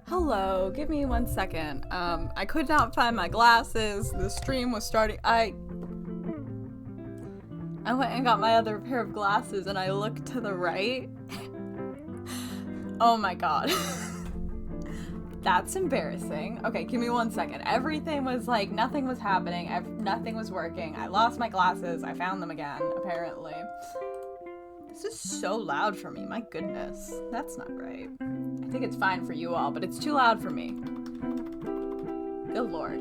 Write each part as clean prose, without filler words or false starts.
Hello, give me 1 second. I could not find my glasses. The stream was starting. I went and got my other pair of glasses and I looked to the right. Oh my god. That's embarrassing. Okay, give me 1 second. Everything was like, nothing was happening. Nothing was working. I lost my glasses. I found them again, apparently. This is so loud for me. My goodness. That's not right. I think it's fine for you all, but it's too loud for me. Good lord.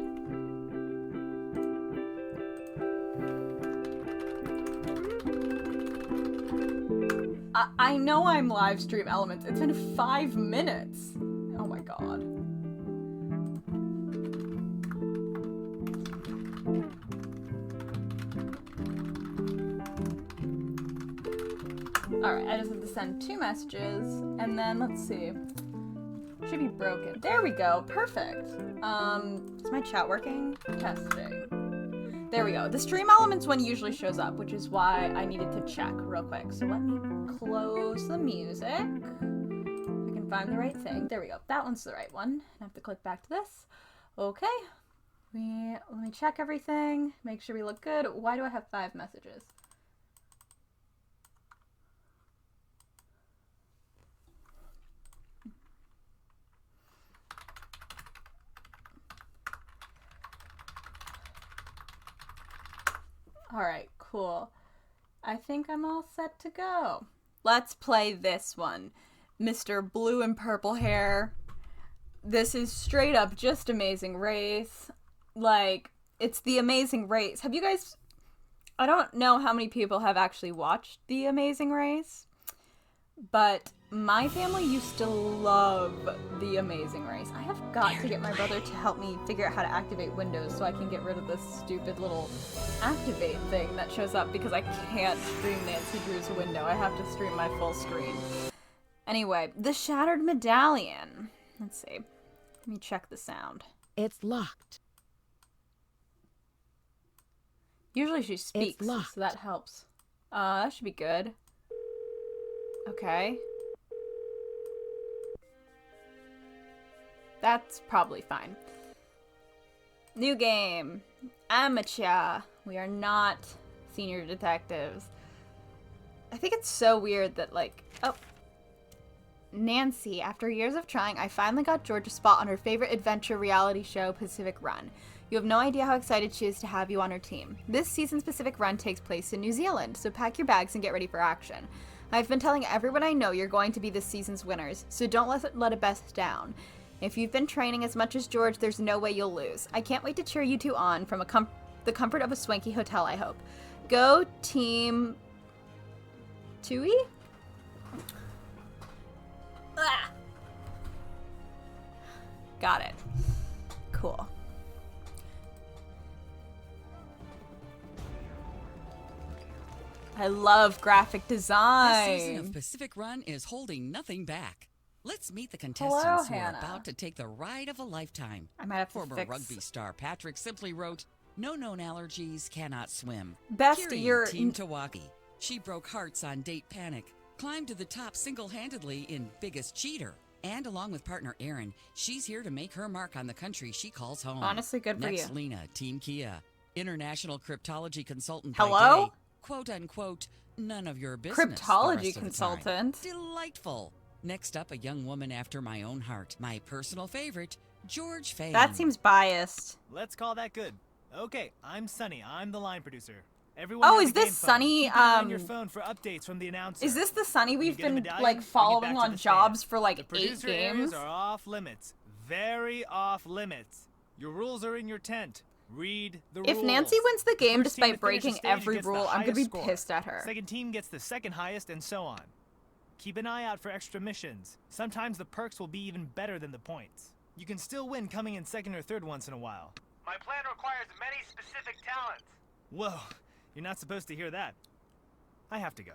I know I'm live stream Elements. It's been 5 minutes. Oh my god. Alright, I just have to send 2 messages, and then, let's see. Should be broken. There we go. Perfect. Is my chat working? Testing. There we go. The stream Elements one usually shows up, which is why I needed to check real quick. So let me close the music. I can find the right thing. There we go. That one's the right one. I have to click back to this. Okay. Let me check everything. Make sure we look good. Why do I have 5 messages? Alright, cool. I think I'm all set to go. Let's play this one. Mr. Blue and Purple Hair. This is straight up just Amazing Race. Like, it's The Amazing Race. Have you guys... I don't know how many people have actually watched The Amazing Race, but my family used to love The Amazing Race. I have got to get my brother to help me figure out how to activate Windows so I can get rid of this stupid little activate thing that shows up because I can't stream Nancy Drew's window. I have to stream my full screen. Anyway, the Shattered Medallion. Let's see. Let me check the sound. It's locked. Usually she speaks, so that helps. That should be good. Okay. That's probably fine. New game. Amateur. We are not senior detectives. I think it's so weird that, like... Oh. Nancy, after years of trying, I finally got George a spot on her favorite adventure reality show, Pacific Run. You have no idea how excited she is to have you on her team. This season's Pacific Run takes place in New Zealand, so pack your bags and get ready for action. I've been telling everyone I know you're going to be this season's winners, so don't let it best down. If you've been training as much as George, there's no way you'll lose. I can't wait to cheer you two on from the comfort of a swanky hotel, I hope. Go Team... Tui? Ah. Got it. Cool. I love graphic design. This season of Pacific Run is holding nothing back. Let's meet the contestants who are about to take the ride of a lifetime. I might have to Former rugby star Patrick simply wrote, "No known allergies, cannot swim." Best Kiri, year. Team Tawaki. She broke hearts on Date Panic, climbed to the top single-handedly in Biggest Cheater. And along with partner Erin, she's here to make her mark on the country she calls home. Honestly, good for you. Next, Lena, Team Kia. International cryptology consultant Hello? by day. Quote unquote, none of your business. Cryptology consultant. Delightful. Next up, a young woman after my own heart. My personal favorite, George Fane. That seems biased. Let's call that good. Okay, I'm Sunny. I'm the line producer. Everyone Oh, has is a game this phone. Sunny? Keep an eye on your phone for updates from the announcer. Is this the Sunny When you we've get a been medallion, like bring it following back to on the jobs stand. for like The 8 producer games? areas are off limits. Very off limits. Your rules are in your tent. Read the rules. If Nancy wins the game First team despite to finish the breaking stage every gets the rule, I'm gonna be highest score. pissed at her. Second team gets the second highest, and so on. Keep an eye out for extra missions. Sometimes the perks will be even better than the points. You can still win coming in second or third once in a while. My plan requires many specific talents. Whoa, you're not supposed to hear that. I have to go.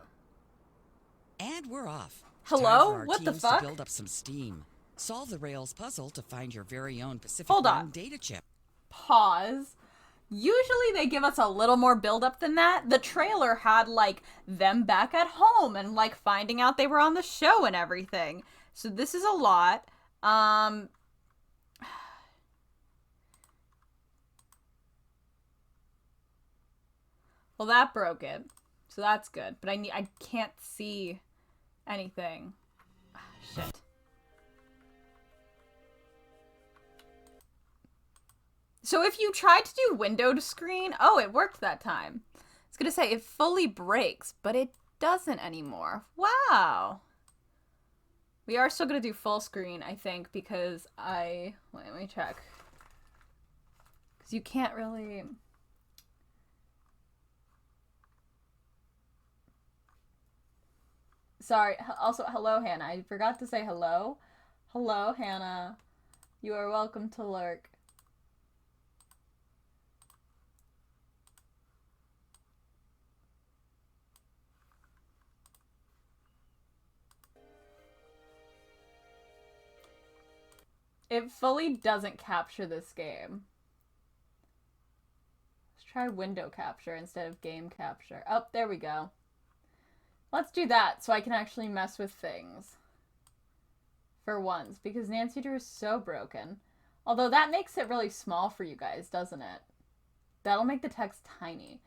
And we're off. Hello? Time for our What the teams fuck? To build up some steam. Solve the Rails puzzle to find your very own Pacific Hold Run on. data chip. Pause. Usually they give us a little more build up than that. The trailer had like them back at home and like finding out they were on the show and everything. So this is a lot. Um. Well, that broke it, so that's good. But I can't see anything. Shit. So if you tried to do window to screen, oh, it worked that time. I was gonna say it fully breaks, but it doesn't anymore. Wow. We are still gonna do full screen, I think, because wait, let me check. Because you can't really. Sorry. Also, hello, Hannah. I forgot to say hello. Hello, Hannah. You are welcome to lurk. It fully doesn't capture this game. Let's try window capture instead of game capture. Oh, there we go. Let's do that so I can actually mess with things. For once, because Nancy Drew is so broken. Although that makes it really small for you guys, doesn't it? That'll make the text tiny.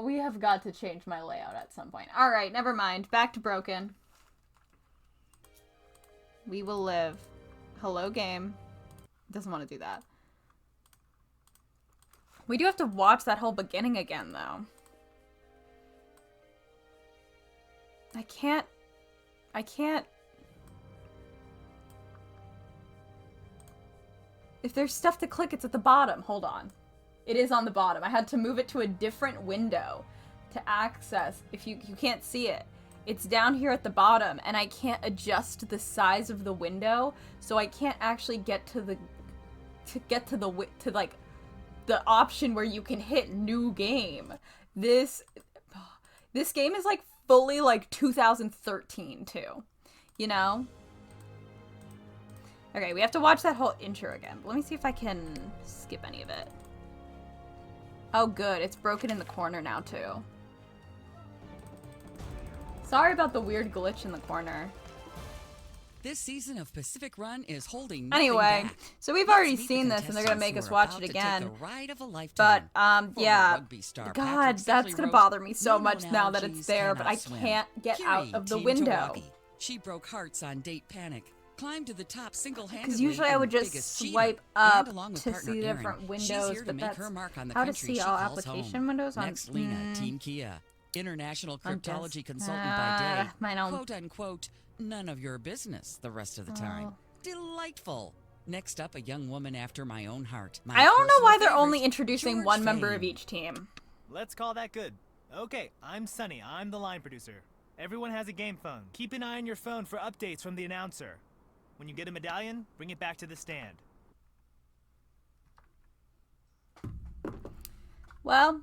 We have got to change my layout at some point. Alright, never mind. Back to broken. We will live. Hello, game. Doesn't want to do that. We do have to watch that whole beginning again, though. I can't... If there's stuff to click, it's at the bottom. Hold on. It is on the bottom. I had to move it to a different window to access. If you can't see it. It's down here at the bottom, and I can't adjust the size of the window, so I can't actually get to the option where you can hit new game. This game is like fully like 2013 too, you know? Okay, we have to watch that whole intro again. But let me see if I can skip any of it. Oh good, it's broken in the corner now too. Sorry about the weird glitch in the corner. This season of Pacific Run is holding nothing Anyway, back. so we've Let's already meet the seen this, and they're gonna contestants make who us are watch about it to take again. the ride of a But lifetime. Former yeah, rugby star God, Patrick that's Sickley gonna wrote, bother me so "No much known now that it's allergies there, but cannot I swim." can't get Kiri, out of the Team window. Tawagi. She broke hearts on date panic. Climbed to the top single-handedly. Because usually I in would just Biggest Cheater, swipe and up along with to partner see Erin, different she's windows, here to but make that's her mark on the how to country see she all calls application home. windows on. Next, Lena, Team Kia, international On cryptology desk. consultant by day, Mine don't. quote unquote, none of your business the rest of the time. Delightful. Next up, a young woman after my own heart. My I don't know why they're personal only favorite, introducing George one member of Fame. each team. Let's call that good. Okay, I'm Sunny. I'm the line producer. Everyone has a game phone. Keep an eye on your phone for updates from the announcer. When you get a medallion, bring it back to the stand. Well,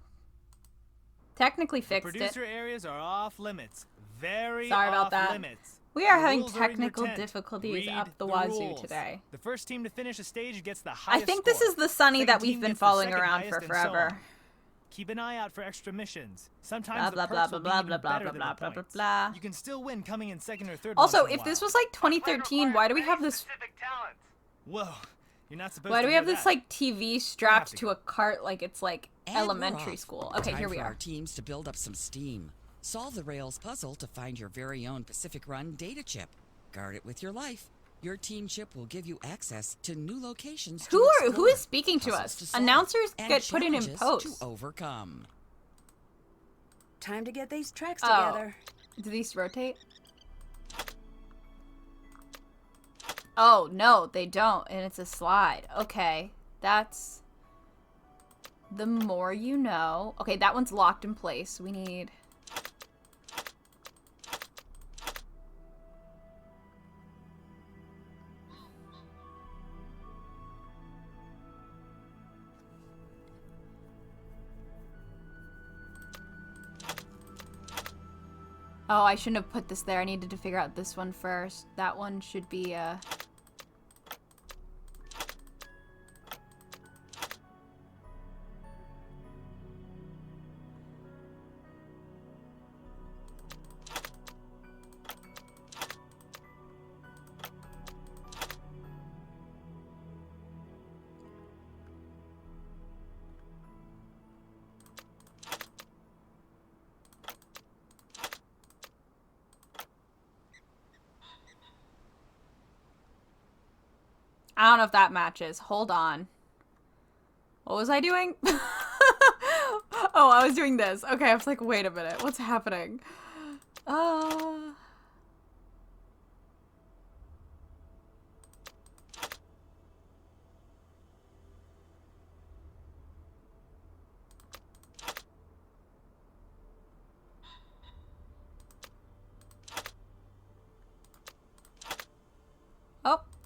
technically The fixed it. producer areas are off limits. Very Sorry about off that. limits. We are The having rules are in your technical tent. difficulties Read up the the wazoo rules. today. The first team to finish a stage gets the I highest think this score. is the Sunny Second that we've team been gets the following second around highest, for and so forever. on. Keep an eye out for extra missions. Sometimes Blah, the blah, perks blah, will blah, be blah, even blah, better blah, than blah, the blah, blah, points. blah. You can still win coming in second or third Also, once in a if this while. was like 2013, why do we have this? Specific talents. Whoa, you're not supposed Why to do we hear have this that. like TV strapped to to go. a cart like it's like And we're elementary off. school? Okay, Time here we for are. our teams to build up some steam. Solve the Rails puzzle to find your very own Pacific Run data chip. Guard it with your life. Your team chip will give you access to new locations to Who explore, is speaking to puzzles us? to solve, Announcers and get put in challenges post. to overcome. Time to get these tracks Oh. together. Do these rotate? Oh, no, they don't, and it's a slide. Okay, that's... The more you know. Okay, that one's locked in place. We need... Oh, I shouldn't have put this there. I needed to figure out this one first. That one should be, I don't know if that matches. Hold on. What was I doing? Oh, I was doing this. Okay, I was like, wait a minute. What's happening? Oh,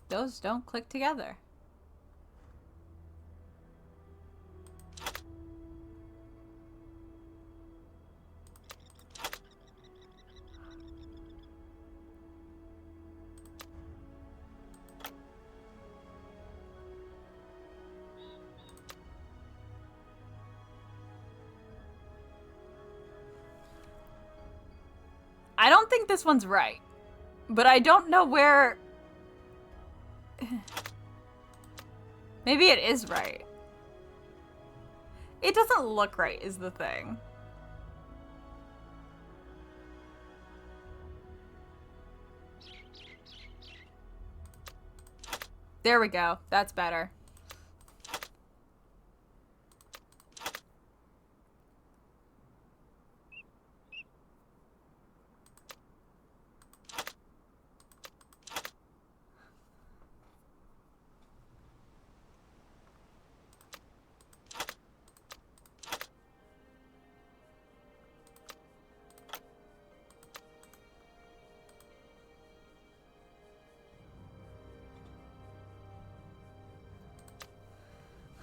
those don't click together. I don't think this one's right, but I don't know where... Maybe it is right. It doesn't look right is the thing. There we go. That's better.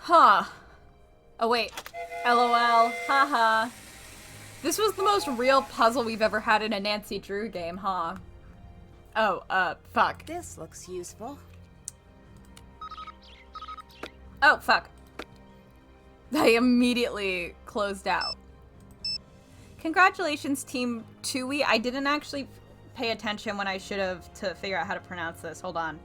Huh. Oh, wait. LOL. Haha. This was the most real puzzle we've ever had in a Nancy Drew game, huh? Oh, fuck. This looks useful. Oh, fuck. I immediately closed out. Congratulations, Team Tui. I didn't actually pay attention when I should have to figure out how to pronounce this. Hold on.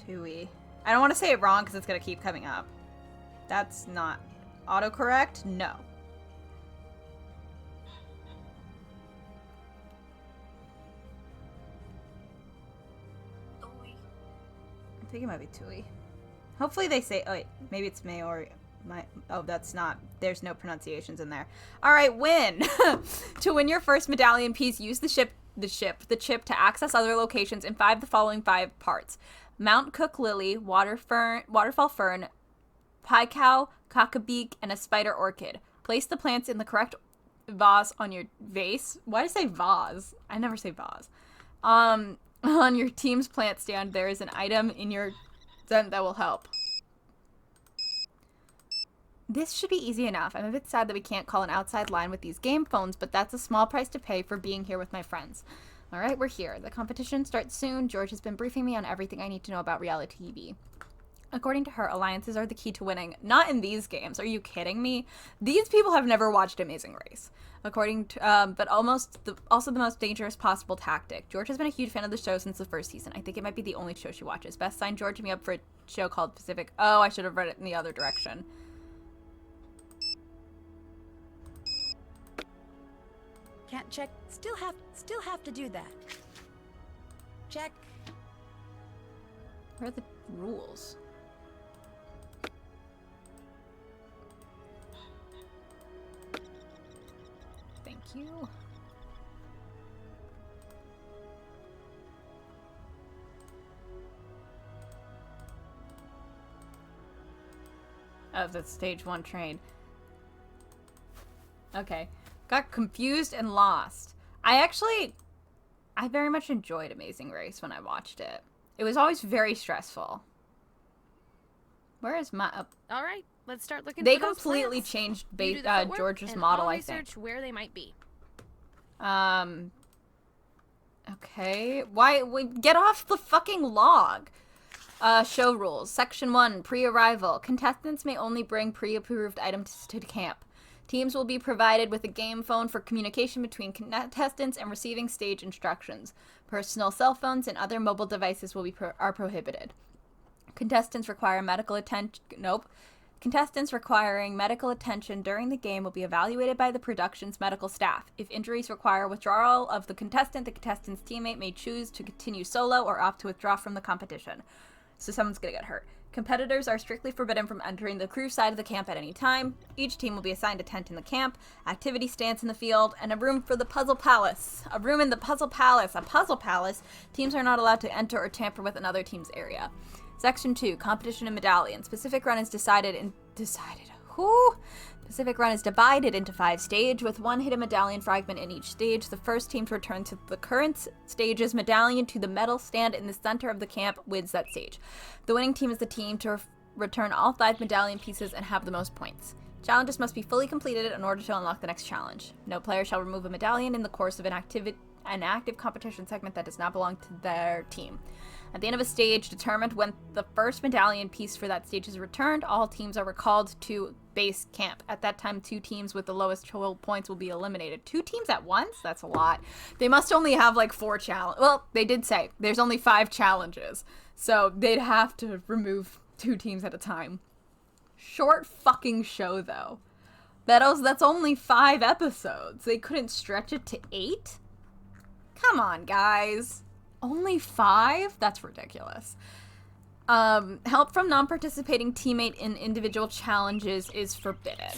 Tui. I don't want to say it wrong because it's going to keep coming up. That's not autocorrect? No. I think it might be Tui. Hopefully they say, oh wait, maybe it's Maori. Oh, that's not, there's no pronunciations in there. All right, win. To win your first medallion piece, use the chip to access other locations in the following 5 parts. Mount Cook Lily, Waterfall Fern, Pie Cow, Cockabee, and a Spider Orchid. Place the plants in the correct vase on your vase. Why did I say vase? I never say vase. On your team's plant stand, there is an item in your tent that will help. This should be easy enough. I'm a bit sad that we can't call an outside line with these game phones, but that's a small price to pay for being here with my friends. All right, we're here. The competition starts soon. George has been briefing me on everything I need to know about reality TV. According to her, alliances are the key to winning. Not in these games. Are you kidding me? These people have never watched Amazing Race. According to, but also the most dangerous possible tactic. George has been a huge fan of the show since the first season. I think it might be the only show she watches. Best sign George me up for a show called Pacific. Oh, I should have read it in the other direction. Can't check. Still have to do that. Check. Where are the rules? Thank you. Oh, that's stage 1 train. Okay. Got confused and lost. I very much enjoyed Amazing Race when I watched it. It was always very stressful. Where is my... All right, let's start looking They for those completely plants. changed You do the footwork, George's and model, I'll I think. research where they might be. Okay. Why? Get off the fucking log. Show rules. Section 1, pre-arrival. Contestants may only bring pre-approved items to camp. Teams will be provided with a game phone for communication between contestants and receiving stage instructions. Personal cell phones and other mobile devices will be are prohibited. Contestants require medical attention. Nope. Contestants requiring medical attention during the game will be evaluated by the production's medical staff. If injuries require withdrawal of the contestant's teammate may choose to continue solo or opt to withdraw from the competition. So someone's gonna get hurt. Competitors are strictly forbidden from entering the crew side of the camp at any time. Each team will be assigned a tent in the camp, activity stands in the field, and a room for the Puzzle Palace. A room in the Puzzle Palace. A Puzzle Palace. Teams are not allowed to enter or tamper with another team's area. Section 2, competition and medallions. Pacific Run is divided into 5 stages, with 1 hidden medallion fragment in each stage. The first team to return to the current stage's medallion to the medal stand in the center of the camp wins that stage. The winning team is the team to return all 5 medallion pieces and have the most points. Challenges must be fully completed in order to unlock the next challenge. No player shall remove a medallion in the course of an active competition segment that does not belong to their team. At the end of a stage determined when the first medallion piece for that stage is returned, all teams are recalled to base camp. At that time, 2 teams with the lowest total points will be eliminated. 2 teams at once? That's a lot. They must only have like 4 challenges. Well, they did say there's only 5 challenges, so they'd have to remove 2 teams at a time. Short fucking show, though. That's only 5 episodes. They couldn't stretch it to 8? Come on, guys. Only 5? That's ridiculous. Help from non-participating teammate in individual challenges is forbidden.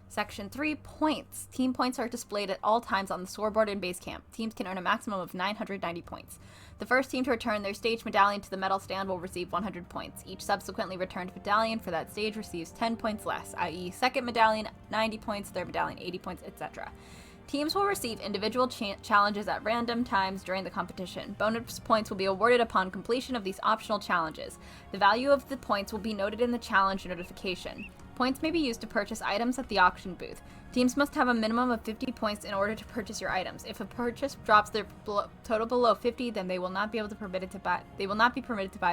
Section 3, points. Team points are displayed at all times on the scoreboard in base camp. Teams can earn a maximum of 990 points. The first team to return their stage medallion to the medal stand will receive 100 points. Each subsequently returned medallion for that stage receives 10 points less, i.e. second medallion 90 points, third medallion 80 points, etc. Teams will receive individual challenges at random times during the competition. Bonus points will be awarded upon completion of these optional challenges. The value of the points will be noted in the challenge notification. Points may be used to purchase items at the auction booth. Teams must have a minimum of 50 points in order to purchase your items. If a purchase drops their total below 50, then they will not be permitted to buy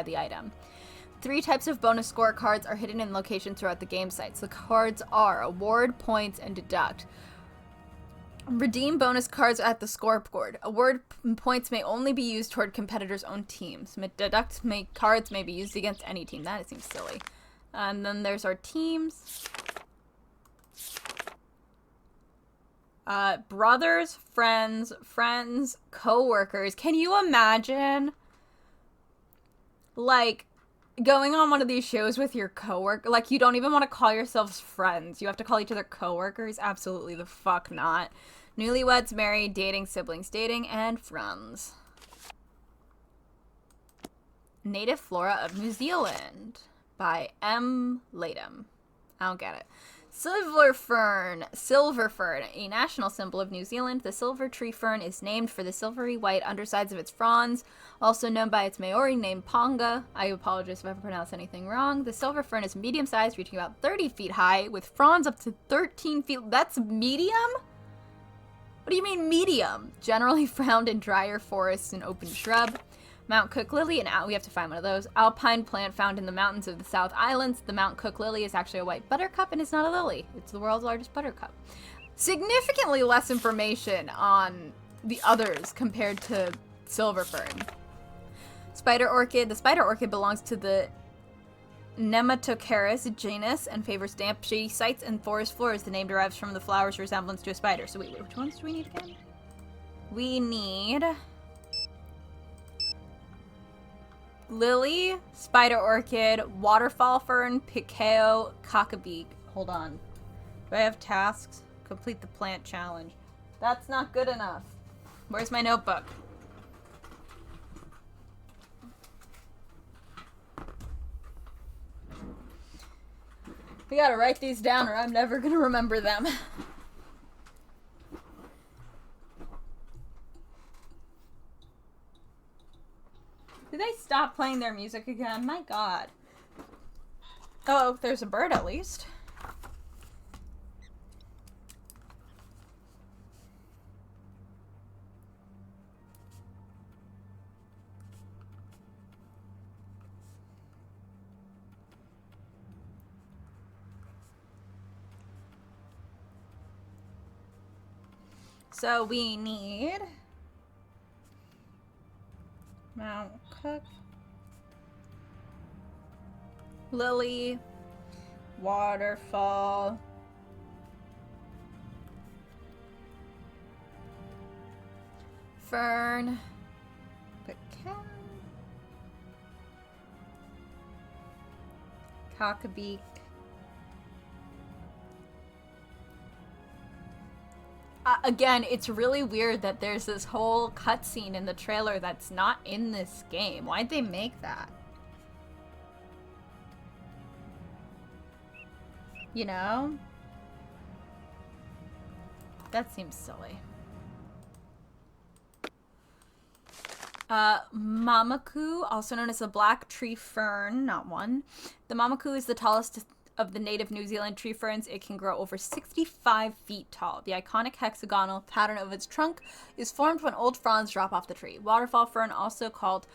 the item. 3 types of bonus scorecards are hidden in locations throughout the game sites. The cards are award, points, and deduct. Redeem bonus cards at the scoreboard. Award points may only be used toward competitors' own teams. Deduct cards may be used against any team. That seems silly. And then there's our teams. Brothers, friends, co-workers. Can you imagine, like, going on one of these shows with your coworker? Like, you don't even want to call yourselves friends. You have to call each other coworkers? Absolutely the fuck not. Newlyweds, married, dating, siblings dating, and friends. Native Flora of New Zealand by M. Latham. I don't get it. Silver fern, a national symbol of New Zealand. The silver tree fern is named for the silvery white undersides of its fronds, also known by its Maori name Ponga. I apologize if I pronounced anything wrong. The silver fern is medium-sized, reaching about 30 feet high, with fronds up to 13 feet. That's medium? What do you mean medium? Generally found in drier forests and open shrub. Mount Cook lily, and we have to find one of those. Alpine plant found in the mountains of the South Islands. The Mount Cook lily is actually a white buttercup and is not a lily. It's the world's largest buttercup. Significantly less information on the others compared to silver fern. Spider orchid. The spider orchid belongs to the Nematocaris genus and favors damp, shady sites and forest floors. The name derives from the flower's resemblance to a spider. So wait, which ones do we need again? We need lily, spider orchid, waterfall fern, picao, cockabee. Hold on. Do I have tasks? Complete the plant challenge. That's not good enough. Where's my notebook? I gotta write these down or I'm never gonna remember them. Did they stop playing their music again? My god. Oh, there's a bird at least. So we need Mount Cook, lily, Waterfall. Fern. Pecan. Cockabeak. Again, it's really weird that there's this whole cutscene in the trailer that's not in this game. Why'd they make that? You know? That seems silly. Mamaku, also known as the black tree fern, not one. The Mamaku is the tallest of the native New Zealand tree ferns. It can grow over 65 feet tall. The iconic hexagonal pattern of its trunk is formed when old fronds drop off the tree. Waterfall fern, also called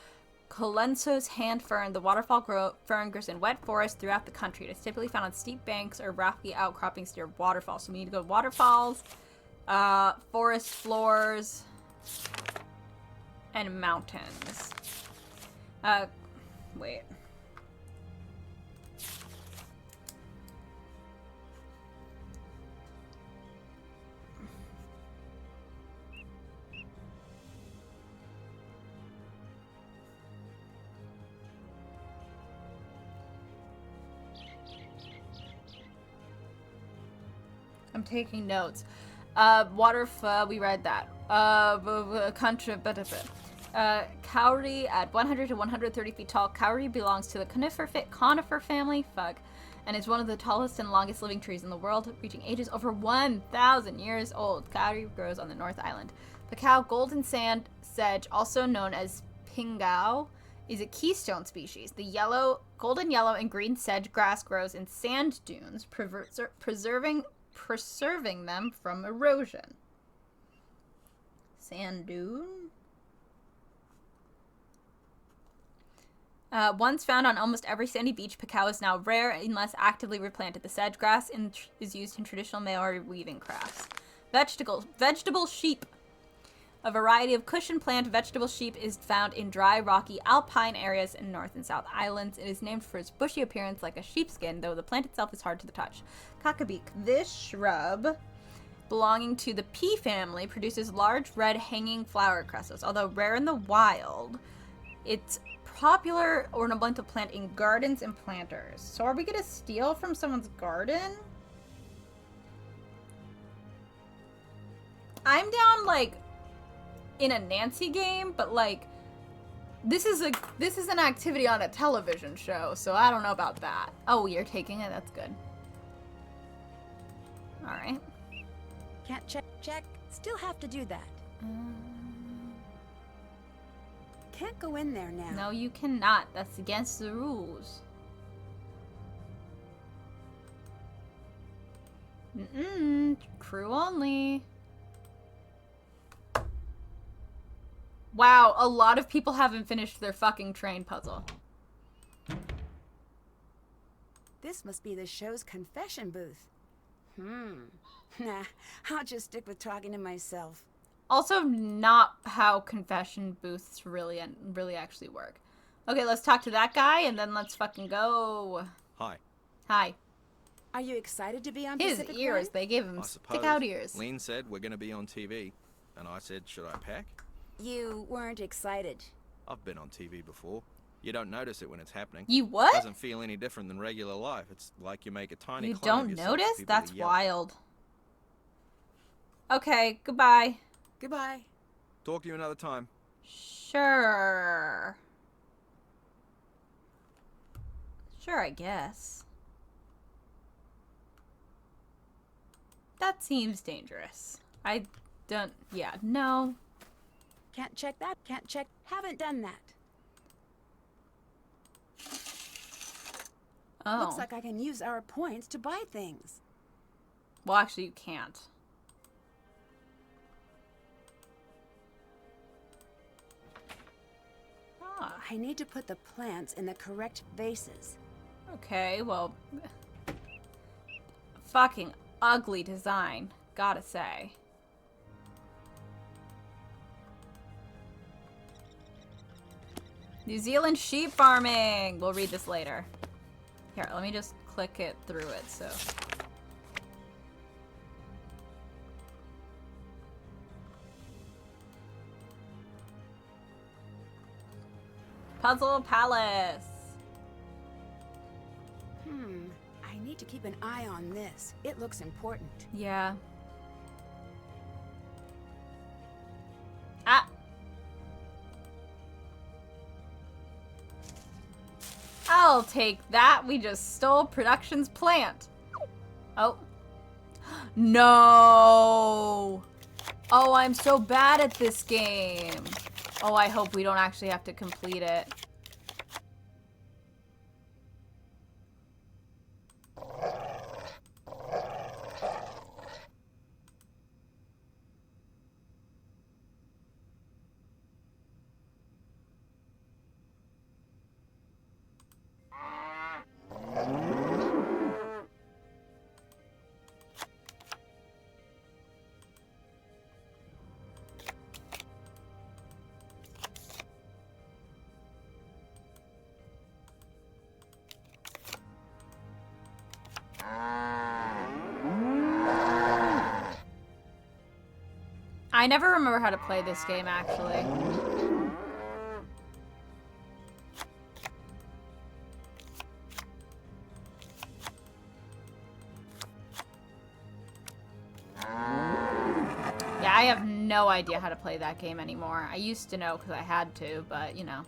Colenso's hand fern. The waterfall fern grows in wet forests throughout the country. It is typically found on steep banks or rocky outcroppings near waterfalls. So we need to go to waterfalls, forest floors, and mountains. Wait. I'm taking notes. We read that. Kauri at 100 to 130 feet tall. Kauri belongs to the conifer family, and is one of the tallest and longest living trees in the world, reaching ages over 1,000 years old. Kauri grows on the North Island. Picao golden sand sedge, also known as pingao, is a keystone species. The golden yellow and green sedge grass grows in sand dunes, preserving them from erosion. Sand dune? Once found on almost every sandy beach, Picao is now rare unless actively replanted. The sedge grass is used in traditional Maori weaving crafts. Vegetable sheep. A variety of cushion plant vegetable sheep is found in dry, rocky, alpine areas in North and South Islands. It is named for its bushy appearance like a sheepskin, though the plant itself is hard to the touch. Cockabeak. This shrub, belonging to the pea family, produces large red hanging flower crestals. Although rare in the wild, it's popular ornamental plant in gardens and planters. So are we gonna steal from someone's garden? I'm down, like, in a Nancy game, but, like, this is an activity on a television show, so I don't know about that. Oh, you're taking it? That's good. Alright. Can't check. Still have to do that. Can't go in there now. No, you cannot. That's against the rules. Crew only. Wow, a lot of people haven't finished their fucking train puzzle. This must be the show's confession booth. Nah, I'll just stick with talking to myself. Also, not how confession booths really actually work. Okay, let's talk to that guy, and then let's fucking go. Hi. Hi. Are you excited to be on His Pacific ears, Line? they gave him I suppose. stick out ears. Lean said we're going to be on TV, and I said, should I pack? You weren't excited. I've been on TV before. You don't notice it when it's happening. You what? It doesn't feel any different than regular life. It's like you make a tiny You clone of don't yourself for notice? people That's to yell. wild. Okay, goodbye. Goodbye. Talk to you another time. Sure. Sure, I guess. That seems dangerous. I don't... Yeah, no. Can't check that. Can't check. Haven't done that. Oh. Looks like I can use our points to buy things. Well, actually, you can't. Ah, I need to put the plants in the correct vases. okay, well... Fucking ugly design, gotta say. New Zealand sheep farming! We'll read this later. Here, let me just click it through it, so. Puzzle Palace. I need to keep an eye on this. It looks important. Yeah. Ah. I'll take that. We just stole production's plant. Oh. No. Oh, I'm so bad at this game. Oh, I hope we don't actually have to complete it. I never remember how to play this game, actually. Yeah, I have no idea how to play that game anymore. I used to know because I had to, but, you know.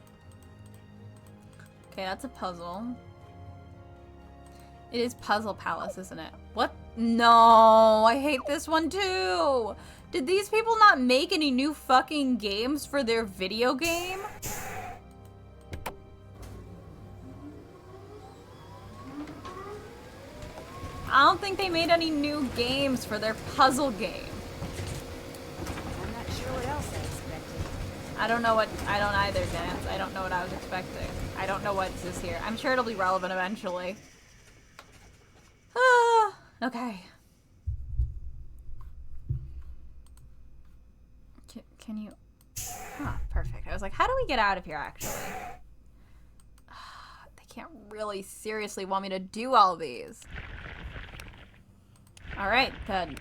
Okay, that's a puzzle. It is Puzzle Palace, isn't it? What? No, I hate this one too. Did these people not make any new fucking games for their video game? I don't think they made any new games for their puzzle game. I'm not sure what else I expected. I don't either, Dance. I don't know what I was expecting. I don't know what's this here. I'm sure it'll be relevant eventually. Ah, okay. Can you... Huh, perfect. I was like, how do we get out of here, actually? They can't really seriously want me to do all these. Alright, then.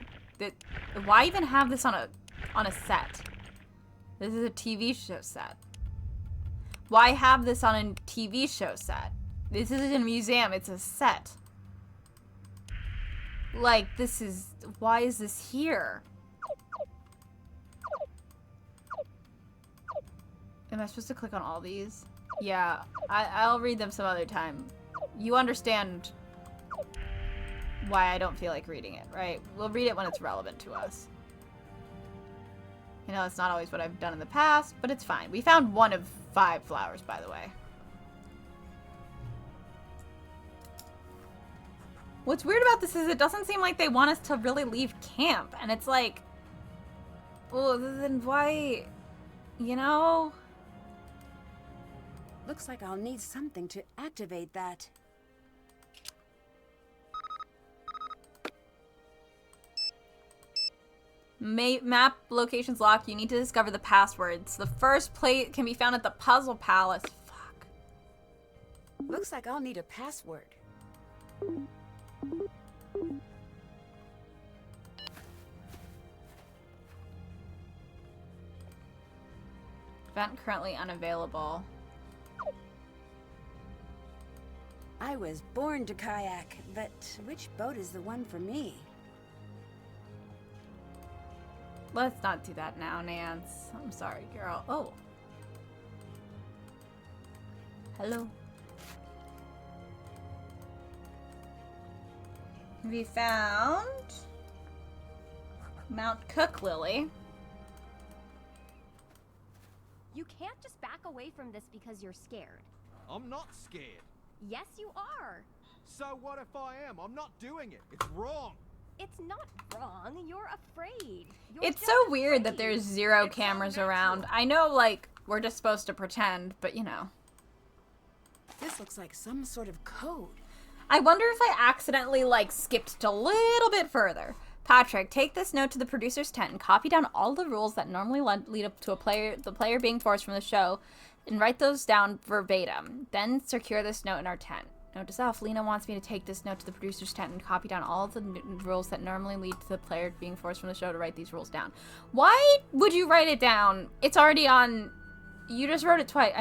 Why even have this on a set? This is a TV show set. Why have this on a TV show set? This isn't a museum, it's a set. Like, this is... Why is this here? Am I supposed to click on all these? Yeah, I'll read them some other time. You understand why I don't feel like reading it, right? We'll read it when it's relevant to us. You know, it's not always what I've done in the past, but it's fine. We found 1 of 5 flowers, by the way. What's weird about this is it doesn't seem like they want us to really leave camp. And it's like, well, then why, you know? Looks like I'll need something to activate that. Map locations locked. You need to discover the passwords. The first plate can be found at the Puzzle Palace. Fuck. Looks like I'll need a password. Event currently unavailable. I was born to kayak, but which boat is the one for me? Let's not do that now, Nance. I'm sorry, girl. Oh. Hello. We found Mount Cook Lily. You can't just back away from this because you're scared. I'm not scared. Yes, you are. So what if I am? I'm not doing it. It's wrong. It's not wrong. You're afraid. You're It's just so weird that afraid. there's 0 It's so cameras natural. around. I know, like, we're just supposed to pretend, but you know. This looks like some sort of code. I wonder if I accidentally, like, skipped a little bit further. Patrick, take this note to the producer's tent and copy down all the rules that normally lead up to the player being forced from the show, and write those down verbatim. Then secure this note in our tent. Note to self, Lena wants me to take this note to the producer's tent and copy down all of the rules that normally lead to the player being forced from the show to write these rules down. Why would you write it down? It's already on... You just wrote it twice.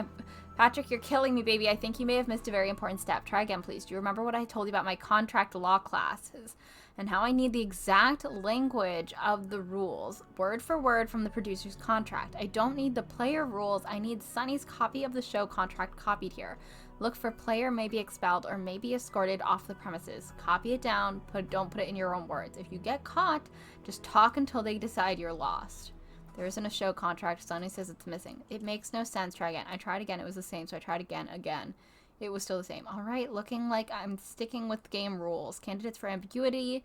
Patrick, you're killing me, baby. I think you may have missed a very important step. Try again, please. Do you remember what I told you about my contract law classes? And how I need the exact language of the rules, word for word from the producer's contract. I don't need the player rules. I need Sunny's copy of the show contract copied here. Look for player may be expelled or may be escorted off the premises. Copy it down, don't put it in your own words. If you get caught, just talk until they decide you're lost. There isn't a show contract. Sunny says it's missing. It makes no sense. Try again. I tried again. It was the same, so I tried again. It was still the same. All right, looking like I'm sticking with game rules. Candidates for ambiguity,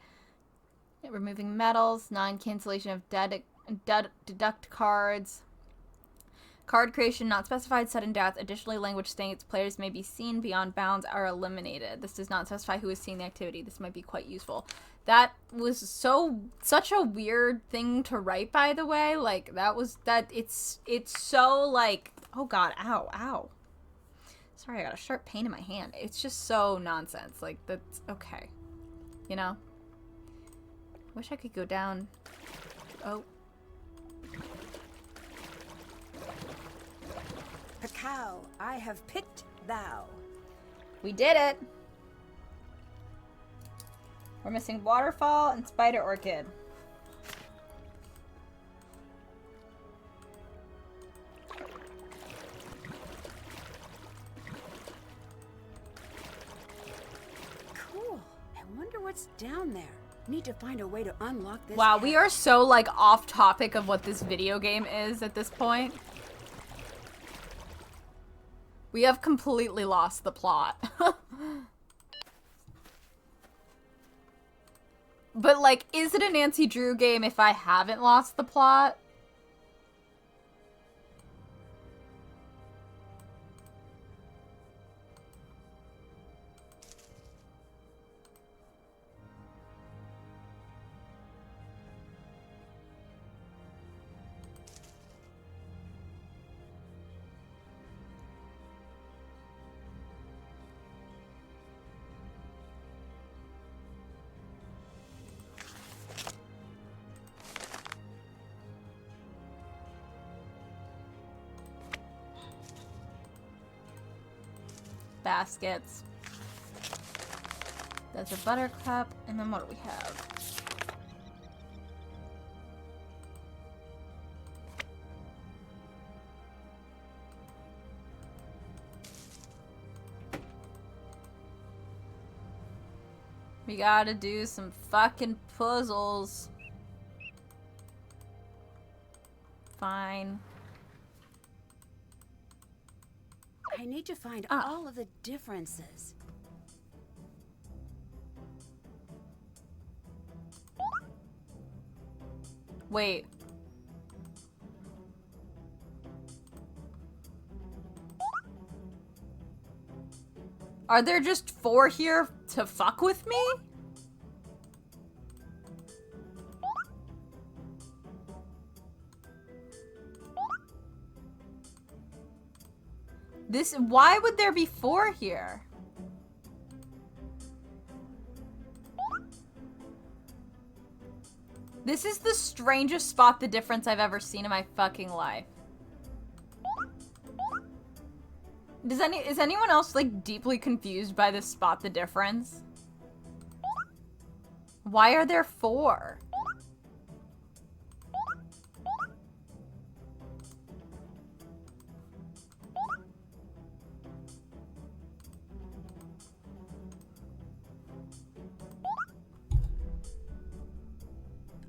removing medals, non-cancellation of deduct cards, card creation not specified, sudden death. Additionally, language states players may be seen beyond bounds are eliminated. This does not specify who is seeing the activity. This might be quite useful. That was such a weird thing to write, by the way. Like, it's so, like, oh god, ow. Sorry, I got a sharp pain in my hand. It's just so nonsense. Like, that's okay. You know? Wish I could go down. Oh. Cacao, I have picked thou. We did it! We're missing Waterfall and Spider Orchid. Cool. I wonder what's down there. Need to find a way to unlock this. Wow, we are so, like, off topic of what this video game is at this point. We have completely lost the plot. But, like, is it a Nancy Drew game if I haven't lost the plot? Baskets. That's a buttercup, and then what do we have? We gotta do some fucking puzzles. Fine. I need to find all of the differences. Wait. Are there just 4 here to fuck with me? Why would there be 4 here? This is the strangest spot the difference I've ever seen in my fucking life. Is anyone else, like, deeply confused by this spot the difference? Why are there 4?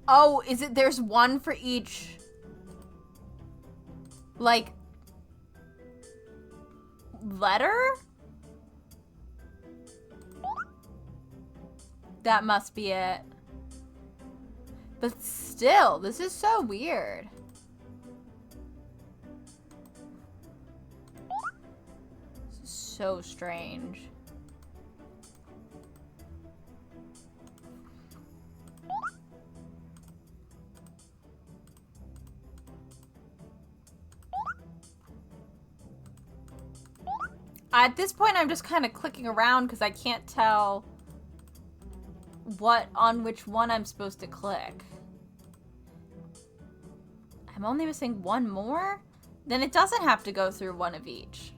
Oh, is it there's 1 for each, like, letter? That must be it. But still, this is so weird. This is so strange. At this point, I'm just kind of clicking around because I can't tell on which one I'm supposed to click. I'm only missing one more? Then it doesn't have to go through one of each.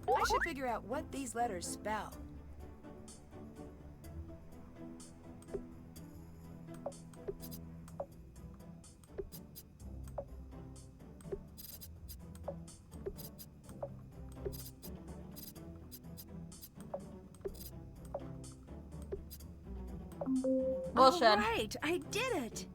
I should figure out what these letters spell. Bullshit. All right, I did it.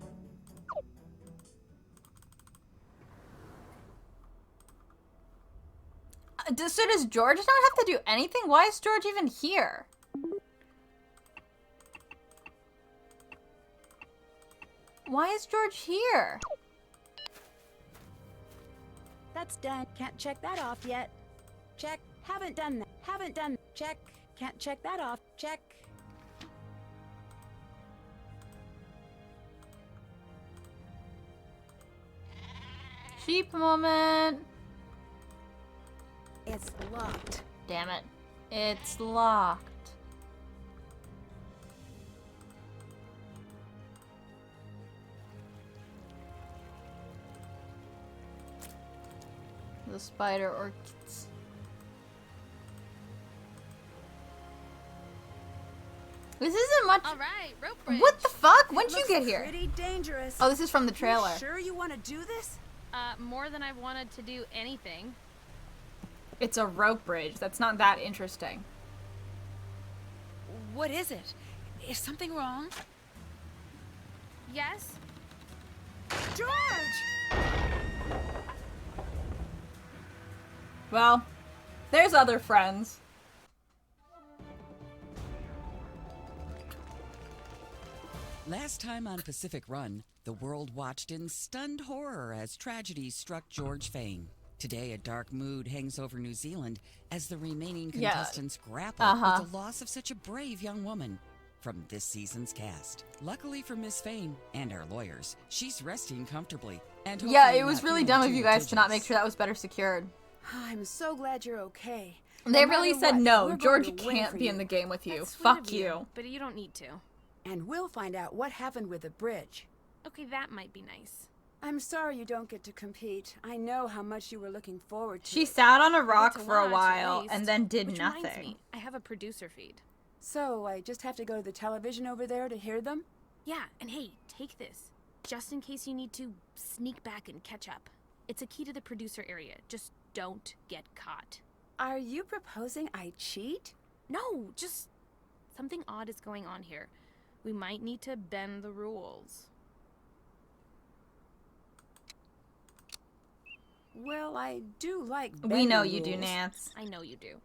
So does George not have to do anything? Why is George even here? Why is George here? That's done. Can't check that off yet. Check. Haven't done that. Haven't done. Check. Can't check that off. Check. Sheep moment. It's locked. Damn it. It's locked. The spider orchids. This isn't much. All right, rope bridge. What the fuck? When'd It you looks get here? Pretty dangerous. Oh, this is from the You trailer. sure you want to do this? More than I've wanted to do anything. It's a rope bridge. That's not that interesting. What is it? Is something wrong? Yes? George! Well, there's other friends. Last time on Pacific Run, the world watched in stunned horror as tragedy struck George Fane. Today, a dark mood hangs over New Zealand as the remaining Yeah. contestants grapple with the loss of such a brave young woman. From this season's cast. Luckily for Miss Fane and our lawyers, she's resting comfortably. And Yeah, hopefully it was not really feeling dumb of too you guys to not make litigious. sure that was better secured. I'm so glad you're okay. They No really matter said what, no, we're George going to win can't for be in you. the game with you. That's sweet Fuck of you. But you don't need to. And we'll find out what happened with the bridge. Okay, that might be nice. I'm sorry you don't get to compete. I know how much you were looking forward to She it. sat on a I rock get to for a watch, at while least. and then did Which reminds nothing. me, I have a producer feed. So, I just have to go to the television over there to hear them? Yeah, and hey, take this. Just in case you need to sneak back and catch up. It's a key to the producer area. Just don't get caught. Are you proposing I cheat? No, just something odd is going on here. We might need to bend the rules. Well, I do like We know bending you do, rules. Nance. I know you do.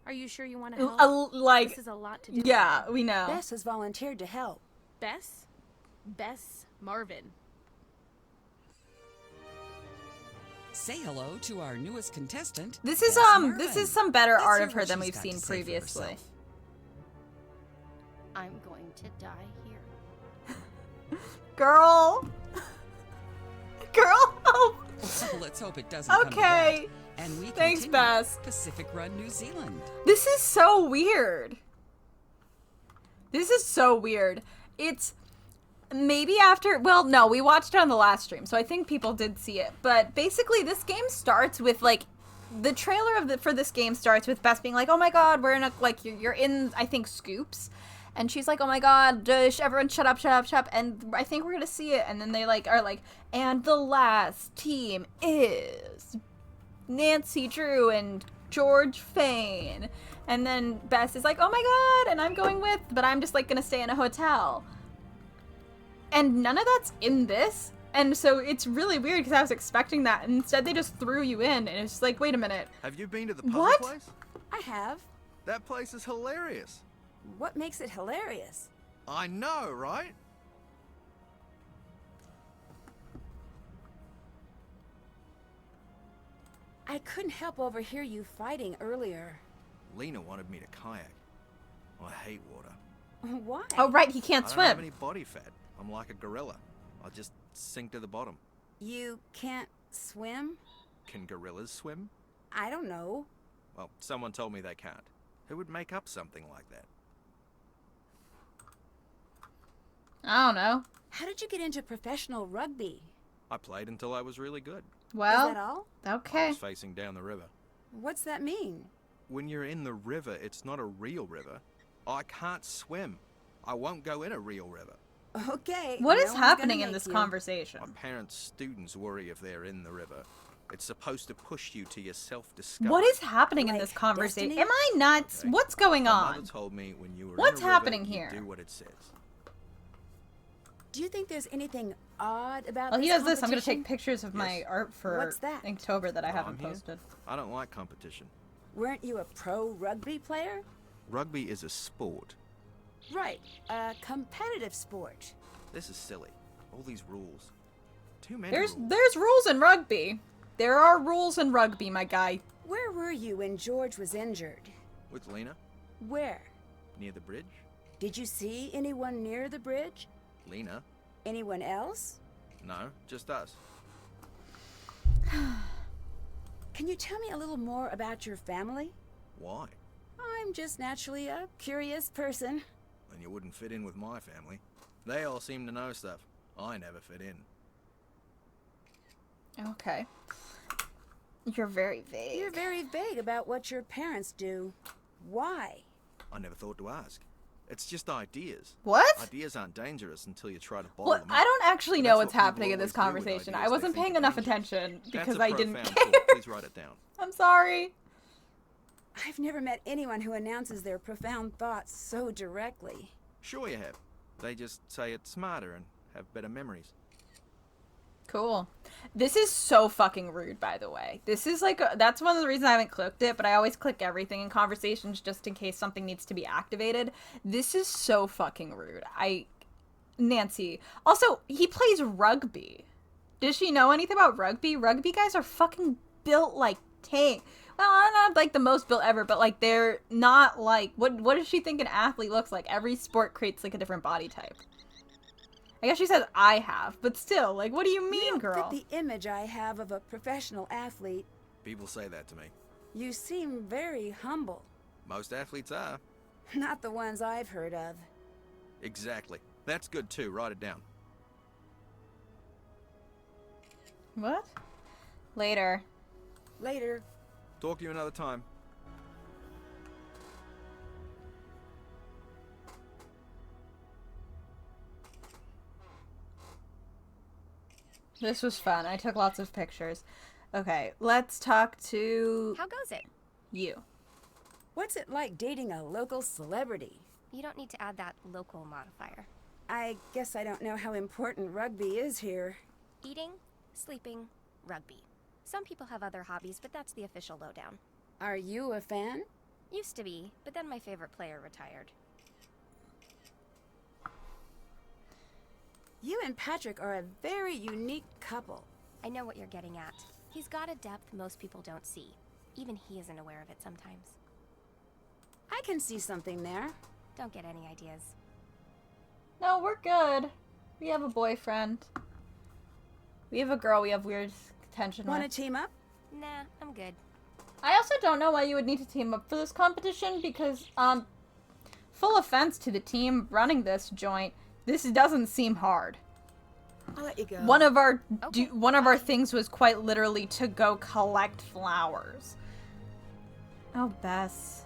Are you sure you want to help? Like, This is a lot to do. yeah, we know. Bess has volunteered to help. Bess? Bess Marvin. Say hello to our newest contestant. This is Bess this Marvin. is some better Let's art hear of her what than she's we've got seen to say for previously. herself. I'm going to die here. Girl. Girl, help. So let's hope it doesn't come to Okay. that. And we Thanks, continue Bess. Pacific Run, New Zealand. This is so weird. This is so weird. It's maybe after, well, no, we watched it on the last stream, so I think people did see it. But basically, this game starts with like the trailer for this game starts with Bess being like, "Oh my God, we're in a like you're in I think Scoops," and she's like, "Oh my God, everyone shut up, shut up, shut up," and I think we're gonna see it, and then they like are like, "And the last team is Nancy Drew and George Fane," and then Bess is like, "Oh my God," and I'm going with, but I'm just like gonna stay in a hotel. And none of that's in this. And so it's really weird because I was expecting that. And instead they just threw you in. And it's just like, wait a minute. Have you been to the puzzle What? place? I have. That place is hilarious. What makes it hilarious? I know, right? I I couldn't help overhear you fighting earlier. Lena wanted me to kayak. I hate water. Why? Oh, right, he can't I don't have swim. any body fat. I'm like a gorilla. I'll just sink to the bottom. You can't swim? Can gorillas swim? I don't know. Well, someone told me they can't. Who would make up something like that? I don't know. How did you get into professional rugby? I played until I was really good. Is Well, that all? I okay. was facing down the river. What's that mean? When you're in the river, it's not a real river. I can't swim. I won't go in a real river. Okay. What no is one's happening gonna in make this you. conversation? My parents' students worry if they're in the river. It's supposed to push you to your self-discovery. What is happening in Like this conversation? destiny? Am I nuts? Okay. What's going My mother on? told me when you were What's in a river, happening you here? do what it says. Do you think there's anything odd about Well, he this does this. I'm going to competition? take pictures of my Yes. art for What's that? Inktober that I While haven't I'm here, posted. I don't like competition. Weren't you a pro rugby player? Rugby is a sport. Right. A competitive sport. This is silly. All these rules. Too many There's rules. rules in rugby. There are rules in rugby, my guy. Where were you when George was injured? With Lena, Where? near the bridge. Did you see anyone near the bridge? Lena? Anyone else? No, just us. Can you tell me a little more about your family? Why? I'm just naturally a curious person. Then you wouldn't fit in with my family. They all seem to know stuff. I never fit in. Okay. You're very vague. You're very vague about what your parents do. Why? I never thought to ask. It's just ideas. What? Ideas aren't dangerous until you try to bottle Well, them I up. don't actually But know that's what's what people happening in this always do with conversation. ideas I they wasn't think paying are enough dangerous. attention That's because a I didn't profound care. thought. Please write it down. I'm sorry. I've never met anyone who announces their profound thoughts so directly. Sure you have. They just say it smarter and have better memories. Cool. This is so fucking rude, by the way. This is like, that's one of the reasons I haven't clicked it, but I always click everything in conversations just in case something needs to be activated. This is so fucking rude. Nancy. Also, he plays rugby. Does she know anything about rugby? Rugby guys are fucking built like tank. Well, I'm not like the most built ever, but like they're not like, what does she think an athlete looks like? Every sport creates like a different body type. I guess she says I have, but still, like, what do you mean, You don't girl? fit the image I have of a professional athlete. People say that to me. You seem very humble. Most athletes are. Not the ones I've heard of. Exactly. That's good too. Write it down. What? Later. Later. Talk to you another time. This was fun. I took lots of pictures. Okay, let's talk to How goes it? you. What's it like dating a local celebrity? You don't need to add that local modifier. I guess I don't know how important rugby is here. Eating, sleeping, rugby. Some people have other hobbies, but that's the official lowdown. Are you a fan? Used to be, but then my favorite player retired. You and Patrick are a very unique couple. I know what you're getting at. He's got a depth most people don't see. Even he isn't aware of it sometimes. I can see something there. Don't get any ideas. No, we're good. We have a boyfriend. We have a girl we have weird tension Want to with. team up? Nah, I'm good. I also don't know why you would need to team up for this competition because, full offense to the team running this joint, this doesn't seem hard. I'll let you go. One of our Okay, one of our bye. things was quite literally to go collect flowers. Oh, Bess.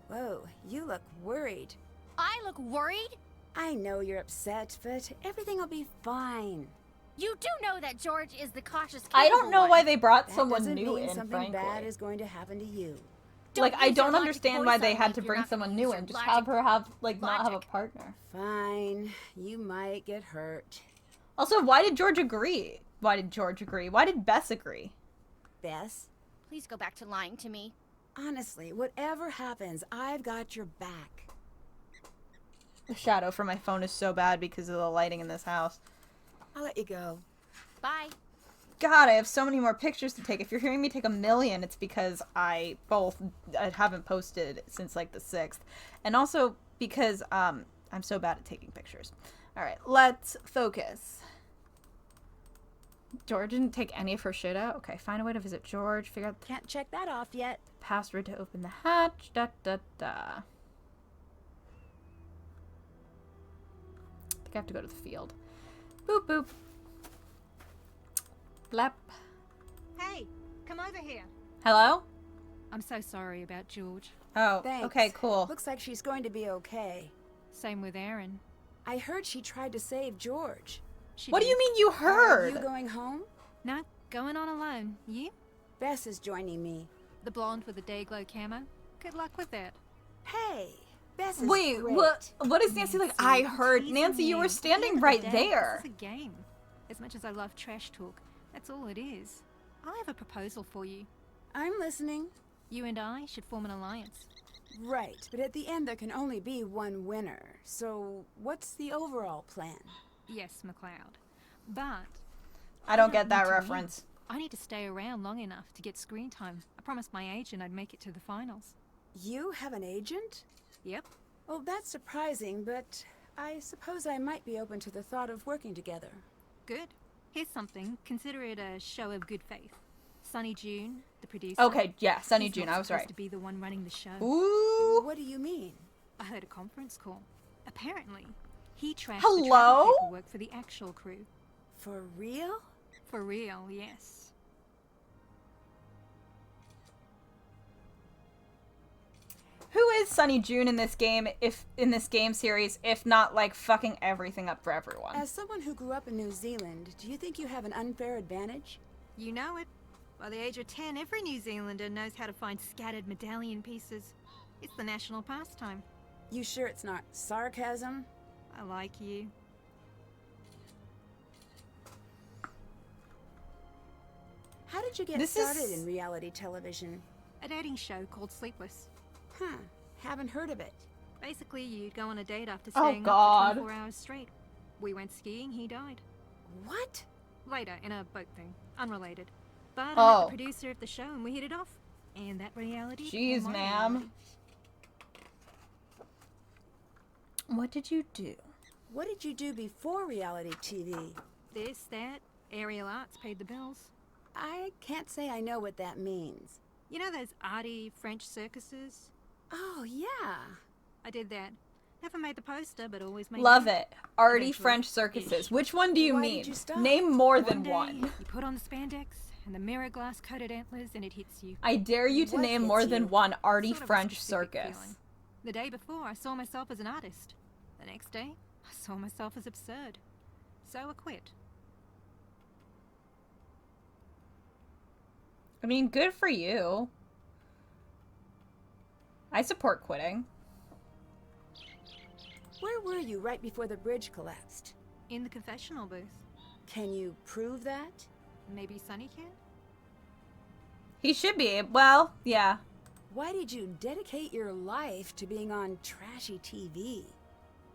Whoa, you look worried. I look worried? I know you're upset, but everything will be fine. You do know that George is the cautious, I don't capable know one. why they brought That someone doesn't new mean in, something bad frankly. is going to happen to you. Don't Like, I use your don't logic understand voice why they on had me to if you're bring not someone gonna new use in. your Just logic. have her have, like, not have a Logic. partner. Fine. You might get hurt. Also, why did George agree? Why did George agree? Why did Bess agree? Bess, Please go back to lying to me. honestly, whatever happens, I've got your back. The shadow for my phone is so bad because of the lighting in this house. I'll let you go. Bye. God, I have so many more pictures to take. If you're hearing me take a million, it's because I haven't posted since like the 6th. And also because I'm so bad at taking pictures. All right, let's focus. George didn't take any of her shit out. Okay, find a way to visit George. Figure out the Can't check that off yet. password to open the hatch. Da da da. I think I have to go to the field. Boop boop. Blap. Hey, come over here. Hello? I'm so sorry about George. Oh, Thanks. okay, cool. Looks like she's going to be okay. Same with Aaron. I heard she tried to save George. She What do did. you mean you Are heard? you going home? No, going on alone. You? Bess is joining me. The blonde with the day-glow camo? Good luck with that. Hey, Bess is Wait, great. what is Nancy like? I heard. Teasing Nancy, you me. were At the standing end of the right day, there. This is a game. As much as I love trash talk, that's all it is. I have a proposal for you. I'm listening. You and I should form an alliance. Right, but at the end there can only be one winner. So, what's the overall plan? Yes, McLeod. But I don't I get that need to win. reference. I need to stay around long enough to get screen time. I promised my agent I'd make it to the finals. You have an agent? Yep. Well, that's surprising, but I suppose I might be open to the thought of working together. Good. Here's something. Consider it a show of good faith. Sunny June, the producer. Okay, yeah, Sunny he's June, not I was supposed right. to be the one running the show. Ooh. What do you mean? I heard a conference call. Apparently, he trashed the Hello? travel paperwork for the actual crew. For real? For real, yes. Who is Sunny June in this game, series, if not like fucking everything up for everyone? As someone who grew up in New Zealand, do you think you have an unfair advantage? You know it. By the age of 10, every New Zealander knows how to find scattered medallion pieces. It's the national pastime. You sure it's not sarcasm? I like you. How did you get This started is- in reality television? A dating show called Sleepless. Huh, haven't heard of it. Basically, you'd go on a date after Oh, staying up God. for 24 hours straight. We went skiing, he died. What? Later, in a boat thing. Unrelated. But I met Oh. the producer of the show and we hit it off. And that reality Jeez, became my ma'am. reality. What did you do? What did you do before reality TV? This, that, aerial arts paid the bills. I can't say I know what that means. You know those arty French circuses? Oh, yeah. I did that. Never made the poster, but always made Love the- it. Arty Eventually. French circuses. Which one do you Why mean? did you stop? Name more One than day, one. You put on the spandex and the mirror glass coated antlers and it hits you. I dare you to What name hits more than you? one Arty Sort of a French specific circus. feeling. The day before, I saw myself as an artist. The next day, I saw myself as absurd. So I quit. I mean, good for you. I support quitting. Where were you right before the bridge collapsed? In the confessional booth. Can you prove that? Maybe Sunny can? He should be. Well, yeah. Why did you dedicate your life to being on trashy TV?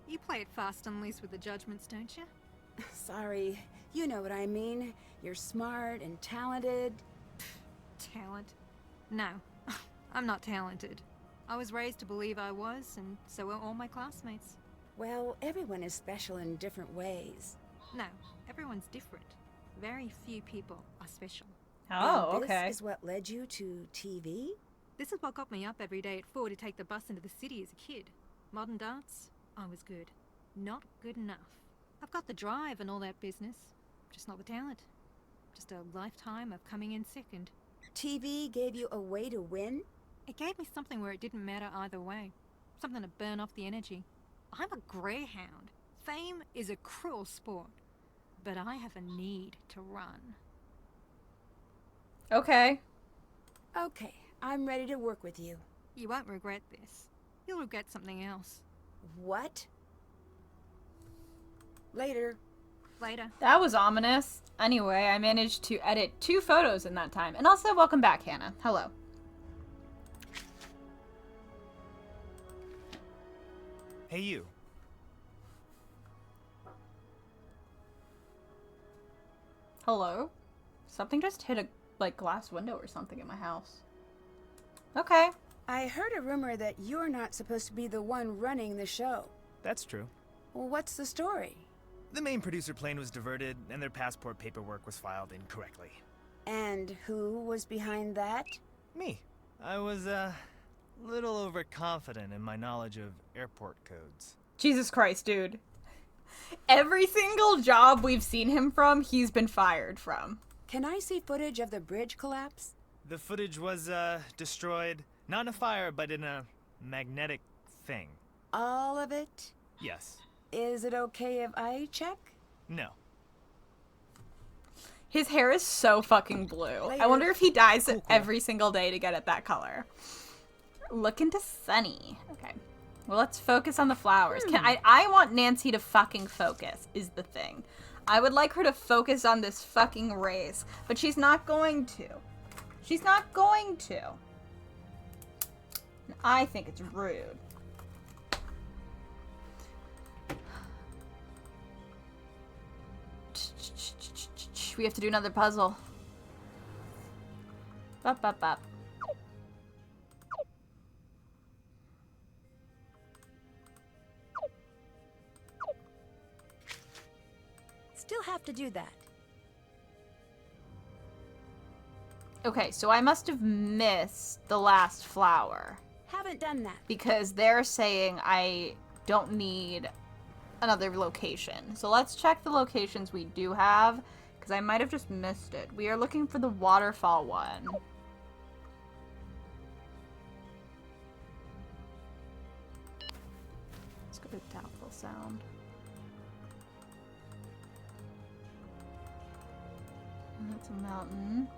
You play it fast and loose with the judgments, don't you? Sorry, you know what I mean. You're smart and talented. Talent? No, I'm not talented. I was raised to believe I was, and so were all my classmates. Well, everyone is special in different ways. No, everyone's different. Very few people are special. Oh, And okay. This is what led you to TV? This is what got me up every day at 4 to take the bus into the city as a kid. Modern dance, I was good. Not good enough. I've got the drive and all that business, just not the talent. Just a lifetime of coming in second. TV gave you a way to win? It gave me something where it didn't matter either way. Something to burn off the energy. I'm a greyhound. Fame is a cruel sport. But I have a need to run. Okay. Okay, I'm ready to work with you. You won't regret this. You'll regret something else. What? Later. Later. That was ominous. Anyway, I managed to edit 2 photos in that time. And also, welcome back, Hannah. Hello. Hey, you. Hello? Something just hit a, like, glass window or something in my house. Okay. I heard a rumor that you're not supposed to be the one running the show. That's true. Well, what's the story? The main producer plane was diverted, and their passport paperwork was filed incorrectly. And who was behind that? Me. I was, little overconfident in my knowledge of airport codes. Jesus Christ, dude. Every single job we've seen him from, he's been fired from. Can I see footage of the bridge collapse? The footage was, destroyed, not in a fire, but in a magnetic thing. All of it? Yes. Is it okay if I check? No. His hair is so fucking blue. Later. I wonder if he dyes Cool. every single day to get it that color. Look into Sunny. Okay. Well, let's focus on the flowers. I want Nancy to fucking focus, is the thing. I would like her to focus on this fucking race, but she's not going to. She's not going to. And I think it's rude. We have to do another puzzle. Bop, bop, bop. Still have to do that. Okay, so I must have missed the last flower. Haven't done that. Because they're saying I don't need another location. So let's check the locations we do have, because I might have just missed it. We are looking for the waterfall one. Let's go to Doubtful Sound. That's a mountain.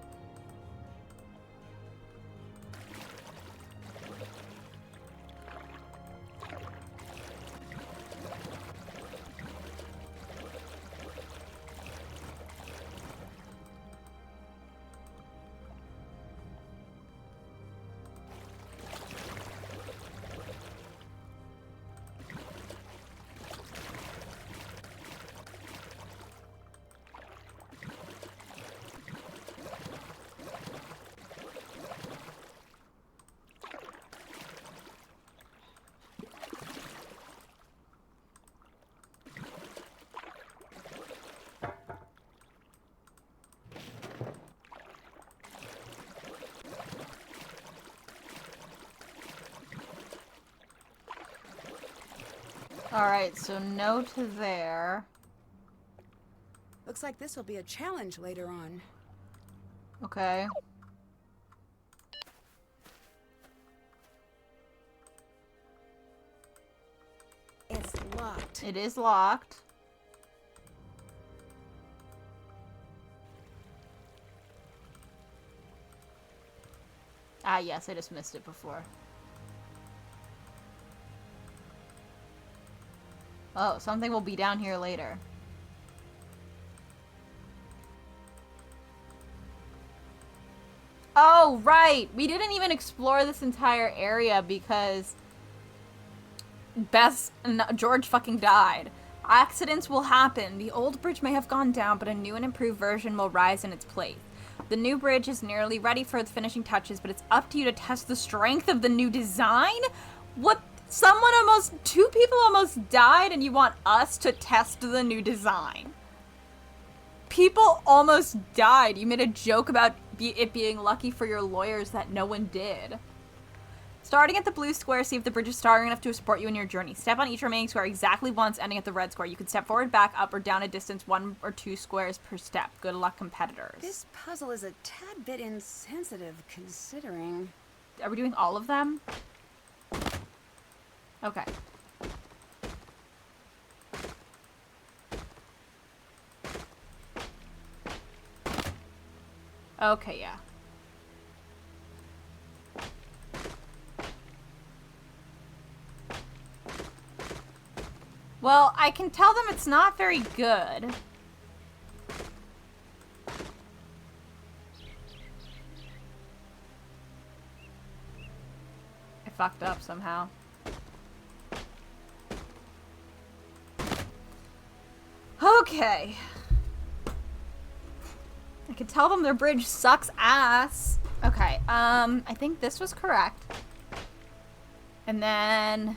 Alright, so no to there. Looks like this will be a challenge later on. Okay. It's locked. It is locked. Ah, yes, I just missed it before. Oh, something will be down here later. Oh, right! We didn't even explore this entire area because George fucking died. Accidents will happen. The old bridge may have gone down, but a new and improved version will rise in its place. The new bridge is nearly ready for the finishing touches, but it's up to you to test the strength of the new design? What? Two people almost died, and you want us to test the new design? People almost died. You made a joke about it being lucky for your lawyers that no one did. Starting at the blue square, see if the bridge is strong enough to support you in your journey. Step on each remaining square exactly once, ending at the red square. You can step forward, back, up, or down a distance 1 or 2 squares per step. Good luck, competitors. This puzzle is a tad bit insensitive, considering... Are we doing all of them? Okay. Okay, yeah. Well, I can tell them it's not very good. I fucked up somehow. Okay. I could tell them their bridge sucks ass. Okay, I think this was correct. And then...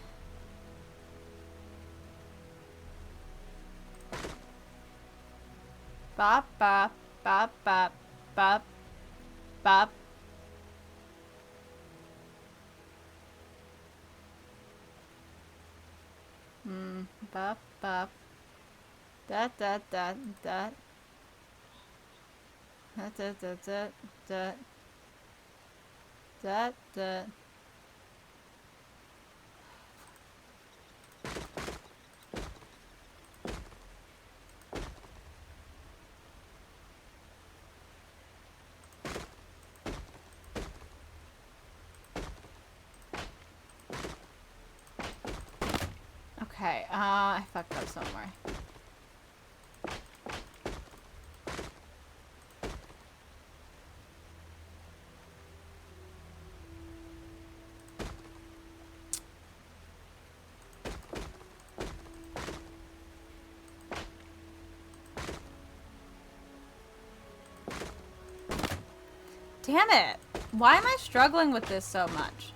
Bop, bop, bop, bop, bop, bop. Bop, bop. Da, da, da, da. Da, da, da, da, da. Da, da. Okay, I fucked up somewhere. Damn it! Why am I struggling with this so much?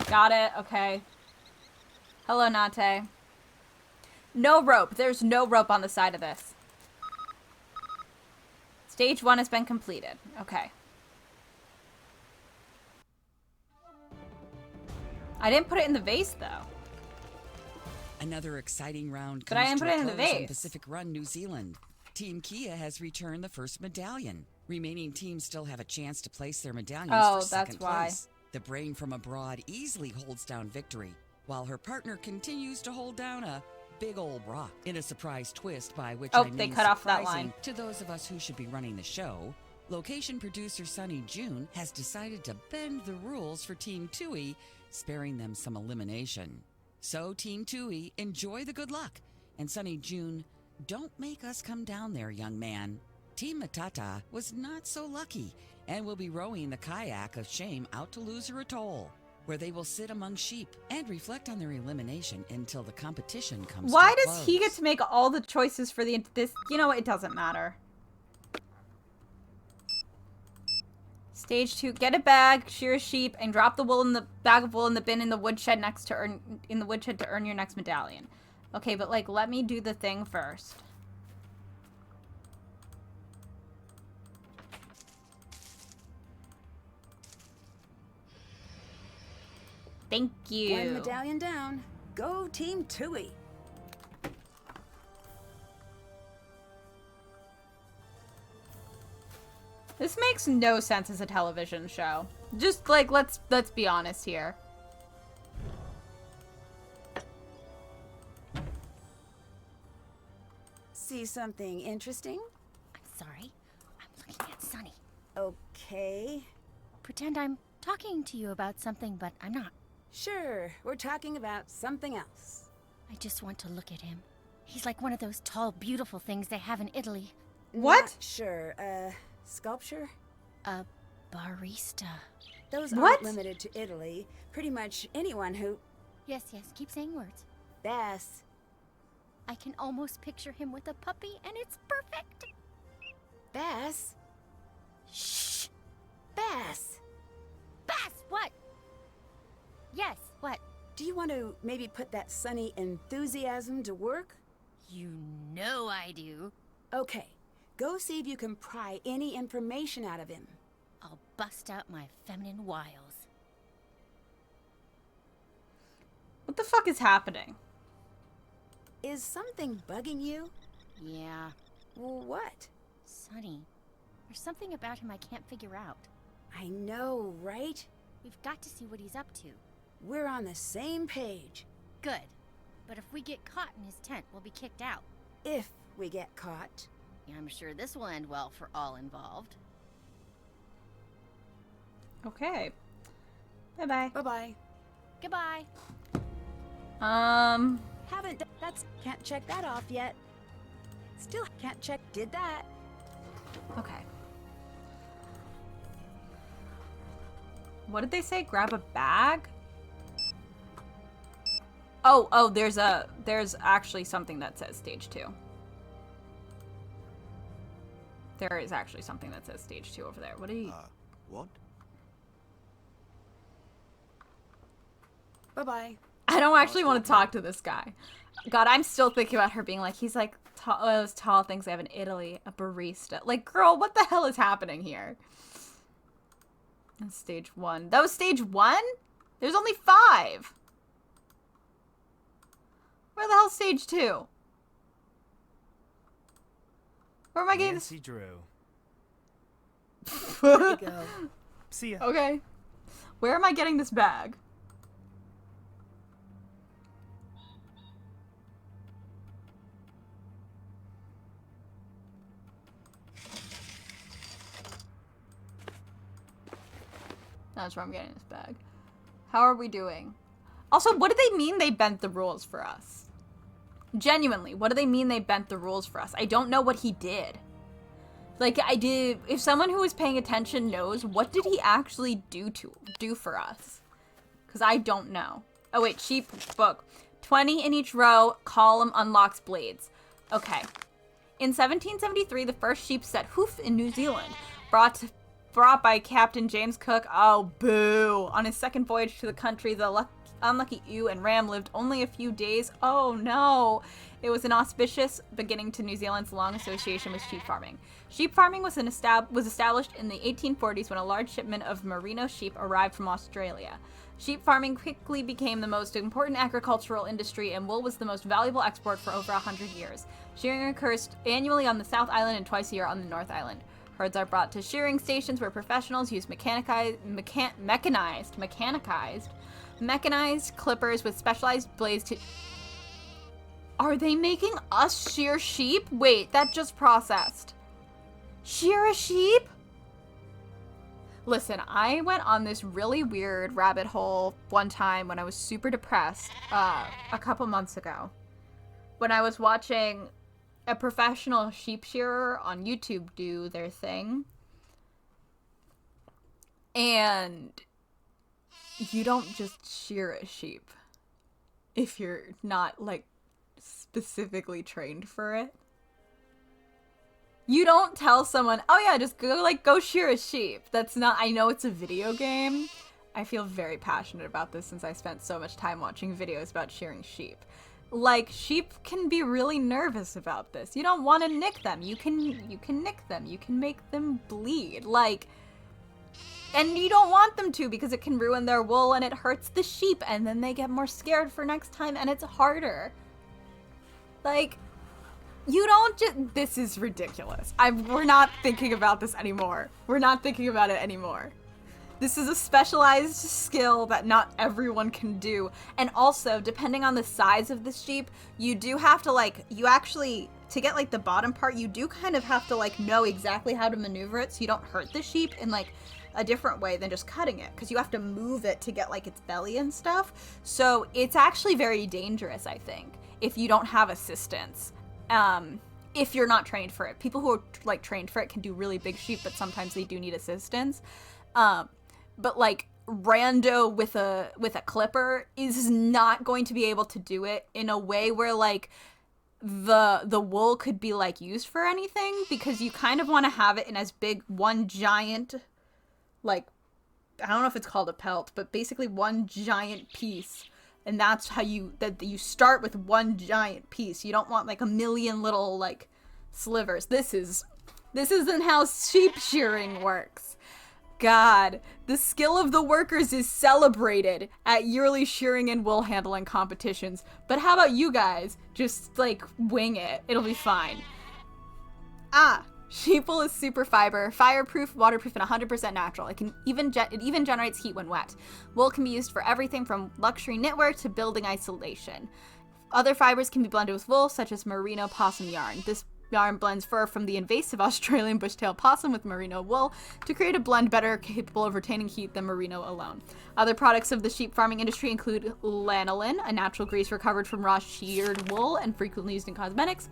Got it. Okay. Hello, Nate. No rope. There's no rope on the side of this. Stage 1 has been completed. Okay. I didn't put it in the vase, though. Another exciting round But I comes didn't to put a it in the close on vase. Pacific Run, New Zealand. Team Kia has returned the first medallion. Remaining teams still have a chance to place their medallions Oh, for that's second why. place. The brain from abroad easily holds down victory, while her partner continues to hold down a big old rock. In a surprise twist, by which Oh, I mean they cut off that surprising line. to those of us who should be running the show, location producer Sunny June has decided to bend the rules for Team Tui, sparing them some elimination. So, Team Tui, enjoy the good luck. And Sunny June, don't make us come down there, young man. Team Matata was not so lucky and will be rowing the kayak of shame out to Loser Atoll, where they will sit among sheep and reflect on their elimination until the competition comes to Why a does he close. get to make all the choices for this? You know what? It doesn't matter. Stage 2: get a bag, shear a sheep, and drop the wool in the bag of wool in the bin in the woodshed to earn your next medallion. Okay, but like, let me do the thing first. Thank you. One medallion down. Go Team Tui. This makes no sense as a television show. Just like, let's be honest here. See something interesting? I'm sorry. I'm looking at Sunny. Okay. Pretend I'm talking to you about something, but I'm not. Sure, we're talking about something else. I just want to look at him. He's like one of those tall, beautiful things they have in Italy. What? Not sure. Sculpture? A barista. Those What? aren't limited to Italy. Pretty much anyone who... Yes, keep saying words. Bass. I can almost picture him with a puppy, and it's perfect. Bass? Shh! Bass! Bass, what? Yes, what? Do you want to maybe put that sunny enthusiasm to work? You know I do. Okay, go see if you can pry any information out of him. I'll bust out my feminine wiles. What the fuck is happening? Is something bugging you? Yeah, Well, what? Sonny. There's something about him I can't figure out. I know, right? We've got to see what he's up to. We're on the same page. Good. But if we get caught in his tent, we'll be kicked out. If we get caught. I'm sure this will end well for all involved. Okay. Bye-bye. Bye-bye. Goodbye. Can't check that off yet. Still can't check did that. Okay. What did they say? Grab a bag? Oh, there's actually something that says stage 2. There is actually something that says stage 2 over there. What are you... What? Bye-bye. I don't actually want to talk to this guy. God, I'm still thinking about her being like, he's like those tall things they have in Italy, a barista. Like, girl, what the hell is happening here? That's stage 1. That was stage 1? There's only 5. Where the hell's stage 2? Where am I getting this? Nancy Drew. There you go. See ya. Okay. Where am I getting this bag? That's where I'm getting this bag. How are we doing? Also, what do they mean they bent the rules for us? Genuinely, what do they mean they bent the rules for us? I don't know what he did. Like, if someone who was paying attention knows, what did he actually do for us? Because I don't know. Oh wait, sheep book. 20 in each row, column unlocks blades. Okay. In 1773, the first sheep set hoof in New Zealand, brought by Captain James Cook. Oh, boo. On his second voyage to the country, the unlucky ewe and ram lived only a few days. Oh, no. It was an auspicious beginning to New Zealand's long association with sheep farming. Sheep farming was established in the 1840s when a large shipment of merino sheep arrived from Australia. Sheep farming quickly became the most important agricultural industry, and wool was the most valuable export for over 100 years. Shearing occurs annually on the South Island and twice a year on the North Island. Herds are brought to shearing stations where professionals use mechanized clippers with specialized blades to... Are they making us shear sheep? Wait, that just processed. Shear a sheep? Listen, I went on this really weird rabbit hole one time when I was super depressed a couple months ago. When I was watching a professional sheep shearer on YouTube do their thing. And you don't just shear a sheep if you're not, like, specifically trained for it. You don't tell someone, oh yeah, just go shear a sheep. That's not, I know it's a video game. I feel very passionate about this since I spent so much time watching videos about shearing sheep. Like, sheep can be really nervous about this. You don't want to nick them. You can nick them. You can make them bleed. Like, and you don't want them to because it can ruin their wool and it hurts the sheep and then they get more scared for next time and it's harder. Like, you don't just... This is ridiculous. We're not thinking about this anymore. We're not thinking about it anymore. This is a specialized skill that not everyone can do. And also, depending on the size of the sheep, you do have to, like, to get, like, the bottom part, you do kind of have to, like, know exactly how to maneuver it so you don't hurt the sheep in, like, a different way than just cutting it. Because you have to move it to get, like, its belly and stuff. So it's actually very dangerous, I think, if you don't have assistance. If you're not trained for it. People who are, like, trained for it can do really big sheep, but sometimes they do need assistance. But, like, rando with a clipper is not going to be able to do it in a way where, like, the wool could be, like, used for anything, because you kind of want to have it in as big one giant, like, I don't know if it's called a pelt, but basically one giant piece. And that's how you start with one giant piece. You don't want, like, a million little, like, slivers. This isn't how sheep shearing works. God, the skill of the workers is celebrated at yearly shearing and wool handling competitions. But how about you guys? Just, like, wing it. It'll be fine. Sheep wool is super fiber, fireproof, waterproof, and 100% natural. It even generates heat when wet. Wool can be used for everything from luxury knitwear to building isolation. Other fibers can be blended with wool, such as merino possum yarn. This yarn blends fur from the invasive Australian bushtail possum with merino wool to create a blend better capable of retaining heat than merino alone. Other products of the sheep farming industry include lanolin, a natural grease recovered from raw sheared wool and frequently used in cosmetics,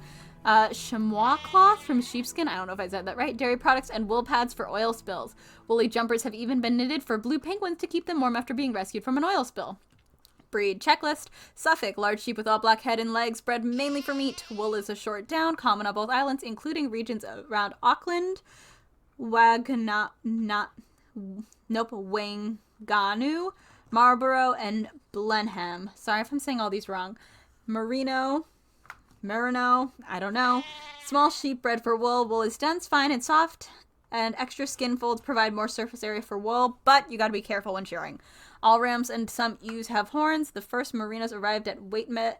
chamois cloth from sheepskin, I don't know if I said that right, dairy products, and wool pads for oil spills. Woolly jumpers have even been knitted for blue penguins to keep them warm after being rescued from an oil spill. Breed checklist. Suffolk, large sheep with all black head and legs, bred mainly for meat. Wool is a short down, common on both islands, including regions around Auckland, Wanganu, Marlborough, and Blenheim. Sorry if I'm saying all these wrong. Merino, I don't know. Small sheep bred for wool. Wool is dense, fine, and soft, and extra skin folds provide more surface area for wool, but you gotta be careful when shearing. All rams and some ewes have horns. The first merinos arrived at Waymate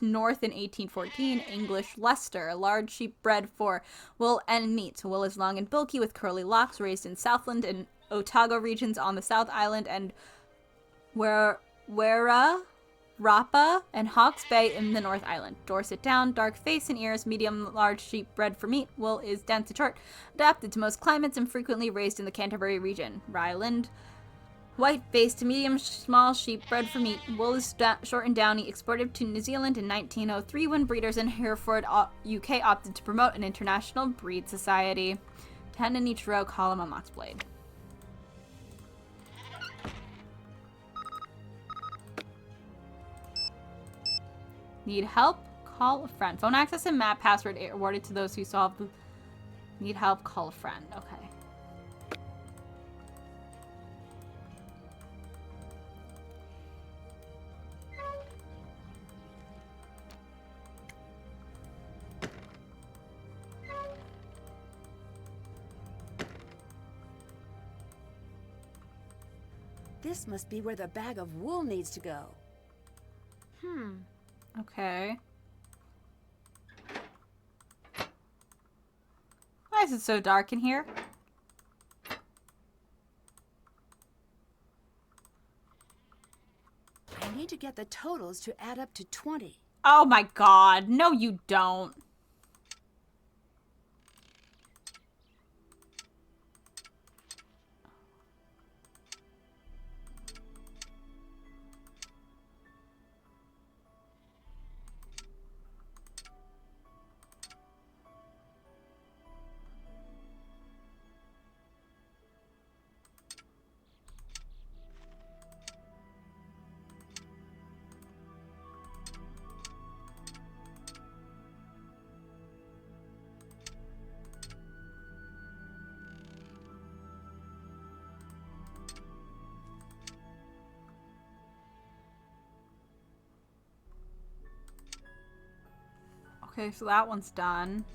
North in 1814. English Leicester, a large sheep bred for wool and meat. Wool is long and bulky with curly locks, raised in Southland and Otago regions on the South Island, and Rapa and Hawke's Bay in the North Island. Dorset Down, dark face and ears, medium large sheep bred for meat. Wool is dense and short, adapted to most climates and frequently raised in the Canterbury region. Ryland, white-faced to medium small sheep bred for meat. Wool is short and downy, exported to New Zealand in 1903 when breeders in Hereford, UK opted to promote an international breed society. 10 in each row, column on Lock's blade. Need help? Call a friend. Phone access and map password awarded to those who solve the... Need help? Call a friend. Okay. This must be where the bag of wool needs to go. Okay. Why is it so dark in here? I need to get the totals to add up to 20. Oh my god. No, you don't. Okay, so that one's done.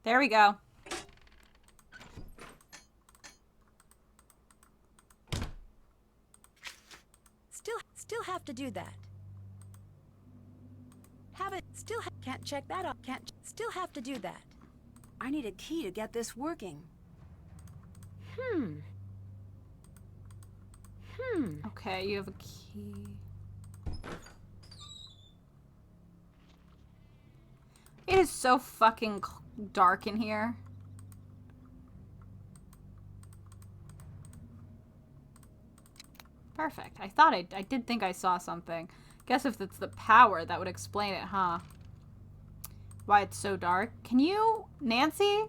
There we go. Still have to do that. Can't check that off. Still have to do that. I need a key to get this working. Okay, you have a key. It is so fucking dark in here. Perfect. I did think I saw something. Guess if it's the power, that would explain it, huh? Why it's so dark. Can you, Nancy?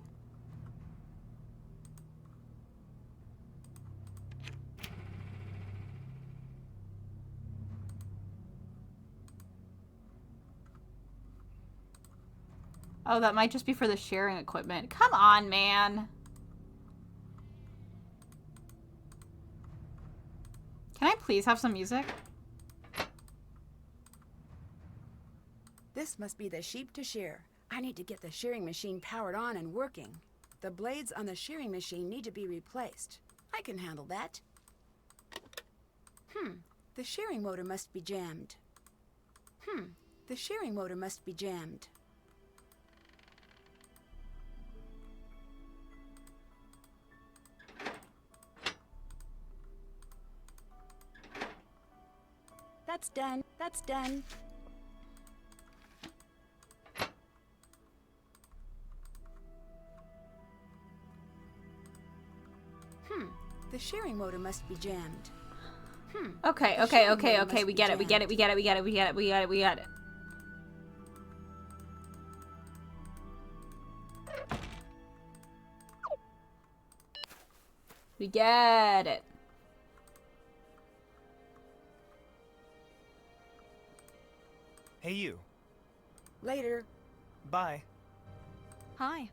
Oh, that might just be for the sharing equipment. Come on, man. Can I please have some music? This must be the sheep to shear. I need to get the shearing machine powered on and working. The blades on the shearing machine need to be replaced. I can handle that. The shearing motor must be jammed. The shearing motor must be jammed. That's done. That's done. The shearing motor must be jammed. Okay, The okay, shearing okay, motor okay. must We be get it. We get it. jammed. We get it. We get it. We get it. We get it. We get it. We get it. Hey, you. Later. Bye. Hi.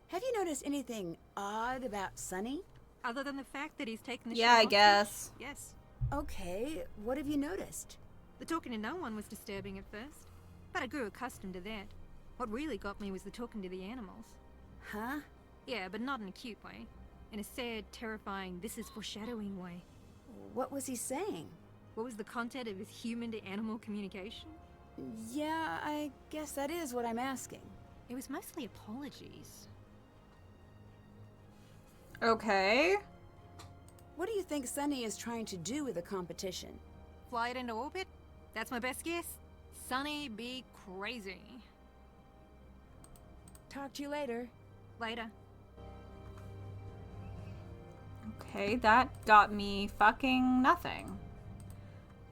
Have you noticed anything odd about Sonny? Other than the fact that he's taken the Yeah, show I hostage? guess. Yes. Okay, what have you noticed? The talking to no one was disturbing at first, but I grew accustomed to that. What really got me was the talking to the animals. Huh? Yeah, but not in a cute way. In a sad, terrifying, this is foreshadowing way. What was he saying? What was the content of his human-to-animal communication? Yeah, I guess that is what I'm asking. It was mostly apologies. Okay. What do you think Sonny is trying to do with the competition? Fly it into orbit? That's my best guess. Sonny be crazy. Talk to you later. Later. Okay, that got me fucking nothing.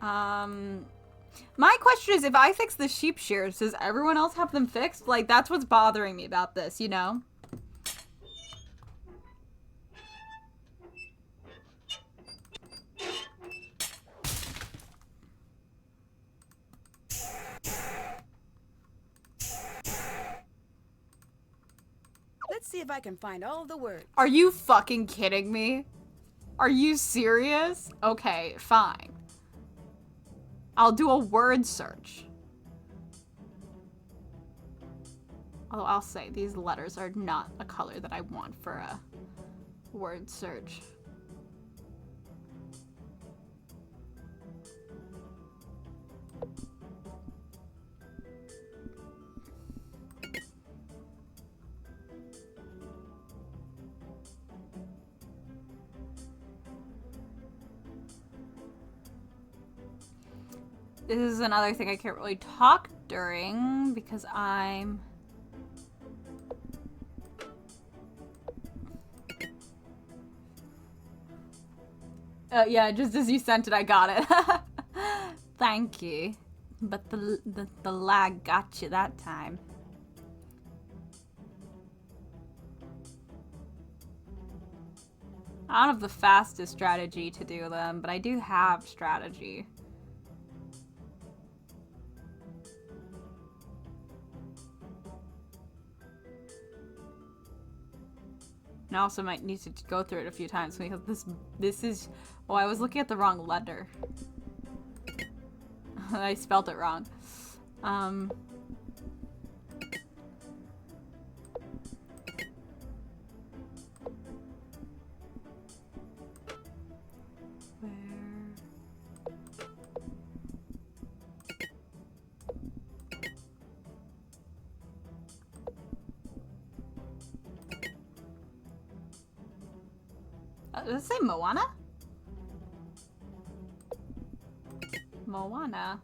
My question is, if I fix the sheep shears, does everyone else have them fixed? Like, that's what's bothering me about this, you know? Let's see if I can find all the words. Are you fucking kidding me? Are you serious? Okay, fine. I'll do a word search. Although I'll say these letters are not a color that I want for a word search. This is another thing I can't really talk during because I'm... yeah, just as you sent it, I got it. Thank you. But the lag got you that time. I don't have the fastest strategy to do them, but I do have strategy. And I also might need to go through it a few times because this is... Oh, I was looking at the wrong letter. I spelled it wrong. Does it say Moana? Moana.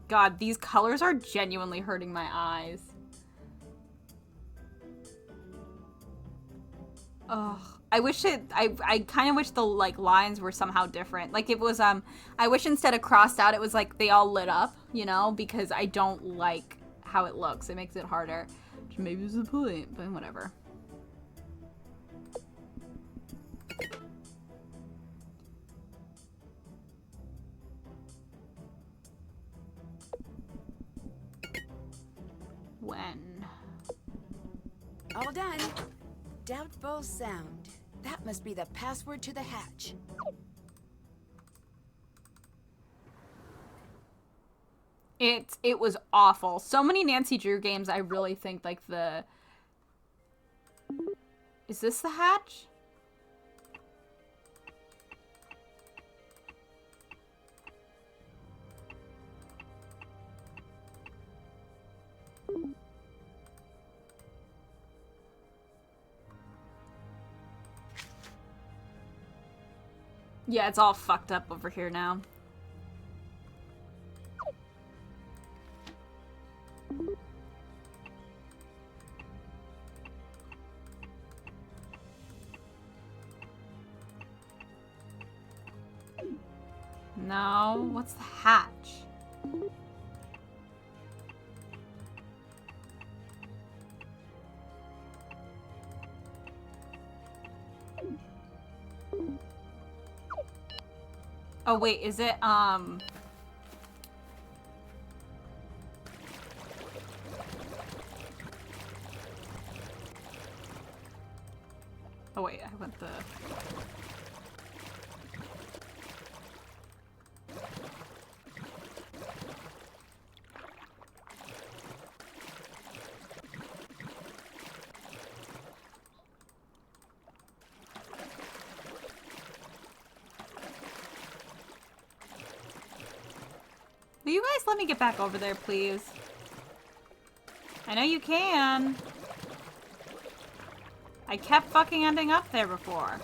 God, these colors are genuinely hurting my eyes. Ugh. I wish it, I kind of wish the, like, lines were somehow different. Like, it was, I wish instead of crossed out, it was, like, they all lit up, you know? Because I don't like how it looks. It makes it harder. Which maybe is the point, but whatever. When? All done. Doubtful sound. That must be the password to the hatch. It was awful. So many Nancy Drew games, I really think, like, the... Is this the hatch? Yeah, it's all fucked up over here now. No, what's the hatch? Oh wait, is it Oh wait, I went the... Will you guys let me get back over there, please? I know you can. I kept fucking ending up there before.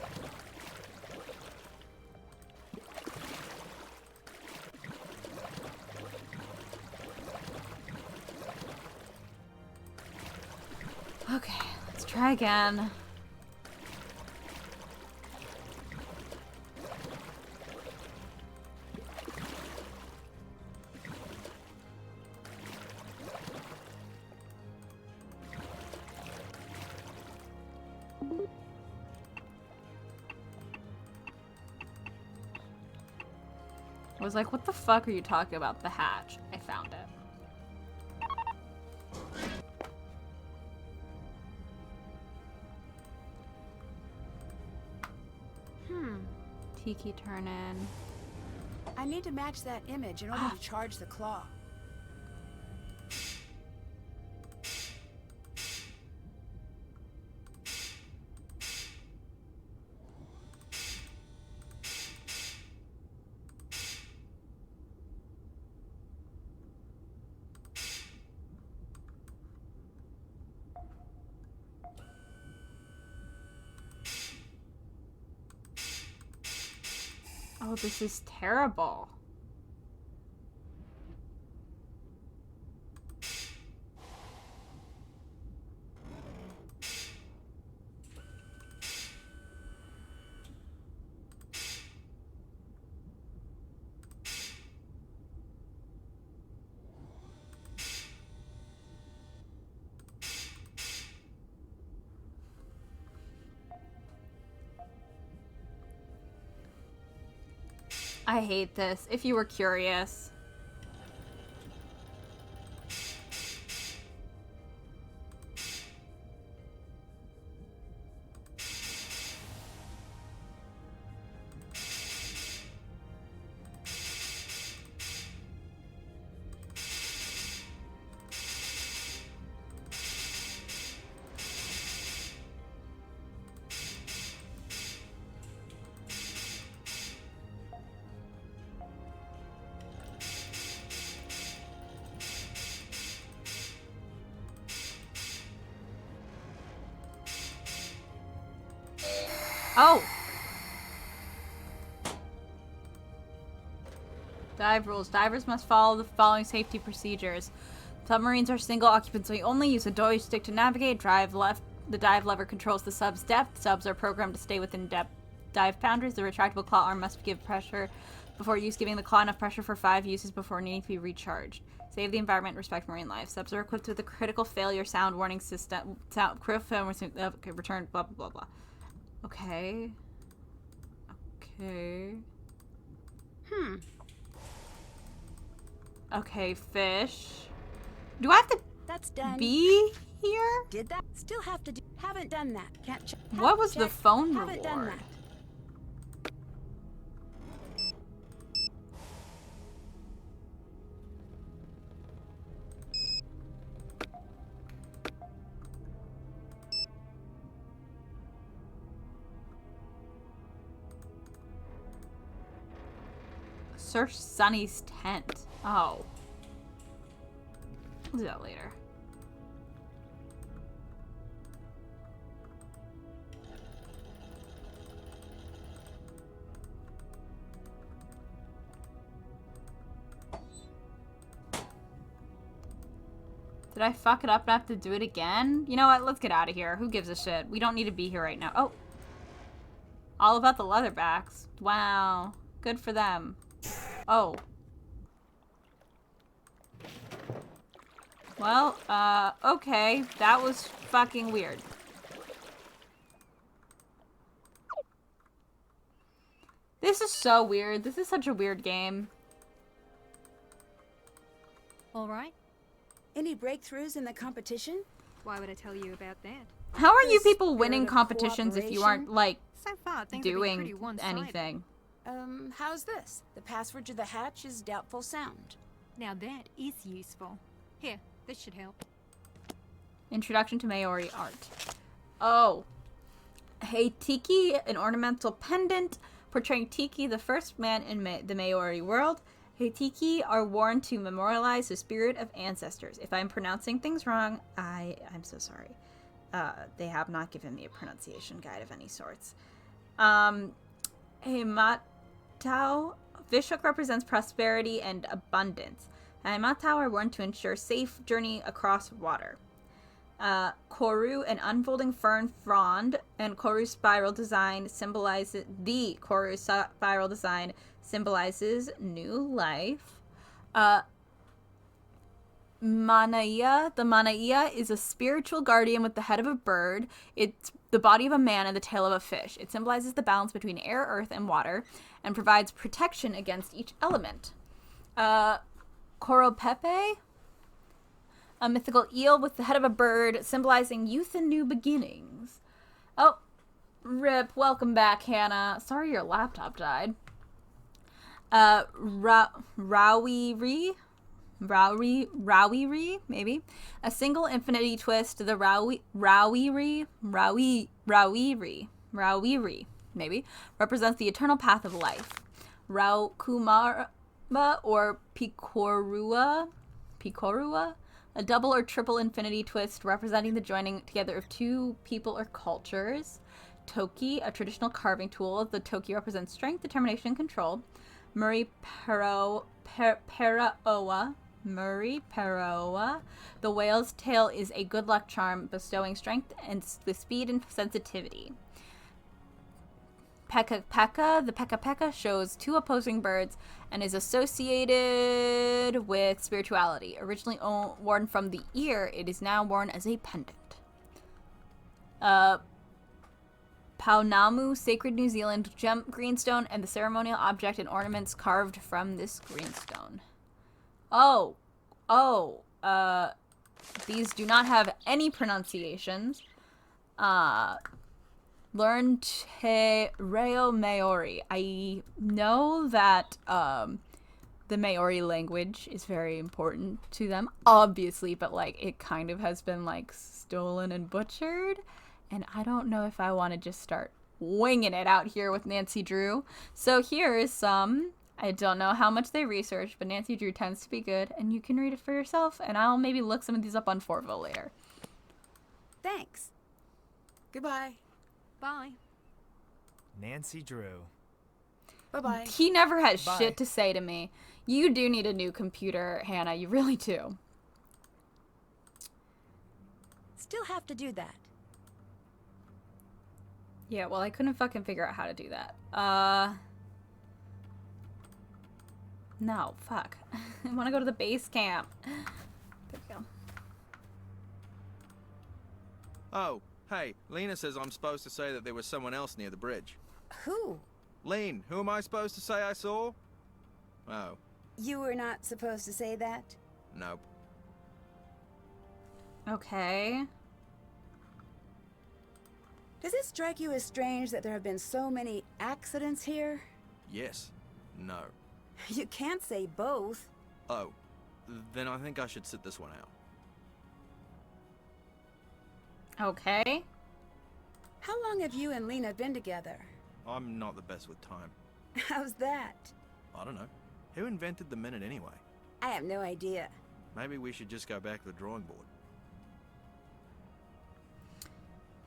Okay, let's try again. I was like, what the fuck are you talking about? The hatch. I found it. Tiki turn in. I need to match that image in order to charge the claw. Oh, this is terrible. I hate this, if you were curious. Oh! Dive rules. Divers must follow the following safety procedures. Submarines are single occupancy only. Use a joystick to navigate. Drive left. The dive lever controls the sub's depth. Subs are programmed to stay within dive boundaries. The retractable claw arm must give pressure before use, giving the claw enough pressure for 5 uses before needing to be recharged. Save the environment, respect marine life. Subs are equipped with a critical failure sound warning system. Critical failure return. Blah blah blah blah. Okay. Okay. Okay, fish. Do I have to That's done. be here? Did that? Still have to do. Haven't done that. Can't check. What was the phone Haven't done reward? that. Search Sunny's tent. Oh. We'll do that later. Did I fuck it up and have to do it again? You know what? Let's get out of here. Who gives a shit? We don't need to be here right now. Oh. All about the leatherbacks. Wow. Good for them. Oh. Well, okay. That was fucking weird. This is so weird. This is such a weird game. All right. Any breakthroughs in the competition? Why would I tell you about that? How are you The people winning spirit of competitions if you aren't, like, So far, things have been pretty doing one-sided. anything? How's this? The password to the hatch is doubtful sound. Now that is useful. Here, this should help. Introduction to Maori art. Oh. Hey Tiki, an ornamental pendant portraying Tiki, the first man in the Maori world. Hey Tiki are worn to memorialize the spirit of ancestors. If I'm pronouncing things wrong, I'm so sorry. They have not given me a pronunciation guide of any sorts. Hey Matau, fishhook represents prosperity and abundance. Hey Matau are worn to ensure safe journey across water. Koru, an unfolding fern frond, and Koru spiral design symbolizes new life. Manaia, the Manaia is a spiritual guardian with the head of a bird. It's the body of a man and the tail of a fish. It symbolizes the balance between air, earth, and water, and provides protection against each element. Koropepe, a mythical eel with the head of a bird, symbolizing youth and new beginnings. Oh, rip. Welcome back, Hannah. Sorry your laptop died. Rowiri, maybe. A single infinity twist, the Rowiri, maybe, represents the eternal path of life. Raukumara or Pikorua, a double or triple infinity twist representing the joining together of two people or cultures. Toki, a traditional carving tool. The Toki represents strength, determination, and control. Murray Paraoa. The whale's tail is a good luck charm, bestowing strength and with speed and sensitivity. Peka Peka. The Peka Peka shows two opposing birds and is associated with spirituality. Originally worn from the ear, it is now worn as a pendant. Paunamu, sacred New Zealand gem greenstone, and the ceremonial object and ornaments carved from this greenstone. These do not have any pronunciations. Learn Te Reo Maori. I know that the Maori language is very important to them, obviously, but like it kind of has been like stolen and butchered, and I don't know if I want to just start winging it out here with Nancy Drew. So here is some. I don't know how much they researched, but Nancy Drew tends to be good, and you can read it for yourself, and I'll maybe look some of these up on Fortville later. Thanks. Goodbye. Bye. Nancy Drew. Bye-bye. He never has Bye. shit to say to me. You do need a new computer, Hannah. You really do. Still have to do that. Yeah, well, I couldn't fucking figure out how to do that. No, fuck. I want to go to the base camp. There we go. Oh, hey, Lena says I'm supposed to say that there was someone else near the bridge. Who? Lene, who am I supposed to say I saw? Oh, You were not supposed to say that? nope. Okay. Does it strike you as strange that there have been so many accidents here? Yes. No. You can't say both. Oh, then I think I should sit this one out. Okay. How long have you and Lena been together? I'm not the best with time. How's that? I don't know. Who invented the minute anyway? I have no idea. Maybe we should just go back to the drawing board.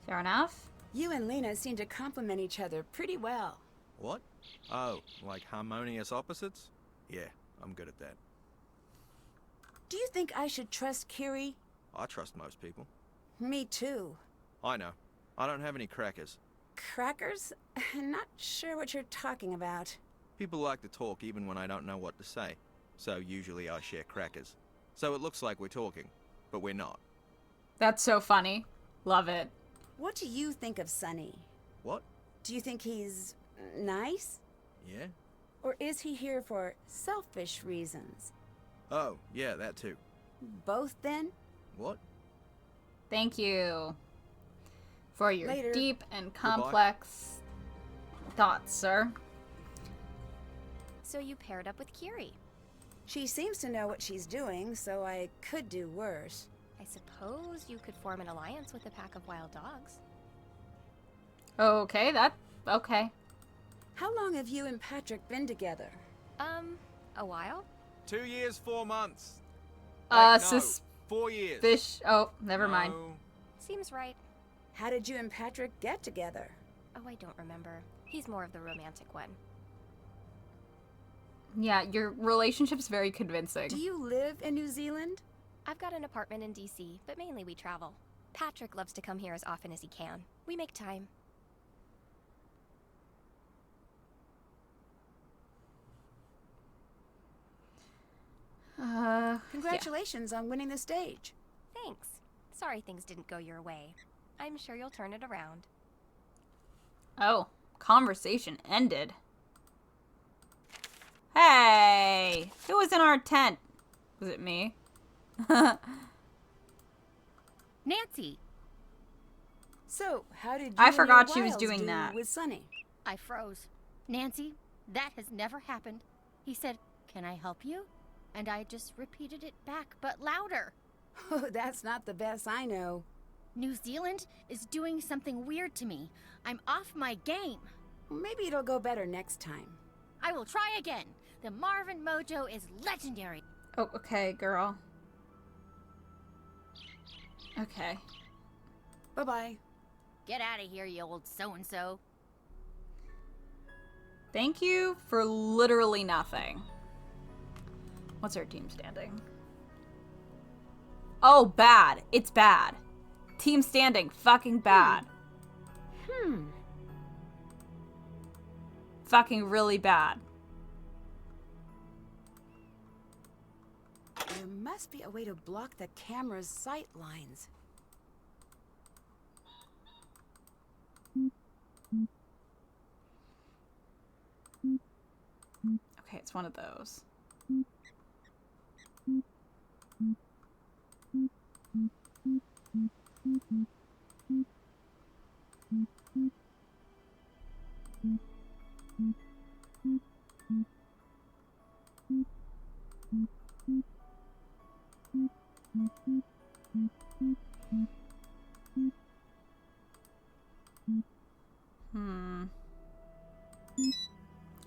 Fair enough. You and Lena seem to complement each other pretty well. What? Oh, like harmonious opposites? Yeah, I'm good at that. Do you think I should trust Kiri? I trust most people. Me too. I know. I don't have any crackers. Crackers? Not sure what you're talking about. People like to talk even when I don't know what to say. So usually I share crackers. So it looks like we're talking, but we're not. That's so funny. Love it. What do you think of Sonny? What? Do you think he's nice? Yeah? Or is he here for selfish reasons? Oh, yeah, that too. Both then? What? Thank you for your Later. deep and complex thoughts, sir. So you paired up with Kiri. She seems to know what she's doing, so I could do worse. I suppose you could form an alliance with a pack of wild dogs. Okay, okay. How long have you and Patrick been together? A while? 2 years, 4 months. No, 4 years. fish. Oh, never mind. No. Seems right. How did you and Patrick get together? Oh, I don't remember. He's more of the romantic one. Yeah, your relationship's very convincing. Do you live in New Zealand? I've got an apartment in DC, but mainly we travel. Patrick loves to come here as often as he can. We make time. Congratulations on winning the stage. Thanks. Sorry things didn't go your way. I'm sure you'll turn it around. Oh, conversation ended. Hey! Who was in our tent? Was it me? Nancy! So, how did you I and forgot your she was Wiles doing do that. with Sonny? I froze. Nancy, that has never happened. He said, "Can I help you?" And I just repeated it back, but louder. Oh, that's not the best I know. New Zealand is doing something weird to me. I'm off my game. Maybe it'll go better next time. I will try again. The Marvin mojo is legendary. Oh, okay, girl. Okay. Bye-bye. Get out of here, you old so-and-so. Thank you for literally nothing. What's our team standing? Oh, bad. It's bad. Team standing. Fucking bad. Fucking really bad. There must be a way to block the camera's sight lines. Okay, it's one of those.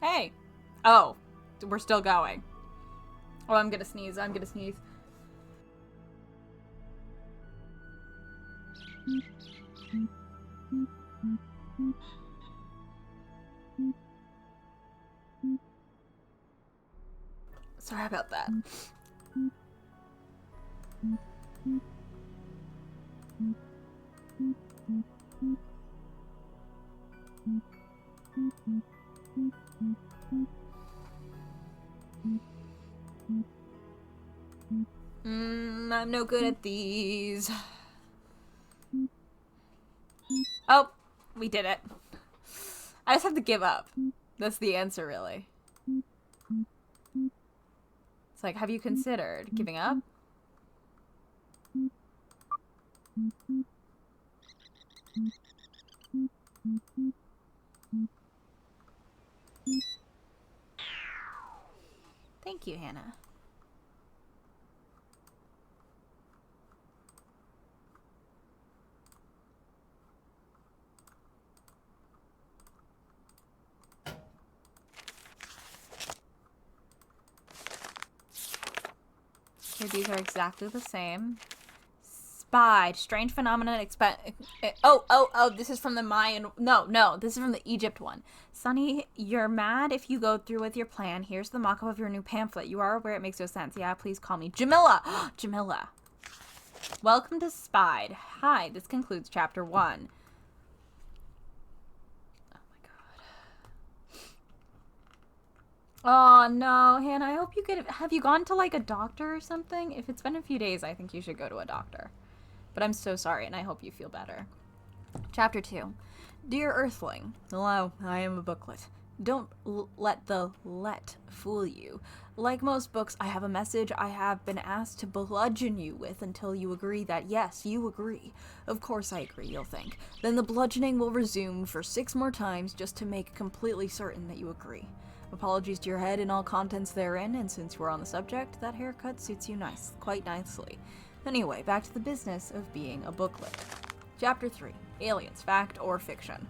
Hey! Oh, we're still going. Oh, I'm gonna sneeze. I'm gonna sneeze. Sorry about that. I'm no good at these. Oh, we did it. I just have to give up. That's the answer, really. It's like, have you considered giving up? Thank you, Hannah. Okay, these are exactly the same. Spied. Strange phenomenon Oh, this is from the Mayan. No, this is from the Egypt one. Sunny, you're mad if you go through with your plan. Here's the mock-up of your new pamphlet. You are aware it makes no sense. Yeah, please call me Jamila. Jamila. Welcome to Spied. Hi, this concludes chapter 1. Oh my god. Oh no, Hannah, I hope you get it. Have you gone to like a doctor or something? If it's been a few days, I think you should go to a doctor. But I'm so sorry, and I hope you feel better. Chapter 2. Dear Earthling, hello, I am a booklet. Don't let the let fool you. Like most books, I have a message I have been asked to bludgeon you with until you agree that, yes, you agree. Of course I agree, you'll think. Then the bludgeoning will resume for 6 more times just to make completely certain that you agree. Apologies to your head and all contents therein, and since we're on the subject, that haircut suits you quite nicely. Anyway, back to the business of being a booklet. Chapter 3. Aliens, fact or fiction?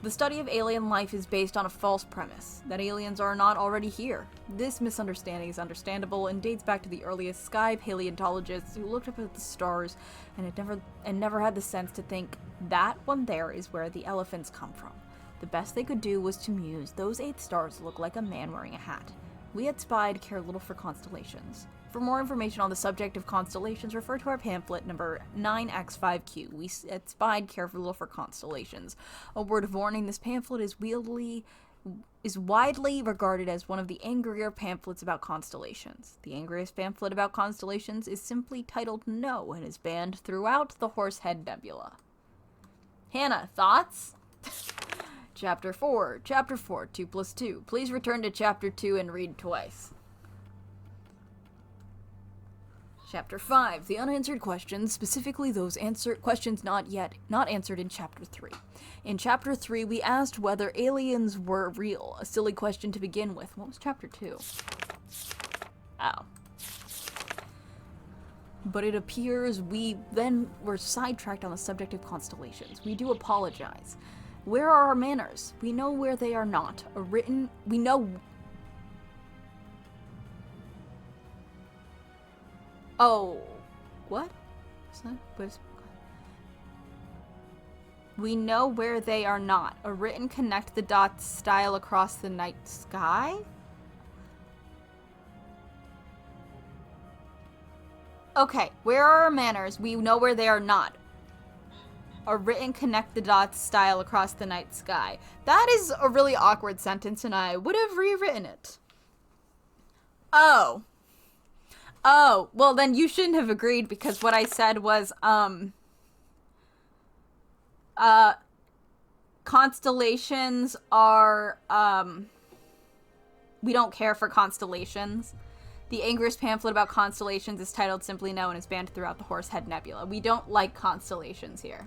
The study of alien life is based on a false premise, that aliens are not already here. This misunderstanding is understandable and dates back to the earliest sky paleontologists who looked up at the stars and never had the sense to think that one there is where the elephants come from. The best they could do was to muse, those 8 stars look like a man wearing a hat. We at Spied care little for constellations. For more information on the subject of constellations, refer to our pamphlet number 9X5Q. We at Spied care little for constellations. A word of warning, this pamphlet is widely regarded as one of the angrier pamphlets about constellations. The angriest pamphlet about constellations is simply titled No and is banned throughout the Horsehead Nebula. Hannah, thoughts? Chapter 4. Chapter 4, 2 plus 2. Please return to Chapter 2 and read twice. Chapter 5. The unanswered questions, specifically those questions not answered in Chapter 3. In Chapter 3, we asked whether aliens were real, a silly question to begin with. What was Chapter 2? Oh. But it appears we then were sidetracked on the subject of constellations. We do apologize. Where are our manners? We know where they are not. We know... Oh, what? We know where they are not. A written connect the dots style across the night sky? Okay, where are our manners? We know where they are not. A written connect the dots style across the night sky. That is a really awkward sentence, and I would have rewritten it. Oh, well then you shouldn't have agreed, because what I said was, constellations are, we don't care for constellations. The angriest pamphlet about constellations is titled simply No and is banned throughout the Horsehead Nebula. We don't like constellations here.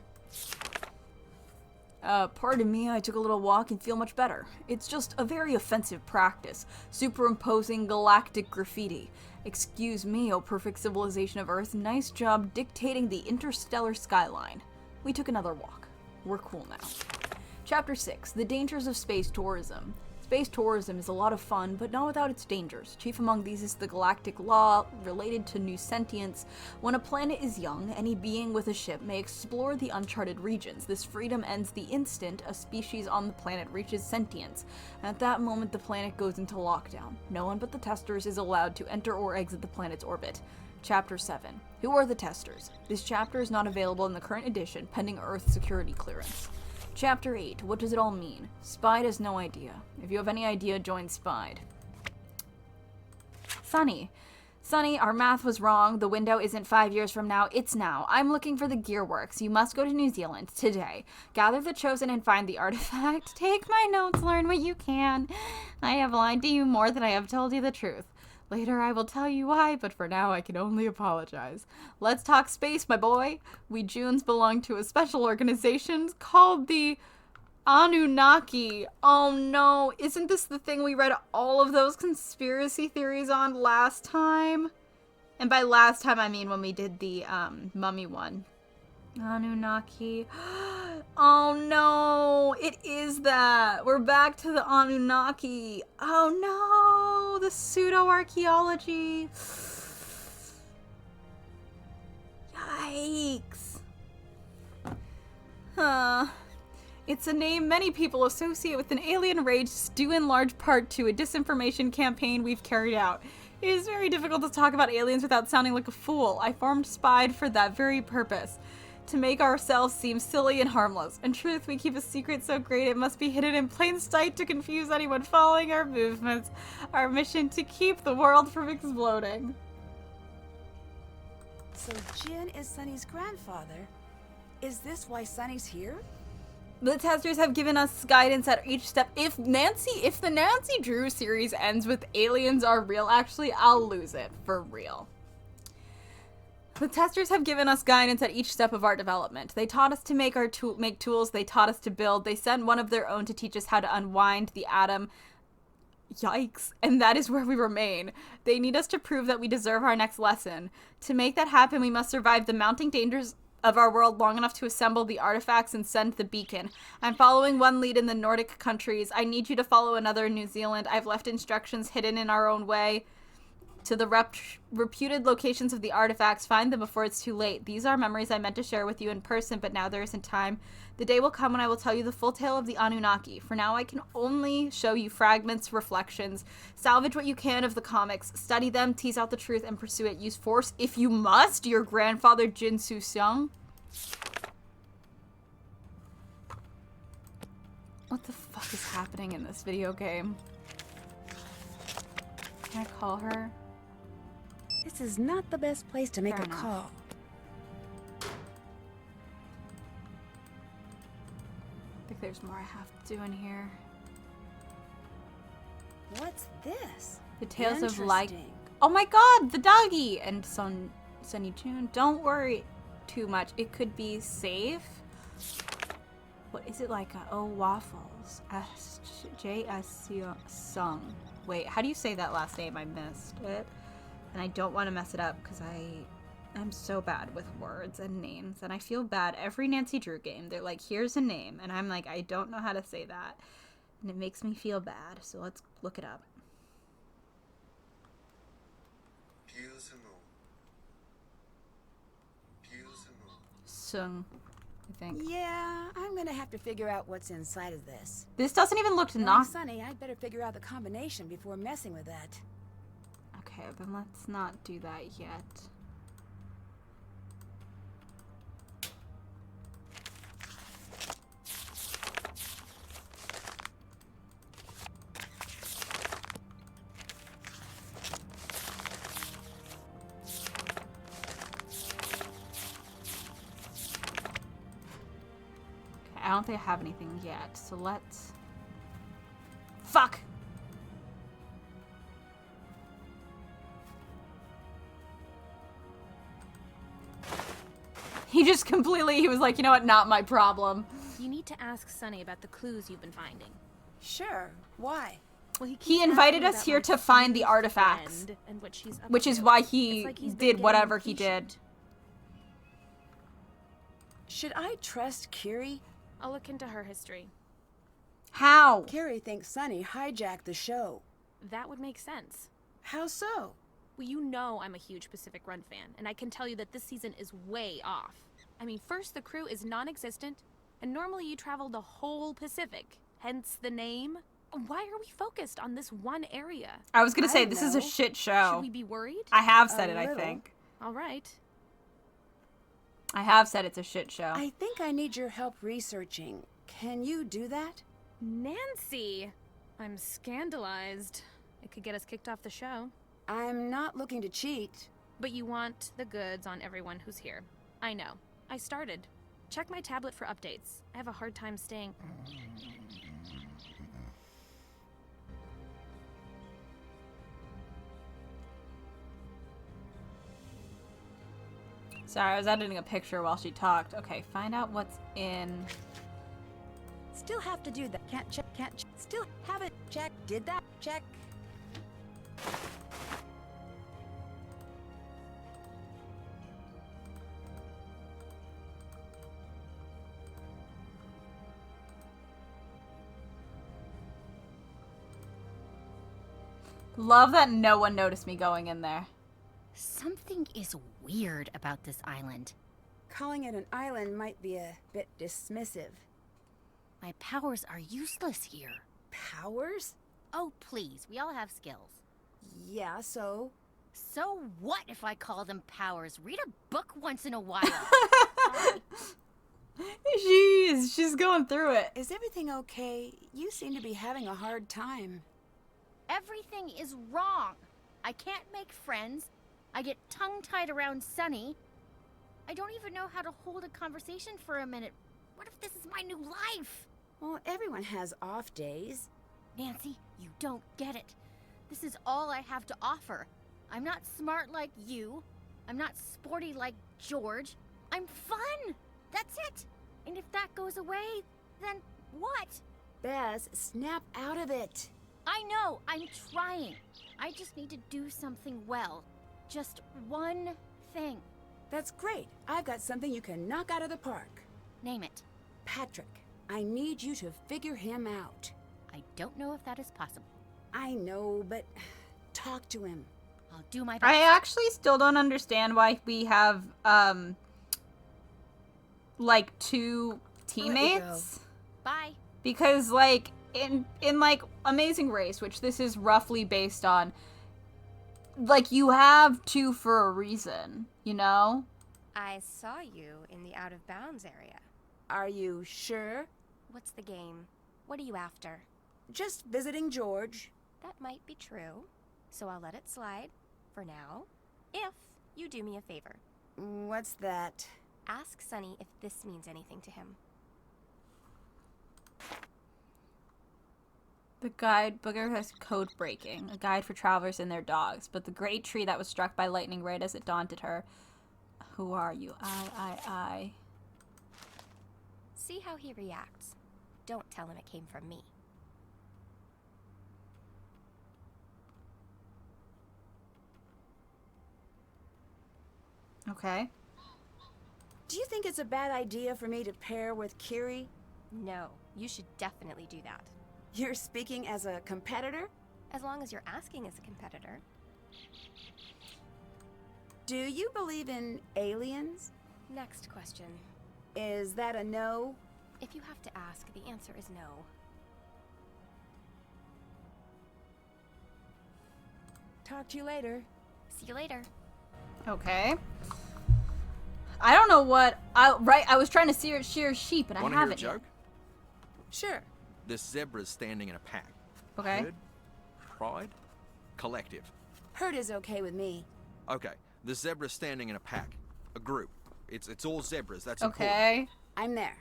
Pardon me, I took a little walk and feel much better. It's just a very offensive practice, superimposing galactic graffiti. Excuse me, oh perfect civilization of Earth, nice job dictating the interstellar skyline. We took another walk. We're cool now. Chapter 6. The dangers of space tourism. Space tourism is a lot of fun, but not without its dangers. Chief among these is the galactic law related to new sentience. When a planet is young, any being with a ship may explore the uncharted regions. This freedom ends the instant a species on the planet reaches sentience. At that moment, the planet goes into lockdown. No one but the testers is allowed to enter or exit the planet's orbit. Chapter 7. Who are the testers? This chapter is not available in the current edition, pending Earth security clearance. Chapter 8. What does it all mean? Spied has no idea. If you have any idea, join Spied. Sunny, our math was wrong. The window isn't 5 years from now, it's now. I'm looking for the Gearworks. You must go to New Zealand today. Gather the chosen and find the artifact. Take my notes, learn what you can. I have lied to you more than I have told you the truth. Later I will tell you why, but for now I can only apologize. Let's talk space, my boy. We Junes belong to a special organization called the Anunnaki. Oh no, isn't this the thing we read all of those conspiracy theories on last time? And by last time I mean when we did the mummy one. Anunnaki. Oh no, it is that. We're back to the Anunnaki. Oh no, the pseudo-archaeology. Yikes. It's a name many people associate with an alien race due in large part to a disinformation campaign we've carried out. It is very difficult to talk about aliens without sounding like a fool. I formed Spied for that very purpose. To make ourselves seem silly and harmless. In truth, we keep a secret so great it must be hidden in plain sight to confuse anyone following our movements. Our mission to keep the world from exploding. So Jin is Sunny's grandfather. Is this why Sunny's here? The testers have given us guidance at each step. If the Nancy Drew series ends with aliens are real, actually, I'll lose it. For real. The testers have given us guidance at each step of our development. They taught us to make tools. They taught us to build. They sent one of their own to teach us how to unwind the atom. Yikes. And that is where we remain. They need us to prove that we deserve our next lesson. To make that happen, we must survive the mounting dangers of our world long enough to assemble the artifacts and send the beacon. I'm following one lead in the Nordic countries. I need you to follow another in New Zealand. I've left instructions hidden in our own way to the reputed locations of the artifacts. Find them before it's too late. These are memories I meant to share with you in person, but now there isn't time. The day will come when I will tell you the full tale of the Anunnaki. For now, I can only show you fragments, reflections. Salvage what you can of the comics. Study them, tease out the truth, and pursue it. Use force if you must. Your grandfather, Jin Soo-seong. What the fuck is happening in this video game? Can I call her? This is not the best place to make Fair a enough. call. I think there's more I have to do in here. What's this? The tales of like... Interesting. Oh my god, the doggy! And Sunny June, don't worry too much. It could be safe. What is it like? Oh, waffles. J.S. Sung. Wait, how do you say that last name? I missed it. And I don't want to mess it up because I'm so bad with words and names. And I feel bad every Nancy Drew game. They're like, here's a name. And I'm like, I don't know how to say that. And it makes me feel bad. So let's look it up. Sung, I think. Yeah, I'm gonna have to figure out what's inside of this. This doesn't even look to Knowing knock. Sunny, I'd better figure out the combination before messing with that. Okay, then let's not do that yet. Okay, I don't think I have anything yet, so let's... Fuck! He just completely, he was like, you know what, not my problem. You need to ask Sunny about the clues you've been finding. Sure. Why? Well, He keeps invited asking us about here my to find the new artifacts, friend and what she's up which is to. why It's he like he's been did getting whatever he did. impatient. Should I trust Kiri? I'll look into her history. How? Kiri thinks Sunny hijacked the show. That would make sense. How so? Well, you know I'm a huge Pacific Run fan, and I can tell you that this season is way off. I mean, first, the crew is non-existent, and normally you travel the whole Pacific, hence the name. Why are we focused on this one area? I was gonna I say, don't this is a know. shit Should show. we be worried? I have said A it, I little. think. All right. I have said it's a shit show. I think I need your help researching. Can you do that? Nancy! I'm scandalized. It could get us kicked off the show. I'm not looking to cheat. But you want the goods on everyone who's here. I know. I started. Check my tablet for updates. I have a hard time staying... Sorry, I was editing a picture while she talked. Okay, find out what's in... Still have to do that. Can't check, Still haven't checked. Did that? Check. Love that no one noticed me going in there. Something is weird about this island. calling it an island might be a bit dismissive. My powers are useless here. Powers? Oh, please, we all have skills. Yeah, so? So what if I call them powers? Read a book once in a while. She's going through it. Is everything okay? You seem to be having a hard time. Everything is wrong. I can't make friends. I get tongue-tied around Sunny. I don't even know how to hold a conversation for a minute. What if this is my new life? Well, everyone has off days. Nancy, you don't get it. This is all I have to offer. I'm not smart like you. I'm not sporty like George. I'm fun. That's it. And if that goes away, then what? Bess, snap out of it. I know, I'm trying. I just need to do something well. Just one thing. That's great. I've got something you can knock out of the park. Name it. Patrick, I need you to figure him out. I don't know if that is possible. I know, but talk to him. I'll do my best. I actually still don't understand why we have, like, two teammates. Bye. Because, like, in like, Amazing Race, which this is roughly based on, like, you have two for a reason, you know? I saw you in the out-of-bounds area. Are you sure? What's the game? What are you after? Just visiting George. That might be true, so I'll let it slide for now, if you do me a favor. What's that? Ask Sunny if this means anything to him. The guide booger has code breaking, a guide for travelers and their dogs, but the great tree that was struck by lightning right as it daunted her. Who are you? I. See how he reacts. Don't tell him it came from me. Okay. Do you think it's a bad idea for me to pair with Kiri? No, you should definitely do that. You're speaking as a competitor? As long as you're asking as a competitor. Do you believe in aliens? Next question. Is that a no? If you have to ask, the answer is no. Talk to you later. See you later. Okay. I don't know what I was trying to shear sheep and Wanna I hear a haven't. joke? Sure. This zebra's standing in a pack. Okay. Herd, pride, collective. Herd is okay with me. Okay, the zebra's standing in a pack, a group. It's all zebras. That's important. Okay. I'm there.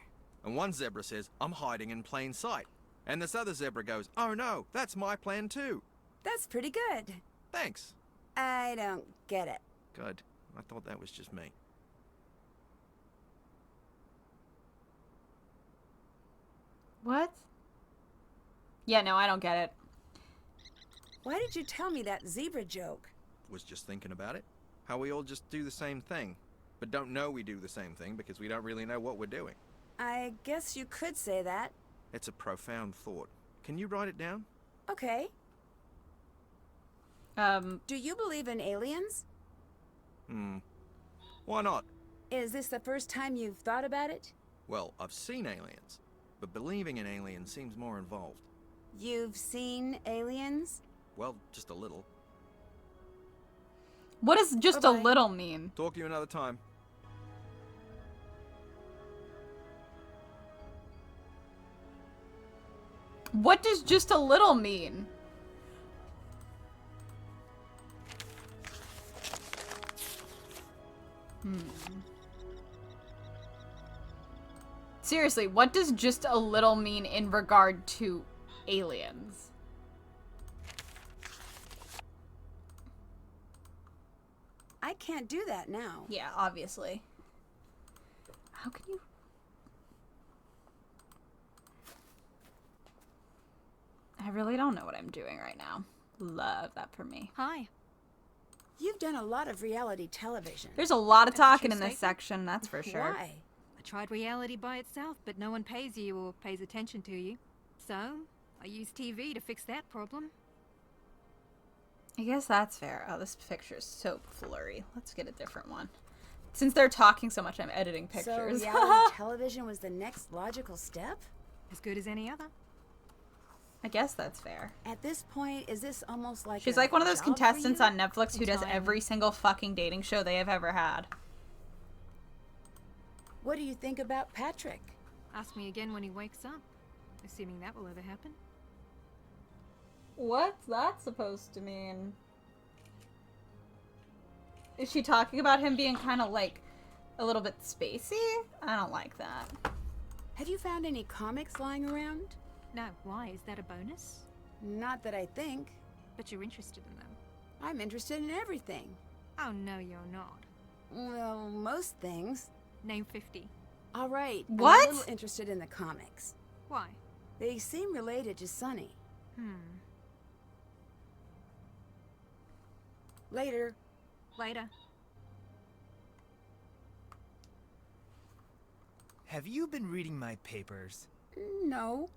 And one zebra says, "I'm hiding in plain sight," and this other zebra goes, "Oh no, that's my plan too." That's pretty good. Thanks. I don't get it. Good. I thought that was just me. What? Yeah, no, I don't get it. Why did you tell me that zebra joke? Was just thinking about it. How we all just do the same thing, but don't know we do the same thing because we don't really know what we're doing. I guess you could say that. It's a profound thought. Can you write it down? Okay. Do you believe in aliens? Why not? Is this the first time you've thought about it? Well, I've seen aliens, but believing in aliens seems more involved. You've seen aliens? Well, just a little. What does just a Bye-bye. little mean? Talk to you another time. What does just a little mean? Seriously, what does just a little mean in regard to aliens? I can't do that now. Yeah, obviously. How can you... I really don't know what I'm doing right now. Love that for me. Hi. You've done a lot of reality television. There's a lot of That's a talking true in this statement. section, that's for sure. Why? I tried reality by itself, but no one pays you or pays attention to you. So, I used TV to fix that problem. I guess that's fair. Oh, this picture is so blurry. Let's get a different one. Since they're talking so much, I'm editing So pictures. reality television was the next logical step? As good as any other. I guess that's fair. At this point, is this almost like She's a like one of those job contestants for you? on Netflix who does every single fucking dating show they have ever had. What do you think about Patrick? Ask me again when he wakes up. Assuming that will ever happen. What's that supposed to mean? Is she talking about him being kind of like a little bit spacey? I don't like that. Have you found any comics lying around? No, why? Is that a bonus? Not that I think. But you're interested in them. I'm interested in everything. Oh, no, you're not. Well, most things. Name 50. All right. What? I'm a little interested in the comics. Why? They seem related to Sunny. Later. Later. Have you been reading my papers? No.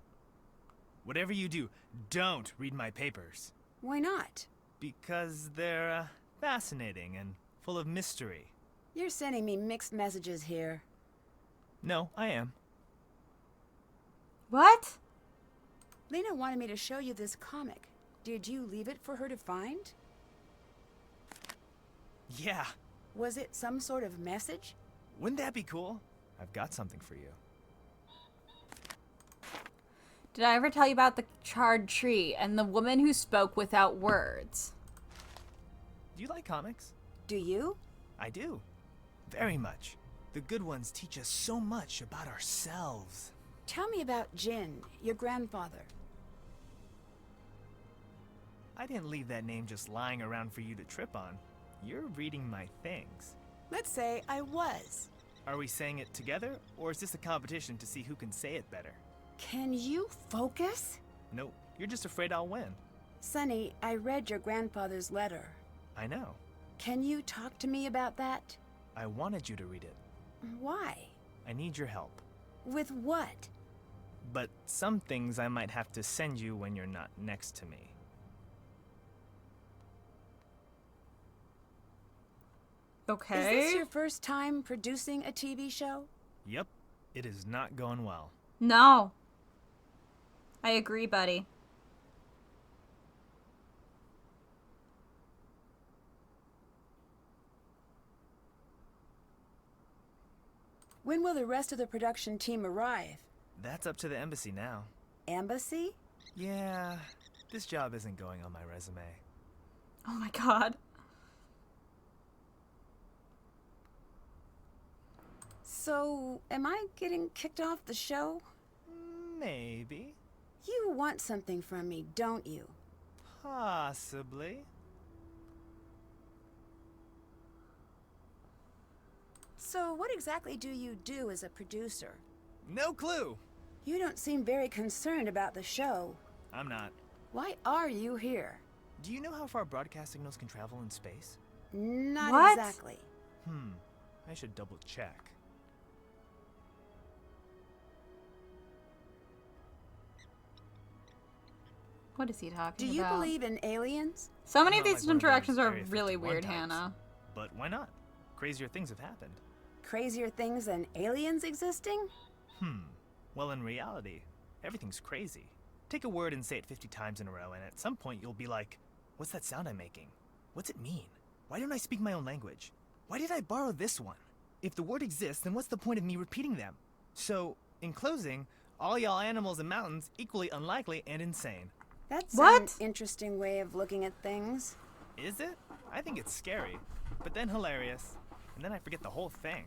Whatever you do, don't read my papers. Why not? Because they're fascinating and full of mystery. You're sending me mixed messages here. No, I am. What? Lena wanted me to show you this comic. Did you leave it for her to find? Yeah. Was it some sort of message? Wouldn't that be cool? I've got something for you. Did I ever tell you about the charred tree and the woman who spoke without words? Do you like comics? Do you? I do. Very much. The good ones teach us so much about ourselves. Tell me about Jin, your grandfather. I didn't leave that name just lying around for you to trip on. You're reading my things. Let's say I was. Are we saying it together, or is this a competition to see who can say it better? Can you focus? Nope, you're just afraid I'll win. Sonny, I read your grandfather's letter. I know. Can you talk to me about that? I wanted you to read it. Why? I need your help. With what? But some things I might have to send you when you're not next to me. Okay. Is this your first time producing a TV show? Yep, it is not going well. No. I agree, buddy. When will the rest of the production team arrive? That's up to the embassy now. Embassy? Yeah, this job isn't going on my resume. Oh my god. So, am I getting kicked off the show? Maybe. You want something from me, don't you? Possibly. So, what exactly do you do as a producer? No clue. You don't seem very concerned about the show. I'm not. Why are you here? Do you know how far broadcast signals can travel in space? Not What? exactly. I should double check. What is he talking Do you about? believe in aliens? So many of Not these like one of interactions those are Area really 51 weird, types. Hannah. But why not? Crazier things have happened. Crazier things than aliens existing? Well, in reality, everything's crazy. Take a word and say it 50 times in a row, and at some point you'll be like, what's that sound I'm making? What's it mean? Why don't I speak my own language? Why did I borrow this one? If the word exists, then what's the point of me repeating them? So, in closing, all y'all animals and mountains equally unlikely and insane. That's What? an interesting way of looking at things. Is it? I think it's scary, but then hilarious. And then I forget the whole thing.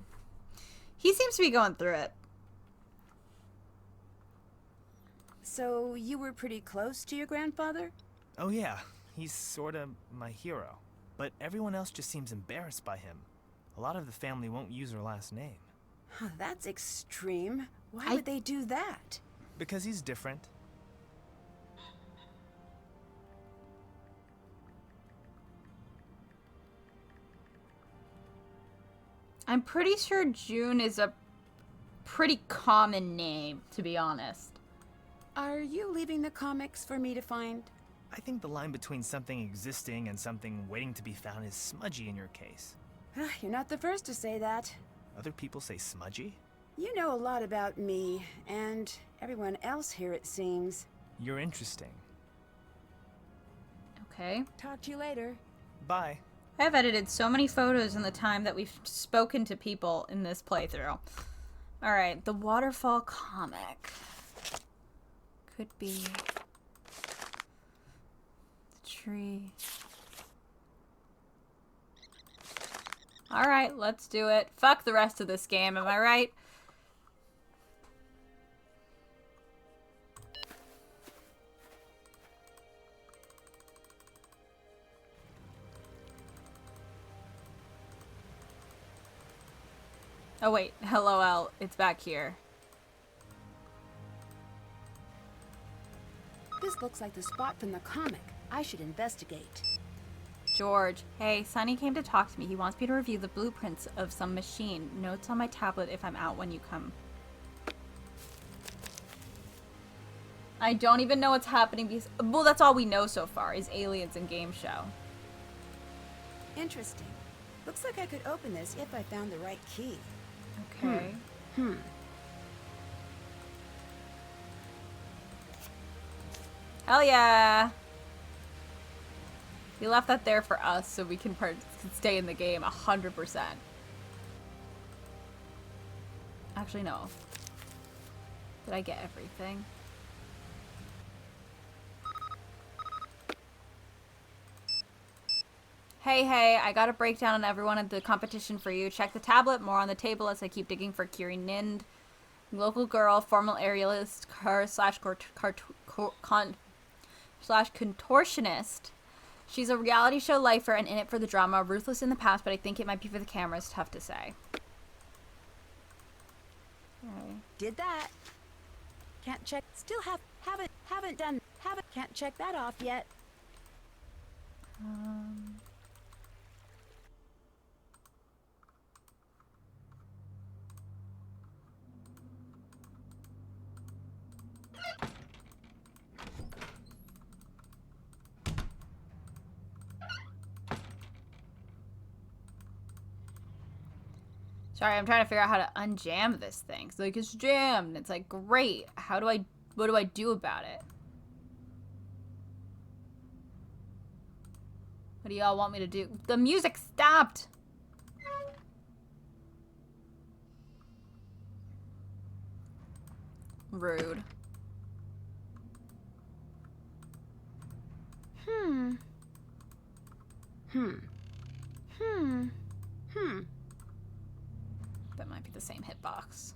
He seems to be going through it. So, you were pretty close to your grandfather? Oh yeah, he's sorta my hero. But everyone else just seems embarrassed by him. A lot of the family won't use her last name. Huh, that's extreme. Why I- would they do that? Because he's different. I'm pretty sure June is a pretty common name, to be honest. Are you leaving the comics for me to find? I think the line between something existing and something waiting to be found is smudgy in your case. You're not the first to say that. Other people say smudgy? You know a lot about me, and everyone else here, it seems. You're interesting. Okay. Talk to you later. Bye. I've edited so many photos in the time that we've spoken to people in this playthrough. Alright, the waterfall comic. Could be... the tree. Alright, let's do it. Fuck the rest of this game, am I right? Oh wait, LOL, it's back here. This looks like the spot from the comic. I should investigate. George, hey, Sonny came to talk to me. He wants me to review the blueprints of some machine. Notes on my tablet if I'm out when you come. I don't even know what's happening because, well, that's all we know so far is aliens and game show. Interesting. Looks like I could open this if I found the right key. Okay. Hell yeah! We left that there for us so we can stay in the game 100%. Actually, no. Did I get everything? Hey, I got a breakdown on everyone at the competition for you. Check the tablet, more on the table as I keep digging for Kiri Nind. Local girl, formal aerialist, contortionist. She's a reality show lifer and in it for the drama. Ruthless in the past, but I think it might be for the cameras. Tough to say. Okay. Did that. Can't check. Still haven't done. Can't check that off yet. Sorry, I'm trying to figure out how to unjam this thing. It's like, it's jammed. It's like, great. What do I do about it? What do y'all want me to do? The music stopped! Rude. That might be the same hitbox.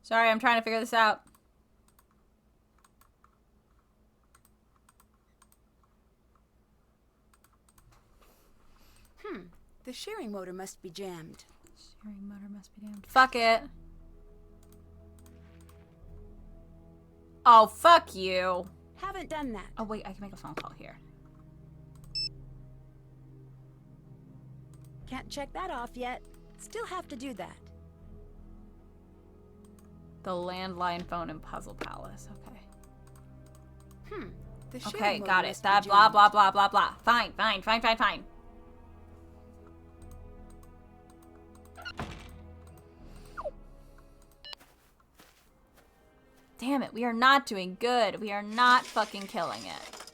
Sorry, I'm trying to figure this out. The shearing motor must be jammed. Shearing motor must be jammed. Fuck it. Oh, fuck you. Haven't done that. Oh, wait, I can make a phone call here. Can't check that off yet. Still have to do that. The landline phone in Puzzle Palace. Okay. The shearing Okay, motor got it. must be That blah, jammed. blah, blah, blah, blah. Fine. Damn it, we are not doing good. We are not fucking killing it.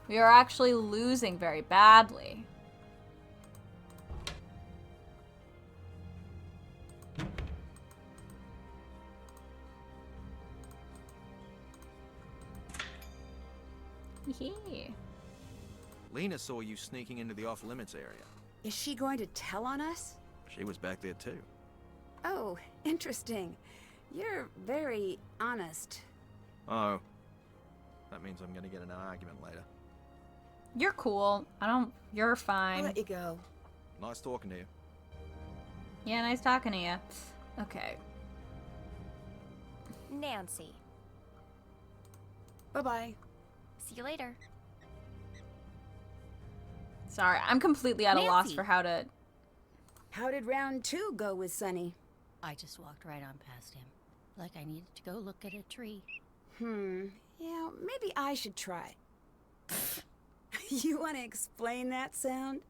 We are actually losing very badly. Hee. Lena saw you sneaking into the off-limits area. Is she going to tell on us? She was back there too. Oh, interesting. You're very honest. Oh. That means I'm gonna get in an argument later. You're cool. You're I'll fine. let you go. Nice talking to you. Yeah, nice talking to you. Okay. Nancy. Bye-bye. See you later. Sorry, I'm completely at a loss Nancy. for how to... How did round 2 go with Sonny? I just walked right on past him, like I needed to go look at a tree. Yeah, maybe I should try. You want to explain that sound?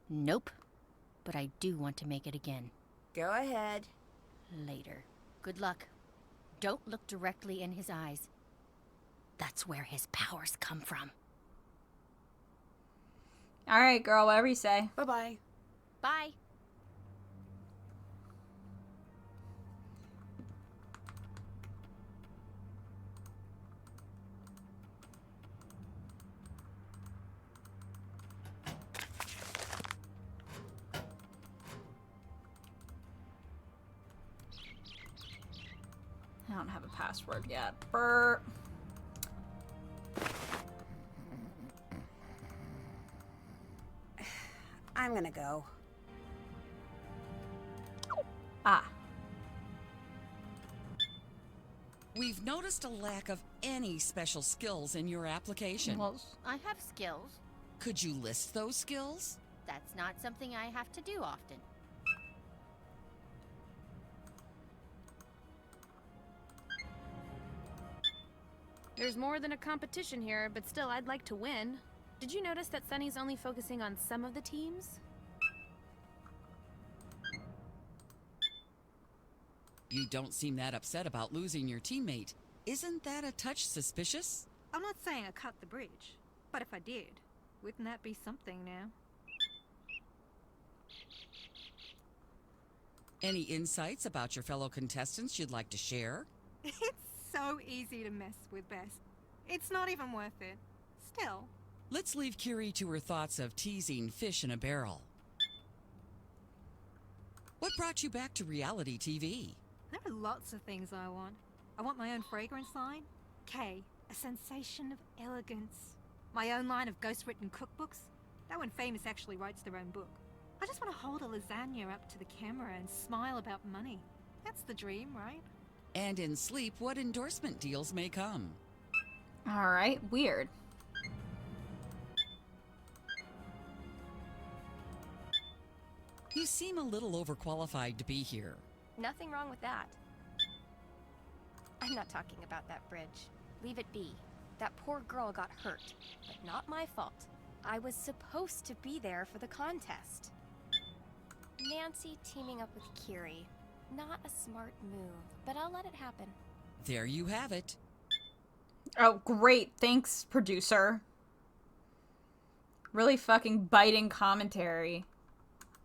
Nope. But I do want to make it again. Go ahead. Later. Good luck. Don't look directly in his eyes. That's where his powers come from. Alright, girl, whatever you say. Bye-bye. Bye. I don't have a password yet. Brr. I'm gonna go. Ah. We've noticed a lack of any special skills in your application. Well, I have skills. Could you list those skills? That's not something I have to do often. There's more than a competition here, but still, I'd like to win. Did you notice that Sunny's only focusing on some of the teams? You don't seem that upset about losing your teammate. Isn't that a touch suspicious? I'm not saying I cut the bridge, but if I did, wouldn't that be something now? Any insights about your fellow contestants you'd like to share? It's so easy to mess with Bess. It's not even worth it. Still. Let's leave Curie to her thoughts of teasing fish in a barrel. What brought you back to reality TV? There are lots of things I want. I want my own fragrance line. K, a sensation of elegance. My own line of ghost-written cookbooks. That when famous actually writes their own book. I just want to hold a lasagna up to the camera and smile about money. That's the dream, right? And in sleep, what endorsement deals may come? alright, weird. You seem a little overqualified to be here. Nothing wrong with that. I'm not talking about that bridge. Leave it be. That poor girl got hurt, but not my fault. I was supposed to be there for the contest. Nancy teaming up with Curie. Not a smart move, but I'll let it happen. There you have it. Oh, great. Thanks, producer. Really fucking biting commentary.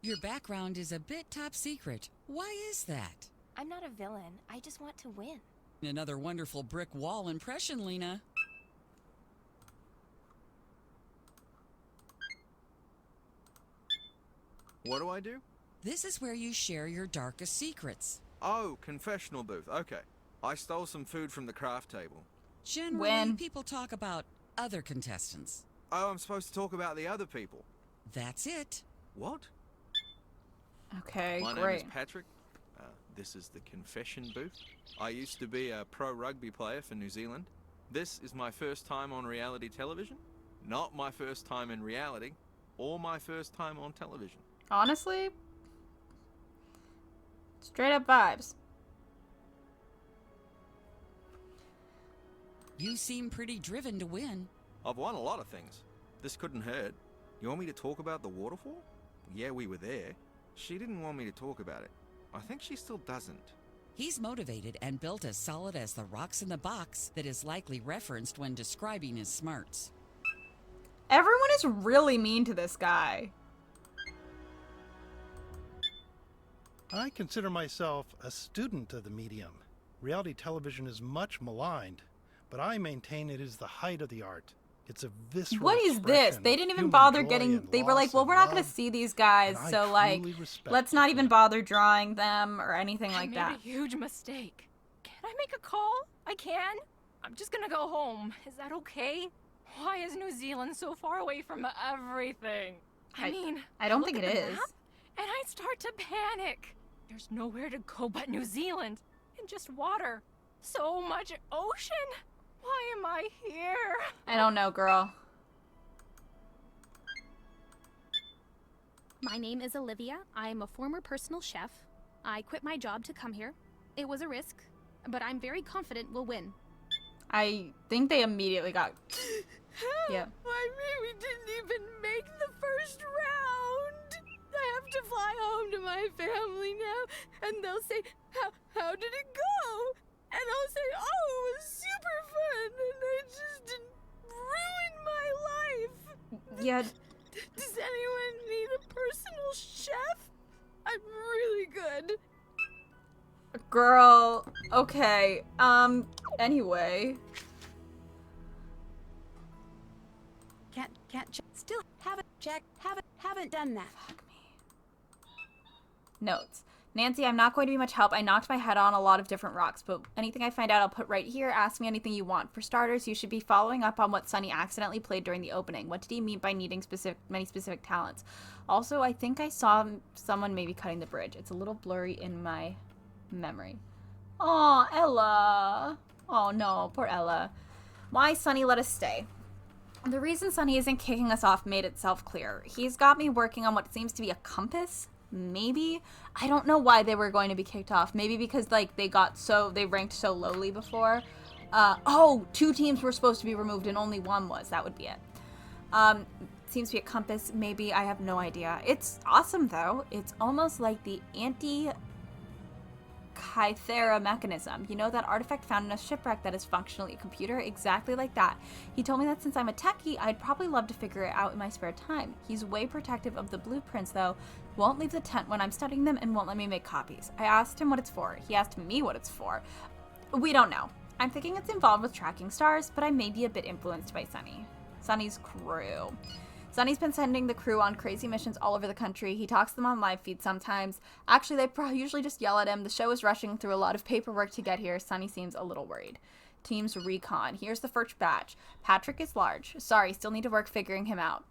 Your background is a bit top secret. Why is that? I'm not a villain. I just want to win. Another wonderful brick wall impression, Lena. What do I do? This is where you share your darkest secrets. Oh, confessional booth. Okay. I stole some food from the craft table. Generally, people talk about other contestants. Oh, I'm supposed to talk about the other people. That's it. What? Okay, My great. name is Patrick. This is the confession booth. I used to be a pro rugby player for New Zealand. This is my first time on reality television. Not my first time in reality, or my first time on television. Honestly, straight up vibes. You seem pretty driven to win. I've won a lot of things. This couldn't hurt. You want me to talk about the waterfall? Yeah, we were there. She didn't want me to talk about it. I think she still doesn't. He's motivated and built as solid as the rocks in the box that is likely referenced when describing his smarts. Everyone is really mean to this guy. I consider myself a student of the medium. Reality television is much maligned, but I maintain it is the height of the art. It's a visceral What is this? expression They of didn't even human bother joy getting... and They were loss like, well, and we're not going to love, see these guys, and I so, like, truly respect let's not it. even bother drawing them or anything like I that. made a huge mistake. Can I make a call? I can. I'm just gonna go home. Is that okay? Why is New Zealand so far away from everything? I mean, I don't look think at it the is. map. and I start to panic. There's nowhere to go but New Zealand, and just water. So much ocean. Why am I here? I don't know, girl. My name is Olivia. I am a former personal chef. I quit my job to come here. It was a risk, but I'm very confident we'll win. I think they immediately got... Yeah. I mean, we didn't even make the first round. I have to fly home to my family now, and they'll say, how did it go? And I'll say, oh, it was super fun, and I just didn't ruin my life. Yeah. Does anyone need a personal chef? I'm really good. Girl. Okay. Anyway. Still haven't done that. Fuck me. Notes. Nancy, I'm not going to be much help. I knocked my head on a lot of different rocks, but anything I find out I'll put right here. Ask me anything you want. For starters, you should be following up on what Sonny accidentally played during the opening. What did he mean by needing many specific talents? Also, I think I saw someone maybe cutting the bridge. It's a little blurry in my memory. Aw, Ella. Oh no, poor Ella. Why Sonny let us stay? The reason Sonny isn't kicking us off made itself clear. He's got me working on what seems to be a compass. Maybe. I don't know why they were going to be kicked off. Maybe because like they ranked so lowly before. Oh, 2 teams were supposed to be removed and only 1 was. That would be it. Seems to be a compass. Maybe. I have no idea. It's awesome though. It's almost like the Kythera mechanism. You know, that artifact found in a shipwreck that is functionally a computer? Exactly like that. He told me that since I'm a techie, I'd probably love to figure it out in my spare time. He's way protective of the blueprints though. Won't leave the tent when I'm studying them and won't let me make copies. I asked him what it's for. He asked me what it's for. We don't know. I'm thinking it's involved with tracking stars, but I may be a bit influenced by Sonny. Sonny's crew. Sonny's been sending the crew on crazy missions all over the country. He talks to them on live feed sometimes. Actually, they usually just yell at him. The show is rushing through a lot of paperwork to get here. Sonny seems a little worried. Team's recon. Here's the first batch. Patrick is large. Sorry, still need to work figuring him out.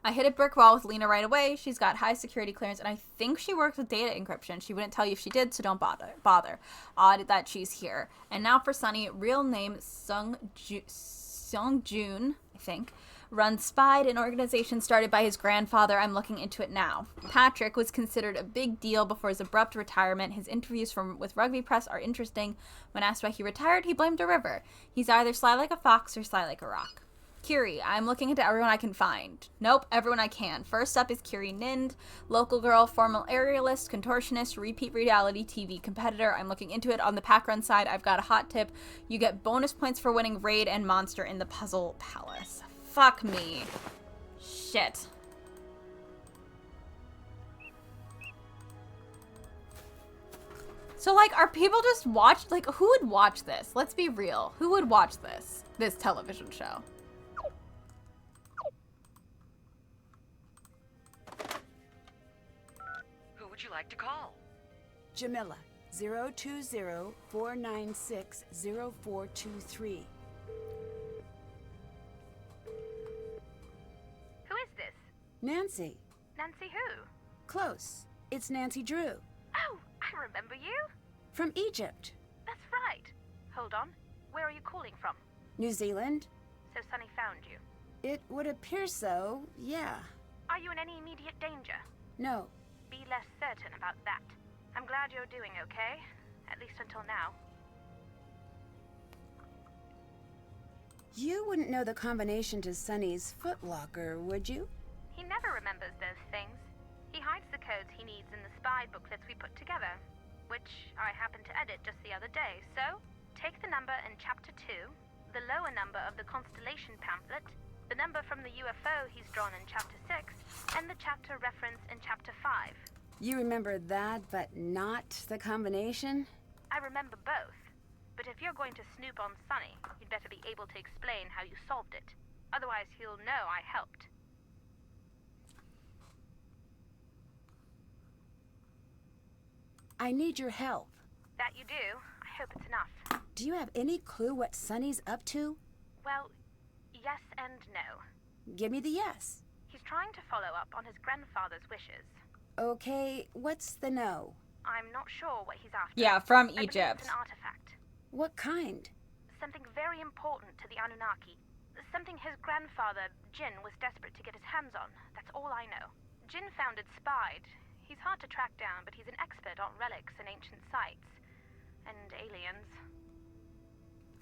I hit a brick wall with Lena right away. She's got high security clearance, and I think she works with data encryption. She wouldn't tell you if she did, so don't bother. Odd that she's here. And now for Sonny, real name Sung Joon, I think. Runs Spied, an organization started by his grandfather. I'm looking into it now. Patrick was considered a big deal before his abrupt retirement. His interviews with Rugby Press are interesting. When asked why he retired, he blamed a river. He's either sly like a fox or sly like a rock. Kiri, I'm looking into everyone I can find. Nope, everyone I can. First up is Kiri Nind, local girl, formal aerialist, contortionist, repeat reality TV competitor. I'm looking into it. On the pack run side, I've got a hot tip. You get bonus points for winning Raid and Monster in the Puzzle Palace. Fuck me. Shit. So, like, are people just watch? Like, who would watch this? Let's be real. Who would watch this television show? Who would you like to call? Jamila, 020-496-0423. Who is this? Nancy. Nancy who? Close. It's Nancy Drew. Oh, I remember you. From Egypt. That's right. Hold on. Where are you calling from? New Zealand. So Sonny found you. It would appear so, yeah. Are you in any immediate danger? No. Be less certain about that. I'm glad you're doing okay. At least until now. You wouldn't know the combination to Sonny's footlocker, would you? He never remembers those things. He hides the codes he needs in the spy booklets we put together, which I happened to edit just the other day. So, take the number in Chapter 2, the lower number of the Constellation pamphlet, the number from the UFO he's drawn in Chapter 6, and the chapter reference in Chapter 5. You remember that, but not the combination? I remember both. But if you're going to snoop on Sonny, you'd better be able to explain how you solved it. Otherwise, he'll know I helped. I need your help. That you do. I hope it's enough. Do you have any clue what Sonny's up to? Well, yes and no. Give me the yes. He's trying to follow up on his grandfather's wishes. Okay, what's the no? I'm not sure what he's after. Yeah, from I believe Egypt. it's an artifact. What kind? Something very important to the Anunnaki. Something his grandfather, Jin, was desperate to get his hands on. That's all I know. Jin founded Spide. He's hard to track down, but he's an expert on relics and ancient sites. And aliens.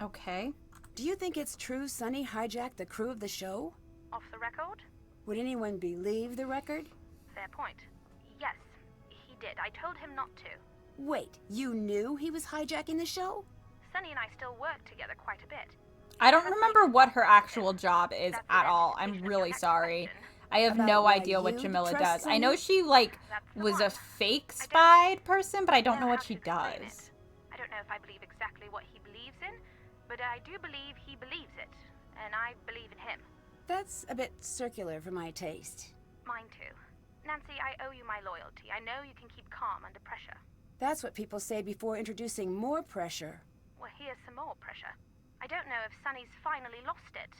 Okay. Do you think it's true Sonny hijacked the crew of the show? Off the record? Would anyone believe the record? Fair point. Yes, he did. I told him not to. Wait, you knew he was hijacking the show? Sunny and I still work together quite a bit. I don't remember what her actual job is at all. I'm really sorry. I have About no why idea what you Jamila trust does. I Sunny? know she, like, was a fake Spide person, but I don't know what she does. I don't know if I believe exactly what he believes in, but I do believe he believes it, and I believe in him. That's a bit circular for my taste. Mine too. Nancy, I owe you my loyalty. I know you can keep calm under pressure. That's what people say before introducing more pressure. Well, here's some more pressure. I don't know if Sunny's finally lost it.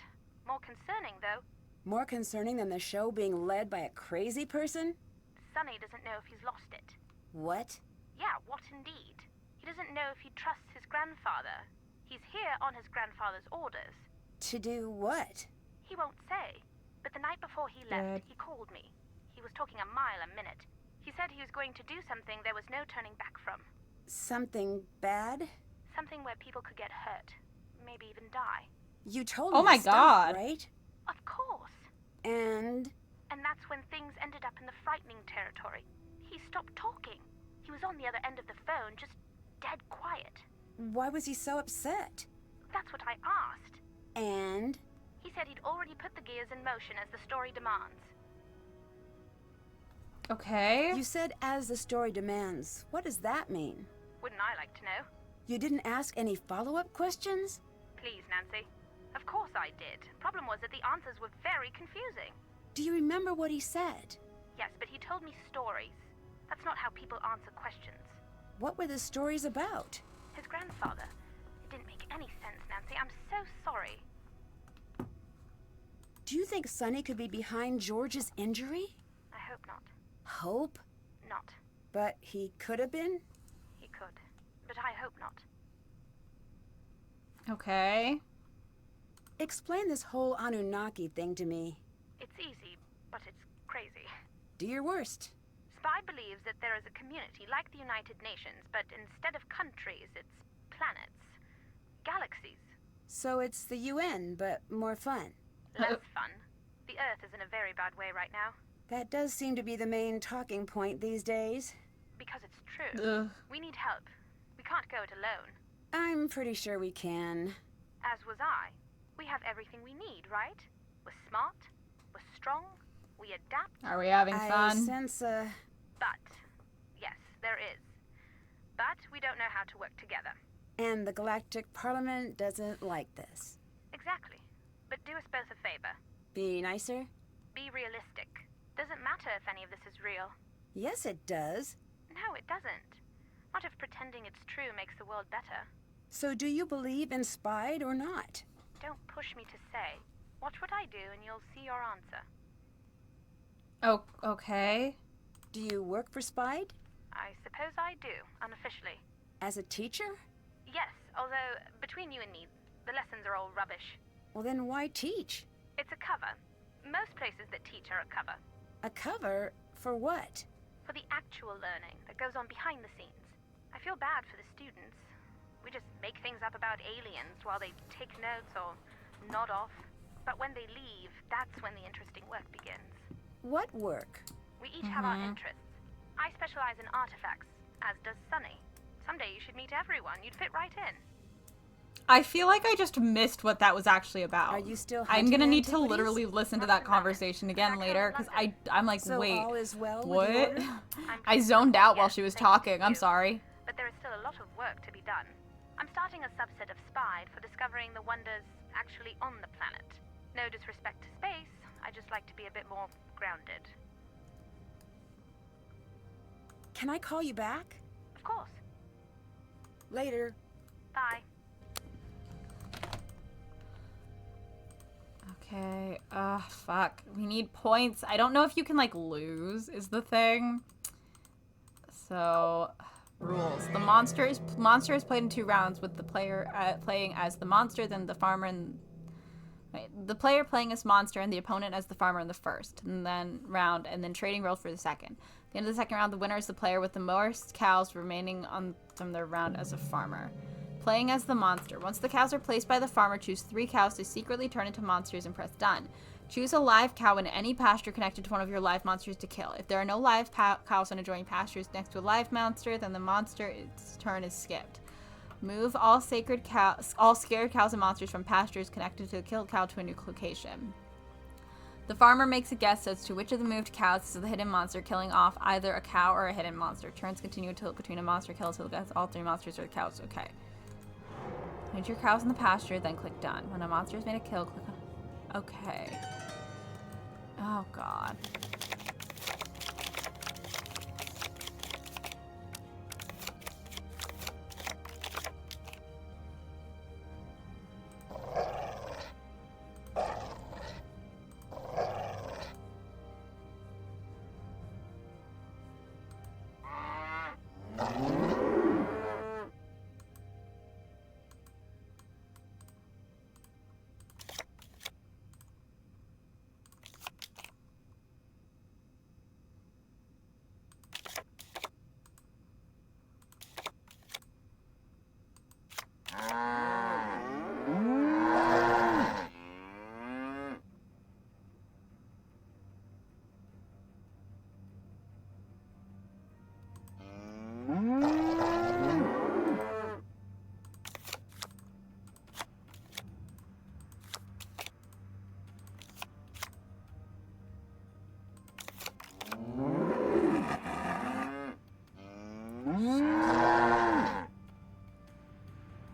More concerning, though. More concerning than the show being led by a crazy person? Sunny doesn't know if he's lost it. What? Yeah, what indeed? He doesn't know if he trusts his grandfather. He's here on his grandfather's orders. To do what? He won't say. But the night before he left, he called me. He was talking a mile a minute. He said he was going to do something there was no turning back from. Something bad? Something where people could get hurt. Maybe even die. You told Oh me my to stop, God. right? Of course. And? And that's when things ended up in the frightening territory. He stopped talking. He was on the other end of the phone, just dead quiet. Why was he so upset? That's what I asked. And? He said he'd already put the gears in motion as the story demands. Okay. You said as the story demands. What does that mean? Wouldn't I like to know? You didn't ask any follow-up questions? Please, Nancy. Of course I did. Problem was that the answers were very confusing. Do you remember what he said? Yes, but he told me stories. That's not how people answer questions. What were the stories about? His grandfather. It didn't make any sense, Nancy. I'm so sorry. Do you think Sonny could be behind George's injury? I hope not. Hope? Not. But he could have been? He could. But I hope not. Okay. Explain this whole Anunnaki thing to me. It's easy, but it's crazy. Do your worst. Spy believes that there is a community like the United Nations, but instead of countries, it's planets. Galaxies. So it's the UN, but more fun. Less fun. The Earth is in a very bad way right now. That does seem to be the main talking point these days. Because it's true. Ugh. We need help. We can't go it alone. I'm pretty sure we can. As was I. We have everything we need, right? We're smart. We're strong. We adapt. Are we having I fun? sense a... But, yes, there is. But we don't know how to work together. And the Galactic Parliament doesn't like this. Exactly. But do us both a favor. Be nicer? Be realistic. Doesn't matter if any of this is real. Yes, it does. No, it doesn't. Not if pretending it's true makes the world better. So do you believe in Spide or not? Don't push me to say. Watch what I do and you'll see your answer. Oh, okay. Do you work for Spide? I suppose I do, unofficially. As a teacher? Yes, although, between you and me, the lessons are all rubbish. Well, then why teach? It's a cover. Most places that teach are a cover. A cover? For what? For the actual learning that goes on behind the scenes. I feel bad for the students. We just make things up about aliens while they take notes or nod off. But when they leave, that's when the interesting work begins. What work? We each have our interests. I specialize in artifacts, as does Sunny. Someday you should meet everyone. You'd fit right in. I feel like I just missed what that was actually about. Are you still I'm gonna hunting need to antiquities? literally listen to that conversation again later, because I'm like, So wait, all is well with the what? order? I zoned out while Yes, she was thank you, talking. I'm too. sorry. But there is still a lot of work to be done. I'm starting a subset of Spide for discovering the wonders actually on the planet. No disrespect to space, I just like to be a bit more grounded. Can I call you back? Of course. Later. Bye. Okay. Ah, fuck. We need points. I don't know if you can, like, lose, is the thing. So, rules. The monster is played in 2 rounds, with the player playing as the monster, then the farmer, and... Wait, the player playing as monster and the opponent as the farmer in the first and then round, and then trading roles for the second. At the end of the second round, the winner is the player with the most cows remaining on from their round as a farmer. Playing as the monster. Once the cows are placed by the farmer, choose 3 cows to secretly turn into monsters and press done. Choose a live cow in any pasture connected to one of your live monsters to kill. If there are no live cows on adjoining pastures next to a live monster, then the monster's turn is skipped. Move all scared cows and monsters from pastures connected to the killed cow to a new location. The farmer makes a guess as to which of the moved cows is the hidden monster, killing off either a cow or a hidden monster. Turns continue until between a monster kills until it gets all 3 monsters or the cows. Okay. Move your cows in the pasture, then click done. When a monster has made a kill, click on... Okay. Oh, God.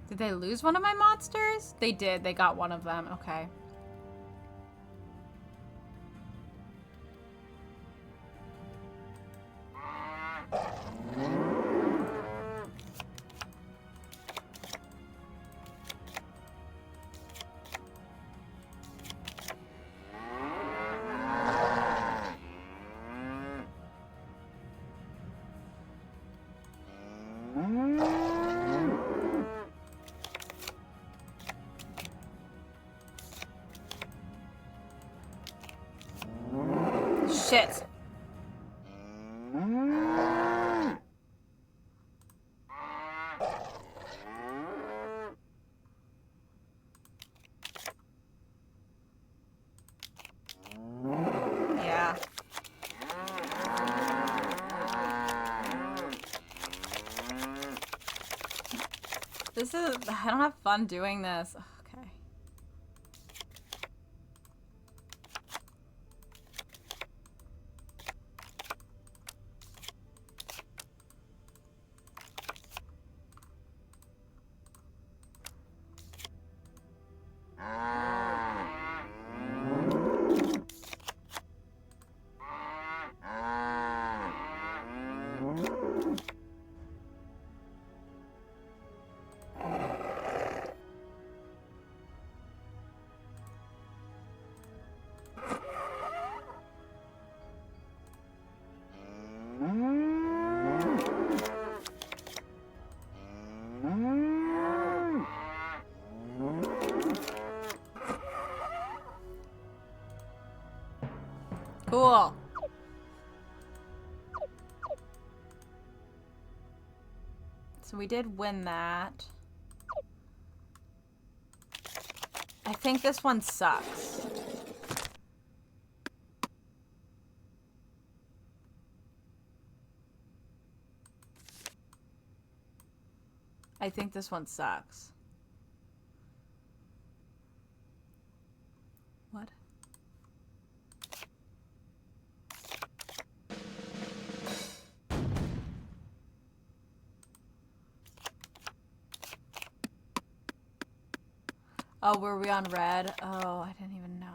Did they lose one of my monsters? They did. They got one of them. Okay. Shit. Yeah. This is... I don't have fun doing this. Okay. Cool. So we did win that. I think this one sucks. I think this one sucks. What? Oh, were we on red? Oh, I didn't even know.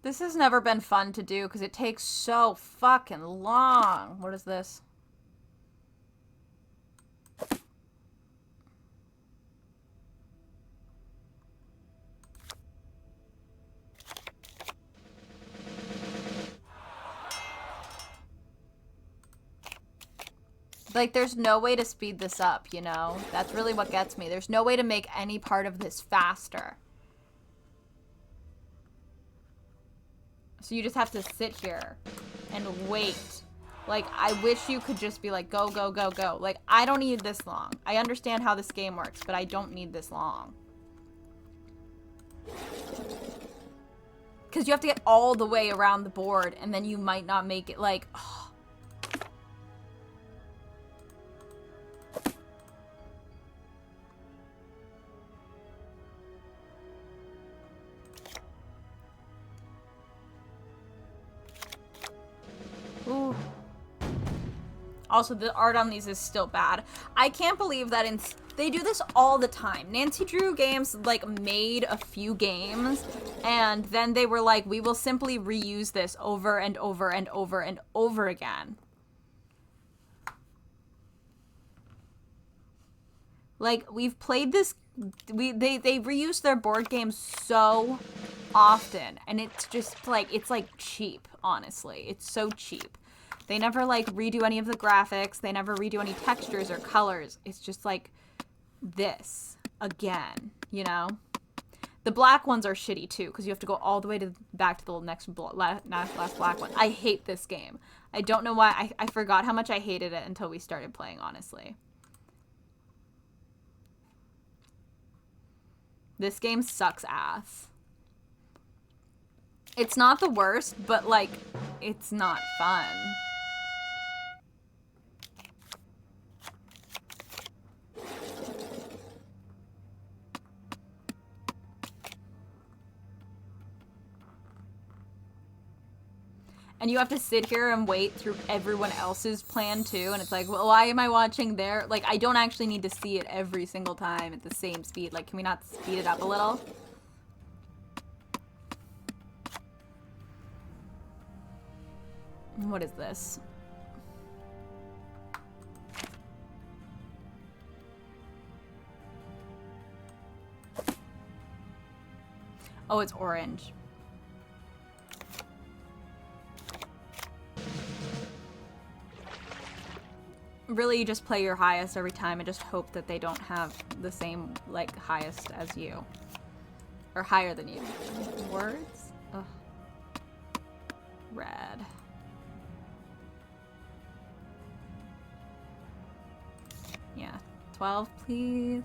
This has never been fun to do because it takes so fucking long. What is this? Like, there's no way to speed this up, you know? That's really what gets me. There's no way to make any part of this faster. So you just have to sit here and wait. Like, I wish you could just be like, go, go, go, go. Like, I don't need this long. I understand how this game works, but I don't need this long. Because you have to get all the way around the board, and then you might not make it, like... Oh. Ooh. Also, the art on these is still bad. I can't believe that they do this all the time. Nancy Drew Games, like, made a few games, and then they were like, we will simply reuse this over and over and over and over again. Like, we've played this, they reuse their board games so often, and it's just, like, it's, like, cheap, honestly. It's so cheap. They never, like, redo any of the graphics. They never redo any textures or colors. It's just, like, this again, you know? The black ones are shitty, too, because you have to go all the way back to the next last black one. I hate this game. I don't know why. I forgot how much I hated it until we started playing, honestly. This game sucks ass. It's not the worst, but, like, it's not fun. And you have to sit here and wait through everyone else's plan, too. And it's like, well, why am I watching their... Like, I don't actually need to see it every single time at the same speed. Like, can we not speed it up a little? What is this? Oh, it's orange. Really, you just play your highest every time and just hope that they don't have the same, like, highest as you. Or higher than you. Words? Ugh. Red. Yeah. 12, please.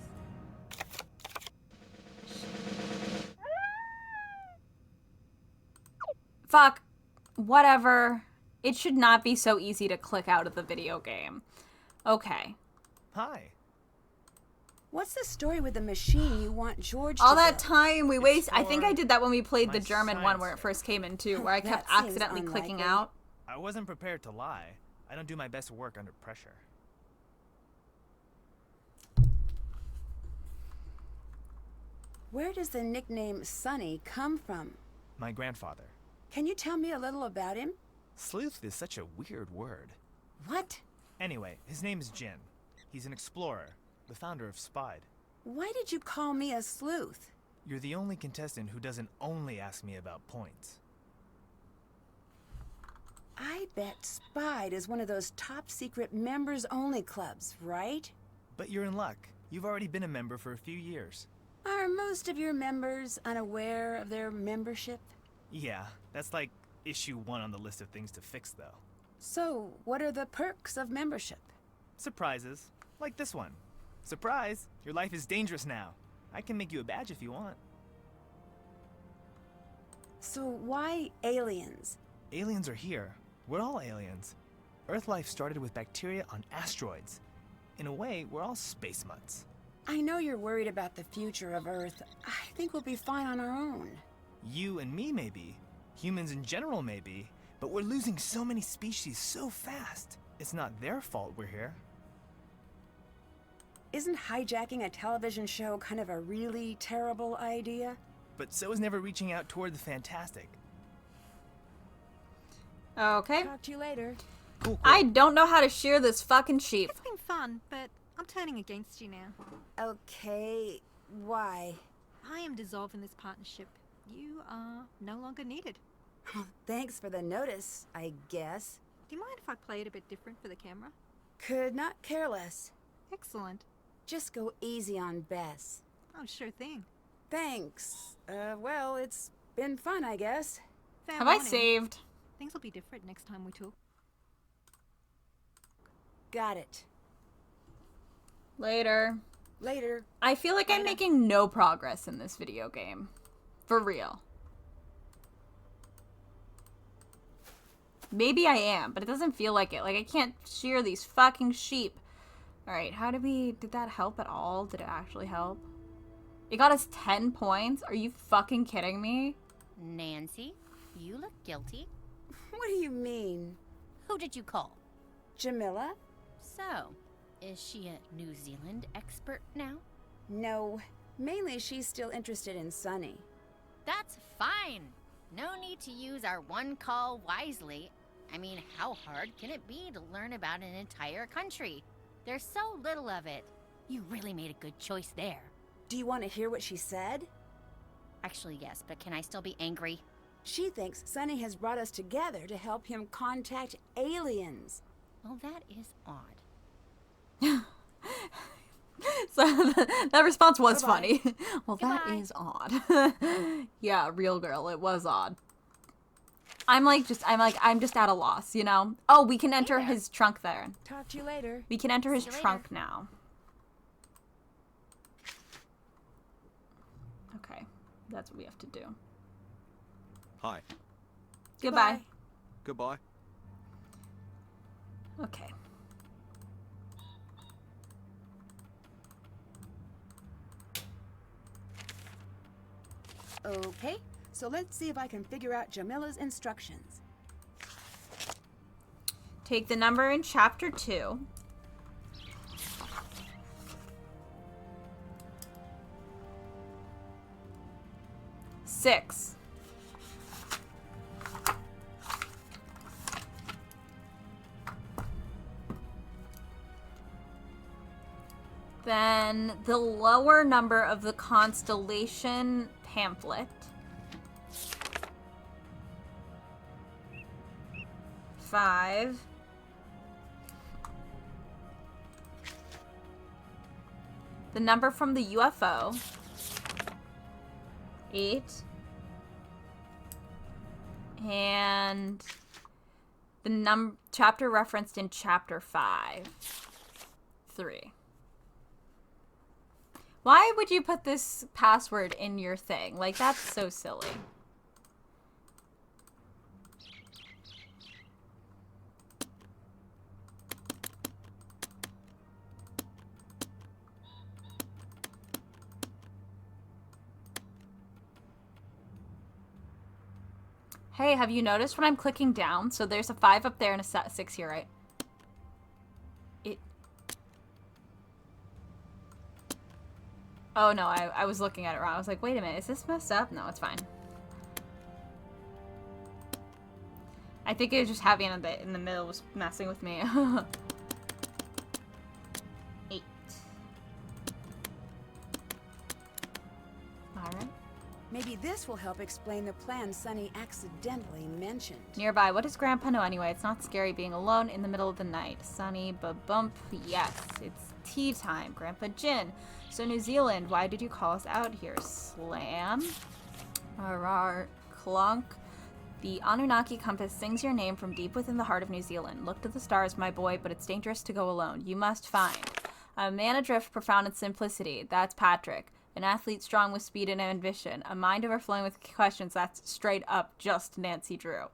Fuck. Whatever. It should not be so easy to click out of the video game. Okay. Hi. What's the story with the machine you want George All to that build? time we waste. I think I did that when we played my the German one where it science first came in too, where I kept That seems accidentally clicking unlikely. out. I wasn't prepared to lie. I don't do my best work under pressure. Where does the nickname Sonny come from? My grandfather. Can you tell me a little about him? Sleuth is such a weird word. What? Anyway, his name is Jin. He's an explorer, the founder of Spide. Why did you call me a sleuth? You're the only contestant who doesn't only ask me about points. I bet Spide is one of those top secret members-only clubs, right? But you're in luck. You've already been a member for a few years. Are most of your members unaware of their membership? Yeah, that's like issue 1 on the list of things to fix, though. So, what are the perks of membership? Surprises. Like this one. Surprise! Your life is dangerous now. I can make you a badge if you want. So why aliens? Aliens are here. We're all aliens. Earth life started with bacteria on asteroids. In a way, we're all space mutts. I know you're worried about the future of Earth. I think we'll be fine on our own. You and me maybe. Humans in general maybe. But we're losing so many species so fast. It's not their fault we're here. Isn't hijacking a television show kind of a really terrible idea? But so is never reaching out toward the fantastic. Okay. Talk to you later. Cool. I don't know how to shear this fucking sheep. It's been fun, but I'm turning against you now. Okay, why? I am dissolving this partnership. You are no longer needed. Thanks for the notice, I guess. Do you mind if I play it a bit different for the camera? Could not care less. Excellent. Just go easy on Bess. Oh, sure thing. Thanks. Well, it's been fun, I guess. Fair Have I warning. saved? Things will be different next time we talk. Got it. Later. Later. I feel like I'm making no progress in this video game. For real. Maybe I am, but it doesn't feel like it. Like, I can't shear these fucking sheep. Alright, did that help at all? Did it actually help? It got us 10 points? Are you fucking kidding me? Nancy, you look guilty. What do you mean? Who did you call? Jamila? So, is she a New Zealand expert now? No. Mainly she's still interested in Sunny. That's fine. No need to use our one call wisely. I mean, how hard can it be to learn about an entire country? There's so little of it. You really made a good choice there. Do you want to hear what she said? Actually, yes, but can I still be angry? She thinks Sunny has brought us together to help him contact aliens. Well, that is odd. So that response was Bye-bye. funny. Well, that Goodbye. is odd. Yeah, real girl, it was odd. I'm just at a loss, you know? Oh, we can enter there. his trunk there. Talk to you later. We can enter his See you trunk now. Okay, that's what we have to do. Hi. Goodbye. Goodbye. Okay. Okay, so let's see if I can figure out Jamila's instructions. Take the number in chapter 2. Six. Then the lower number of the constellation pamphlet. 5. The number from the UFO. 8. And the chapter referenced in chapter 5. 3. Why would you put this password in your thing? Like, that's so silly. Hey, have you noticed when I'm clicking down? So there's a 5 up there and a 6 here, right? Oh no, I was looking at it wrong. I was like, wait a minute, is this messed up? No, it's fine. I think it was just having it in the middle was messing with me. 8. Alright. Maybe this will help explain the plan Sunny accidentally mentioned. Nearby, what does Grandpa know anyway? It's not scary being alone in the middle of the night. Sunny, ba-bump, yes. It's tea time. Grandpa Jin. So New Zealand, why did you call us out here? Slam. Arar, clunk. The Anunnaki compass sings your name from deep within the heart of New Zealand. Look to the stars, my boy, but it's dangerous to go alone. You must find. A man adrift, profound in simplicity. That's Patrick. An athlete strong with speed and ambition. A mind overflowing with questions. That's straight up just Nancy Drew.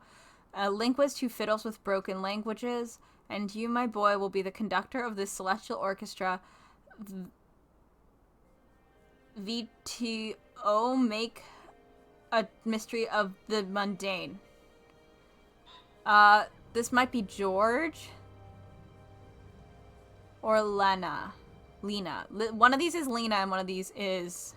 A linguist who fiddles with broken languages. And you, my boy, will be the conductor of this celestial orchestra. VTO, make a mystery of the mundane. This might be George. Or Lena. One of these is Lena and one of these is...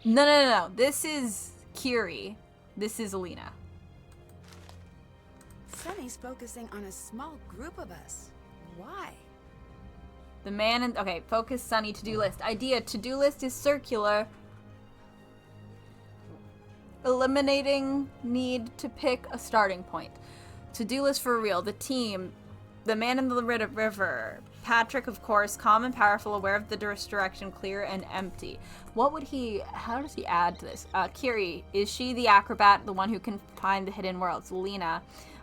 No. This is Kiri. This is Alina. Sunny's focusing on a small group of us. Why? The man in... Okay, focus, Sunny, to-do list. Idea, to-do list is circular. Eliminating need to pick a starting point. To-do list for real. The team. The man in the river. Patrick, of course, calm and powerful, aware of the direction, clear and empty. What would he... How does he add to this? Kiri. Is she the acrobat, the one who can find the hidden worlds? Lena.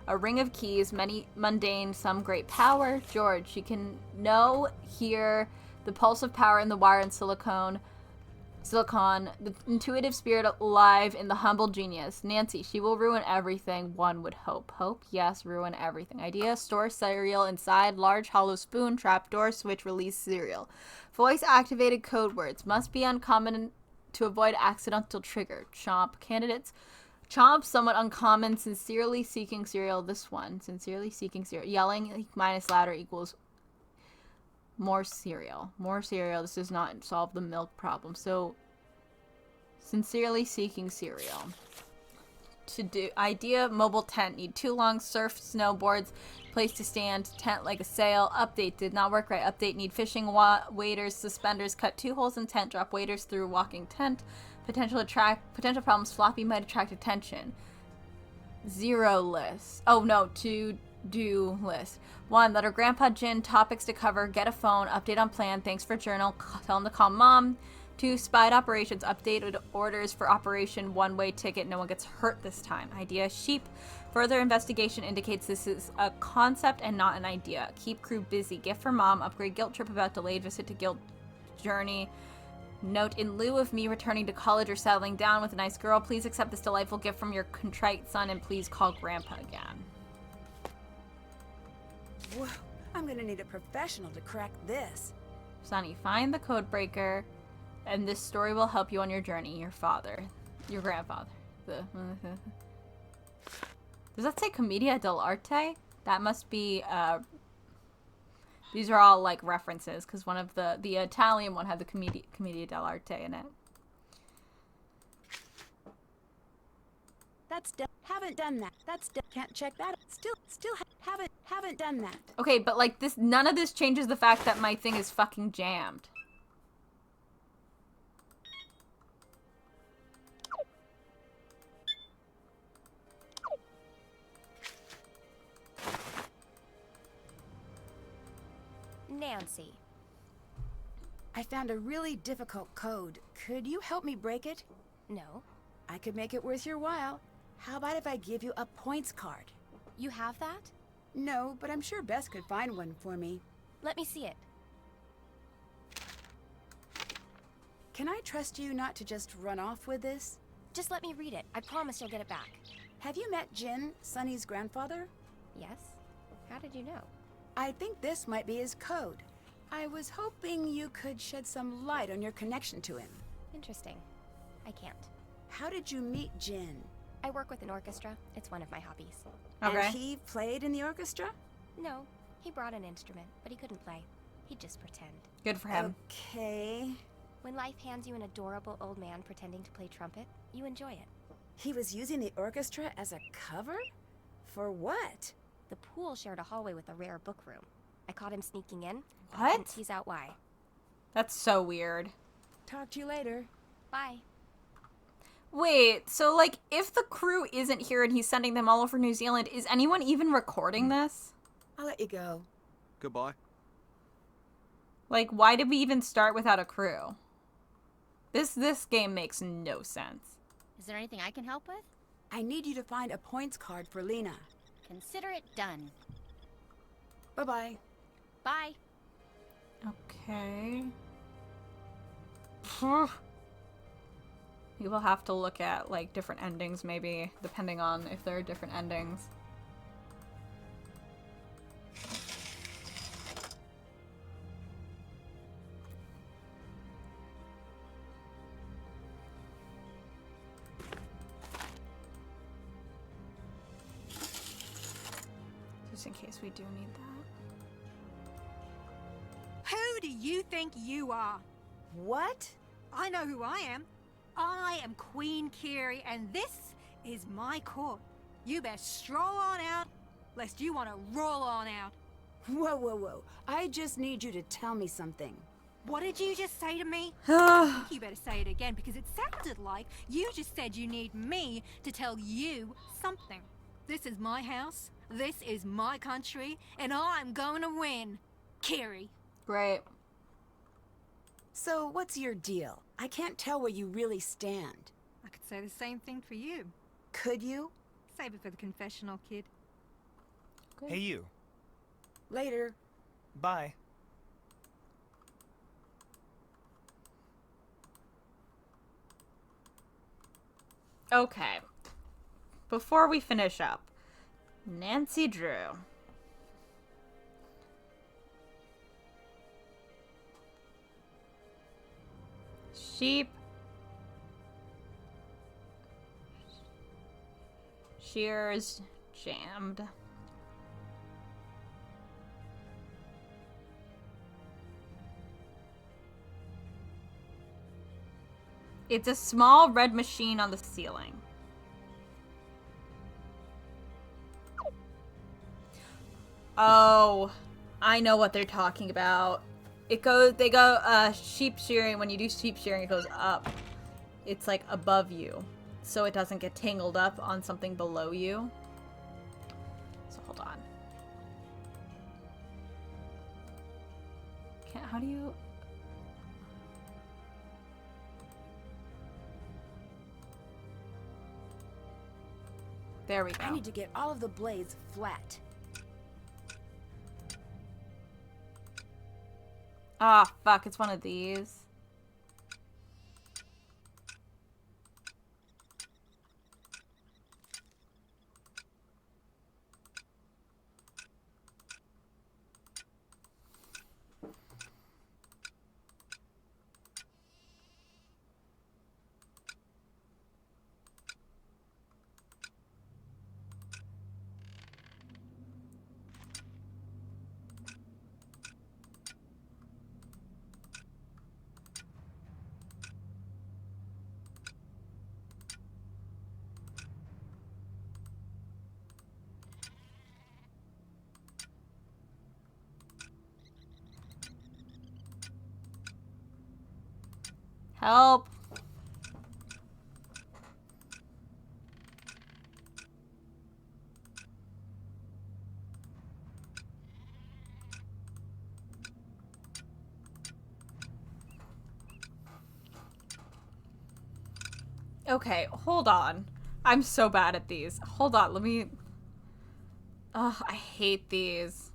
A ring of keys, many mundane, some great power. George. She can know, hear the pulse of power in the wire and silicon, the intuitive spirit alive in the humble genius. Nancy, she will ruin everything, one would hope. Hope, yes, ruin everything. Idea, store cereal inside, large hollow spoon, trapdoor, switch, release cereal. Voice activated code words, must be uncommon to avoid accidental trigger. Chomp, candidates. Chomp, somewhat uncommon, sincerely seeking cereal. This one, sincerely seeking cereal. Yelling minus louder equals more cereal. More cereal. This does not solve the milk problem. So, sincerely seeking cereal. To do idea, mobile tent. Need 2 long surf snowboards. Place to stand. Tent like a sail. Update did not work right. Update need fishing waders, suspenders. Cut 2 holes in tent. Drop waders through walking tent. Potential problems. Floppy might attract attention. 0 list. Oh no, to-do list. 1. Let her grandpa Jin. Topics to cover. Get a phone. Update on plan. Thanks for journal. Tell him to call mom. 2. Spied operations. Updated orders for operation. 1-way ticket. No one gets hurt this time. Idea. Sheep. Further investigation indicates this is a concept and not an idea. Keep crew busy. Gift for mom. Upgrade guilt trip about delayed visit to guilt journey. Note, in lieu of me returning to college or settling down with a nice girl, please accept this delightful gift from your contrite son and please call grandpa again. Whoa, I'm gonna need a professional to crack this. Sonny, find the code breaker, and this story will help you on your journey. Your father. Your grandfather. Does that say Commedia dell'arte? That must be, these are all, like, references, because one of the Italian one had the Commedia dell'arte in it. That's haven't done that. That's can't check that. Still haven't done that. Okay, but, like, this, none of this changes the fact that my thing is fucking jammed. Nancy. I found a really difficult code. Could you help me break it? No. I could make it worth your while. How about if I give you a points card? You have that? No, but I'm sure Bess could find one for me. Let me see it. Can I trust you not to just run off with this? Just let me read it. I promise you'll get it back. Have you met Jin, Sunny's grandfather? Yes? How did you know? I think this might be his code. I was hoping you could shed some light on your connection to him. Interesting. I can't. How did you meet Jin? I work with an orchestra. It's one of my hobbies. Okay. And he played in the orchestra? No. He brought an instrument, but he couldn't play. He'd just pretend. Good for him. Okay. When life hands you an adorable old man pretending to play trumpet, you enjoy it. He was using the orchestra as a cover? For what? The pool shared a hallway with a rare book room. I caught him sneaking in. What? Couldn't tease out why. That's so weird. Talk to you later. Bye. Wait, so, like, if the crew isn't here and he's sending them all over New Zealand, is anyone even recording this? I'll let you go. Goodbye. Like, why did we even start without a crew? This game makes no sense. Is there anything I can help with? I need you to find a points card for Lena. Consider it done. Bye-bye. Bye. Okay. We will have to look at, like, different endings, maybe, depending on if there are different endings. Just in case we do need that. Who do you think you are? What? I know who I am. I am Queen Kiri, and this is my court. You best stroll on out, lest you want to roll on out. Whoa, whoa, whoa. I just need you to tell me something. What did you just say to me? I think you better say it again, because it sounded like you just said you need me to tell you something. This is my house, this is my country, and I'm going to win. Kiri. Great. So, what's your deal? I can't tell where you really stand. I could say the same thing for you. Could you? Save it for the confessional, kid. Great. Hey, you. Later. Bye. Okay. Before we finish up, Nancy Drew. Sheep. Shears jammed. It's a small red machine on the ceiling. Oh, I know what they're talking about. They go sheep shearing. When you do sheep shearing, it goes up. It's like above you, so it doesn't get tangled up on something below you. So hold on. How do you... There we go. I need to get all of the blades flat. Ah, fuck, it's one of these. Help. Okay, hold on. I'm so bad at these. Hold on, let me... Ugh, I hate these.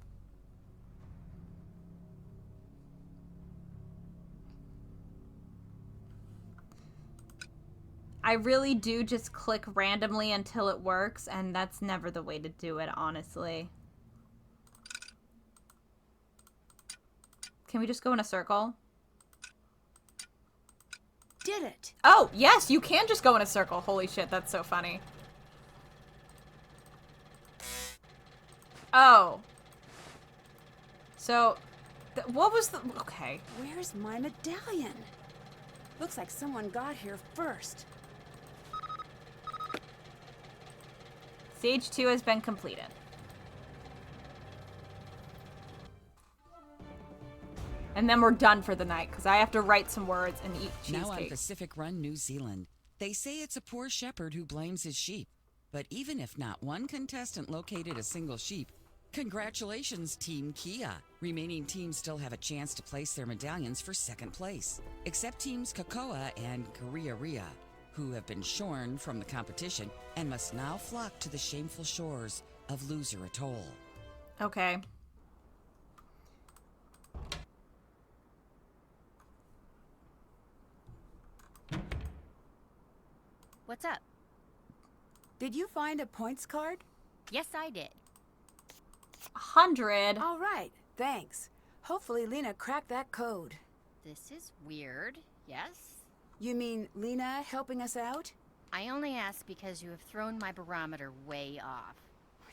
I really do just click randomly until it works, and that's never the way to do it, honestly. Can we just go in a circle? Did it! Oh, yes, you can just go in a circle. Holy shit, that's so funny. Oh. So, what was the... Okay. Where's my medallion? Looks like someone got here first. Stage 2 has been completed. And then we're done for the night, because I have to write some words and eat cheesecake. Now on Pacific Run, New Zealand, they say it's a poor shepherd who blames his sheep. But even if not one contestant located a single sheep, congratulations, Team Kia. Remaining teams still have a chance to place their medallions for second place, except teams Kakoa and Korea, who have been shorn from the competition and must now flock to the shameful shores of Loser Atoll. Okay. What's up? Did you find a points card? Yes, I did. 100. All right, thanks. Hopefully Lena cracked that code. This is weird. Yes? You mean Lena helping us out? I only ask because you have thrown my barometer way off.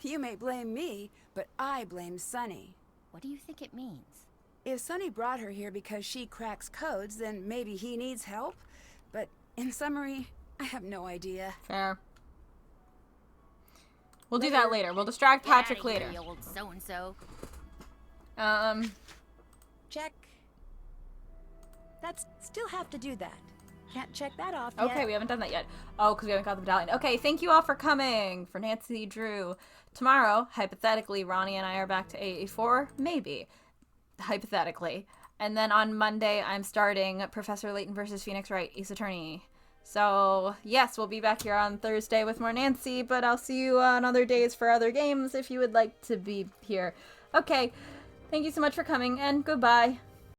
You may blame me, but I blame Sunny. What do you think it means? If Sunny brought her here because she cracks codes, then maybe he needs help. But in summary, I have no idea. Fair. We'll do that later. We'll distract Get outta Patrick here, later. you old so-and-so. Check. That's still have to do that. Can't check that off yet. Okay, we haven't done that yet. Oh, because we haven't got the medallion. Okay, thank you all for coming. For Nancy, Drew. Tomorrow, hypothetically, Ronnie and I are back to AA4. Maybe. Hypothetically. And then on Monday, I'm starting Professor Layton versus Phoenix Wright, Ace Attorney. So, yes, we'll be back here on Thursday with more Nancy, but I'll see you on other days for other games if you would like to be here. Okay, thank you so much for coming, and goodbye.